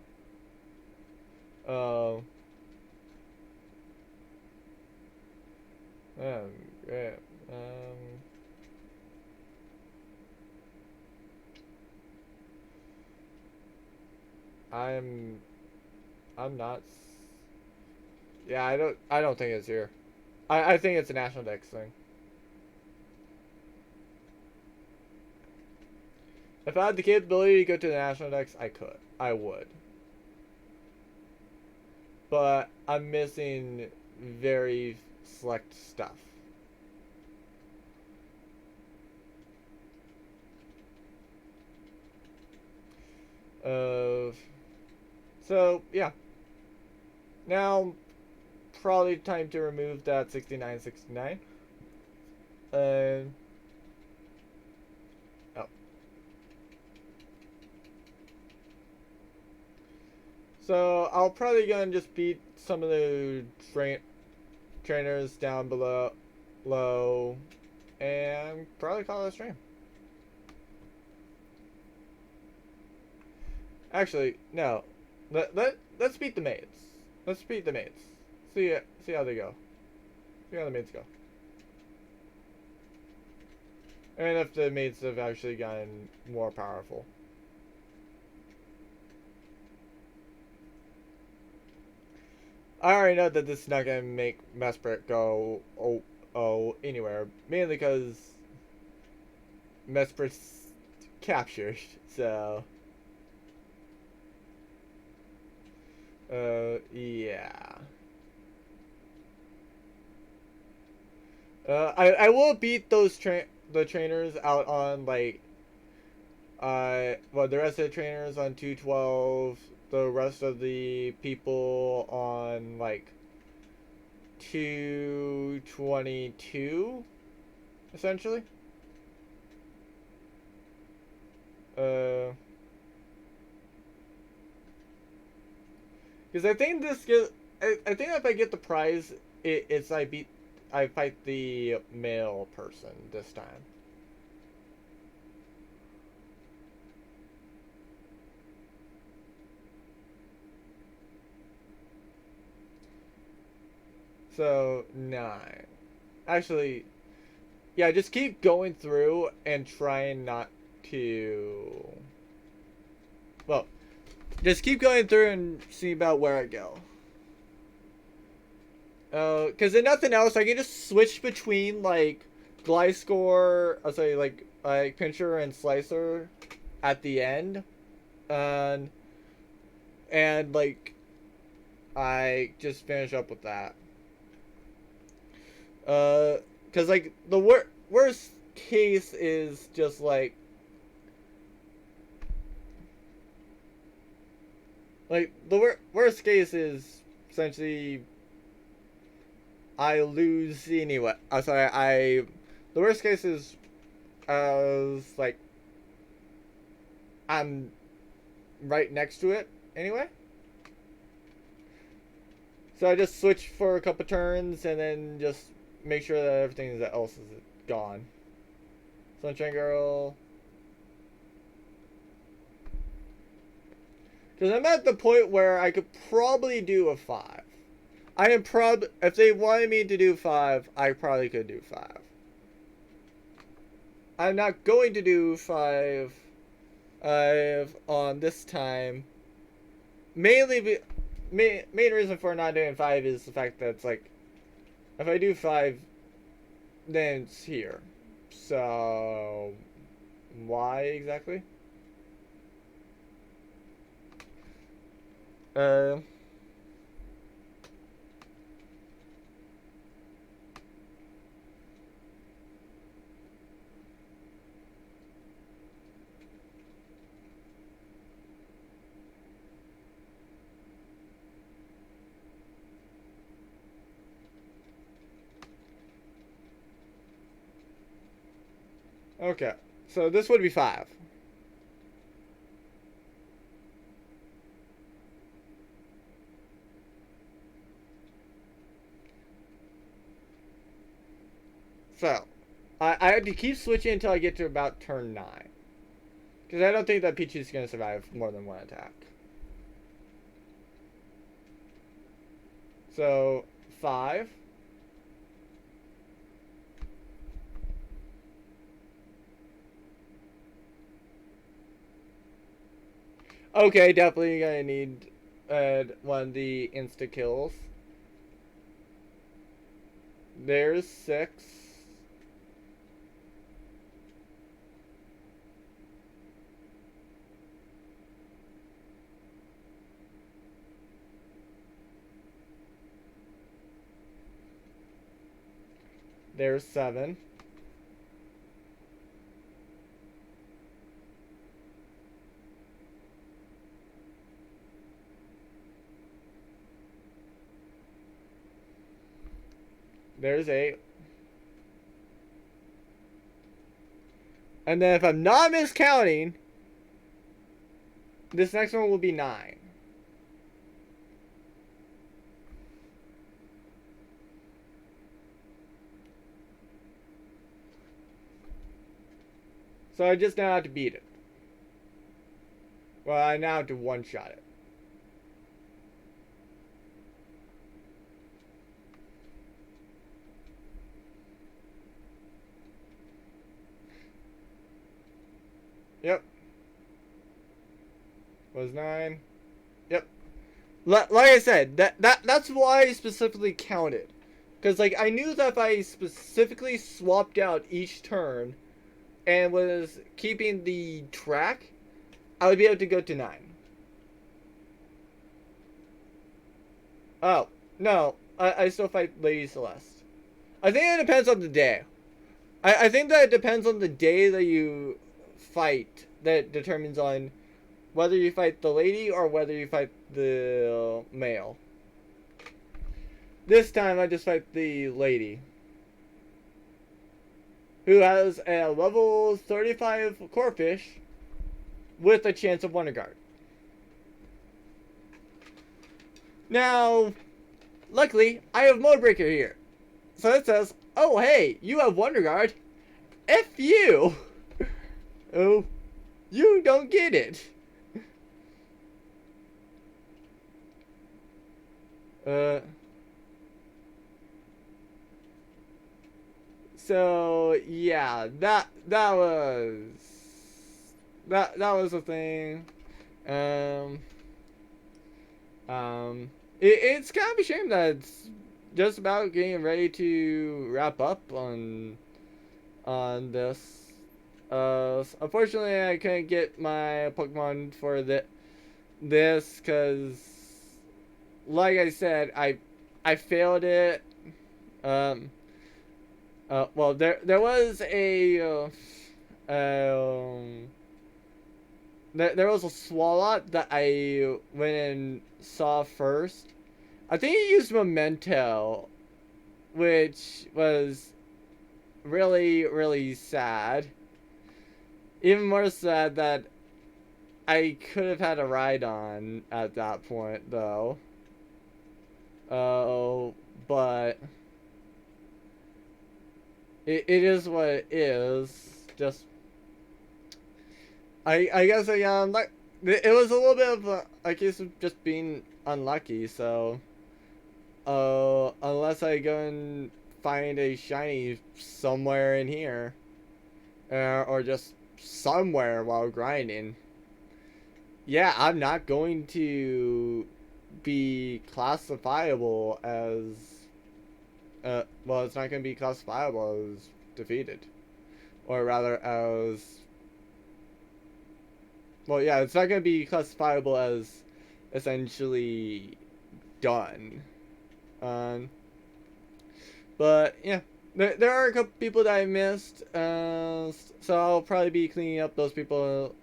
Yeah. I'm not. Yeah, I don't think it's here. I think it's a National Dex thing. If I had the capability to go to the National Dex, I would. But I'm missing very select stuff. So yeah. Now, probably time to remove that 6969. Oh. So I'll probably gonna just beat some of the trainers down below, and probably call it a stream. Actually, no. Let's beat the maids. Let's beat the maids. See how they go. See how the maids go. And if the maids have actually gotten more powerful. I already know that this is not gonna make Mesprit go anywhere. Mainly because Mesprit's captured, so yeah. I will beat those the trainers out on like well, the rest of the trainers on 212, the rest of the people on like 222 essentially. Because I think I think if I get the prize, it's I fight the male person this time. So 9. Actually, yeah, just keep going through and trying not to. Well, just keep going through and see about where I go. Because if nothing else, I can just switch between like Gliscor, like Pincher and Slicer at the end, and like I just finish up with that. Because like the worst case is just like the worst case is essentially I lose anyway. The worst case is like I'm right next to it anyway. So I just switch for a couple turns and then just make sure that everything else is gone. Sunshine Girl. Because I'm at the point where I could probably do a 5. If they wanted me to do 5, I probably could do 5. I'm not going to do 5 on this time. Mainly, main reason for not doing 5 is the fact that it's like, if I do 5, then it's here. So why exactly? Uh. Okay. So this would be 5. So I have to keep switching until I get to about turn 9. Because I don't think that Pichu's going to survive more than one attack. So 5. Okay, definitely gonna need one of the insta kills. There's 6. There's 7. There's 8. And then if I'm not miscounting, this next one will be 9. So I just now have to beat it. Well, I now have to one-shot it. Yep. Was 9. Yep. Like I said, that's why I specifically counted. Because, like, I knew that if I specifically swapped out each turn and was keeping the track, I would be able to go to 9. Oh, no. I still fight Lady Celeste. I think it depends on the day. I think that it depends on the day that you fight that determines on whether you fight the lady or whether you fight the male. This time I just fight the lady, who has a level 35 Corphish with a chance of Wonder Guard. Now, luckily, I have Mode Breaker here. So it says, oh hey, you have Wonder Guard. F you! Oh, you don't get it. So yeah, that was a thing. It's kind of a shame that it's just about getting ready to wrap up on this. Unfortunately, I couldn't get my Pokemon for this because, like I said, I failed it. Well, there was a there was a Swalot that I went and saw first. I think he used Memento, which was really sad. Even more sad that I could have had a ride on at that point, though. But it is what it is. Just I guess like it was a little bit of a case of just being unlucky. So unless I go and find a shiny somewhere in here, or just somewhere while grinding, yeah, I'm not going to be classifiable as well, it's not going to be classifiable as defeated, or rather as, well, yeah, it's not going to be classifiable as essentially done. But yeah, there are a couple people that I missed, so I'll probably be cleaning up those people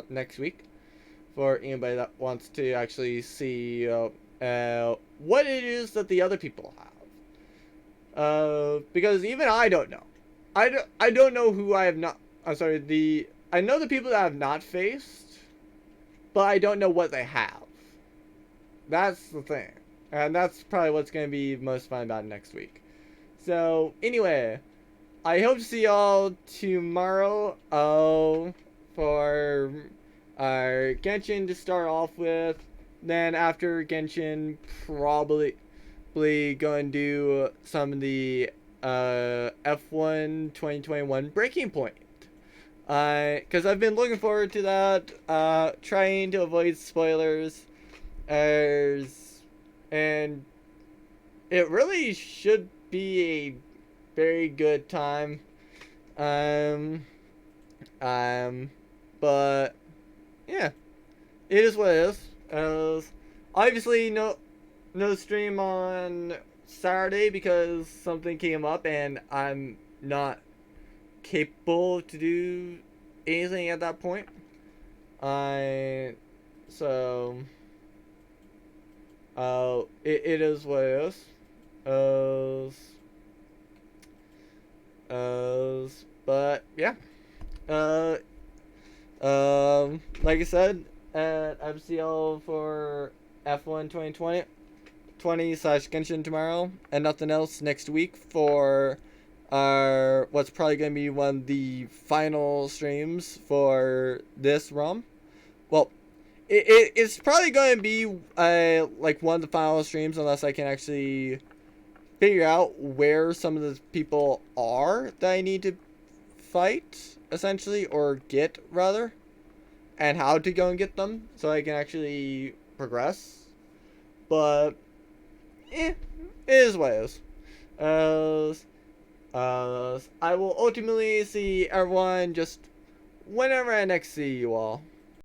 next week for anybody that wants to actually see what it is that the other people have. Because even I don't know. I don't know who I have not. I'm sorry. I know the people that I have not faced, but I don't know what they have. That's the thing, and that's probably what's going to be most fun about next week. So anyway, I hope to see y'all tomorrow. For our Genshin to start off with. Then after Genshin, probably going to do some of the F1 2021 Breaking Point. Because I've been looking forward to that. Trying to avoid spoilers. And it really should be a very good time. But yeah, it is what it is. Obviously, no stream on Saturday because something came up and I'm not capable to do anything at that point. It is what it is. But yeah. Like I said, at MCL for F1 2020/Genshin tomorrow, and nothing else next week for our what's probably going to be one of the final streams for this ROM. Well, it's probably going to be like one of the final streams unless I can actually figure out where some of the people are that I need to fight, essentially, or get, rather, and how to go and get them, so I can actually progress. But, it is what it is. I will ultimately see everyone just whenever I next see you all.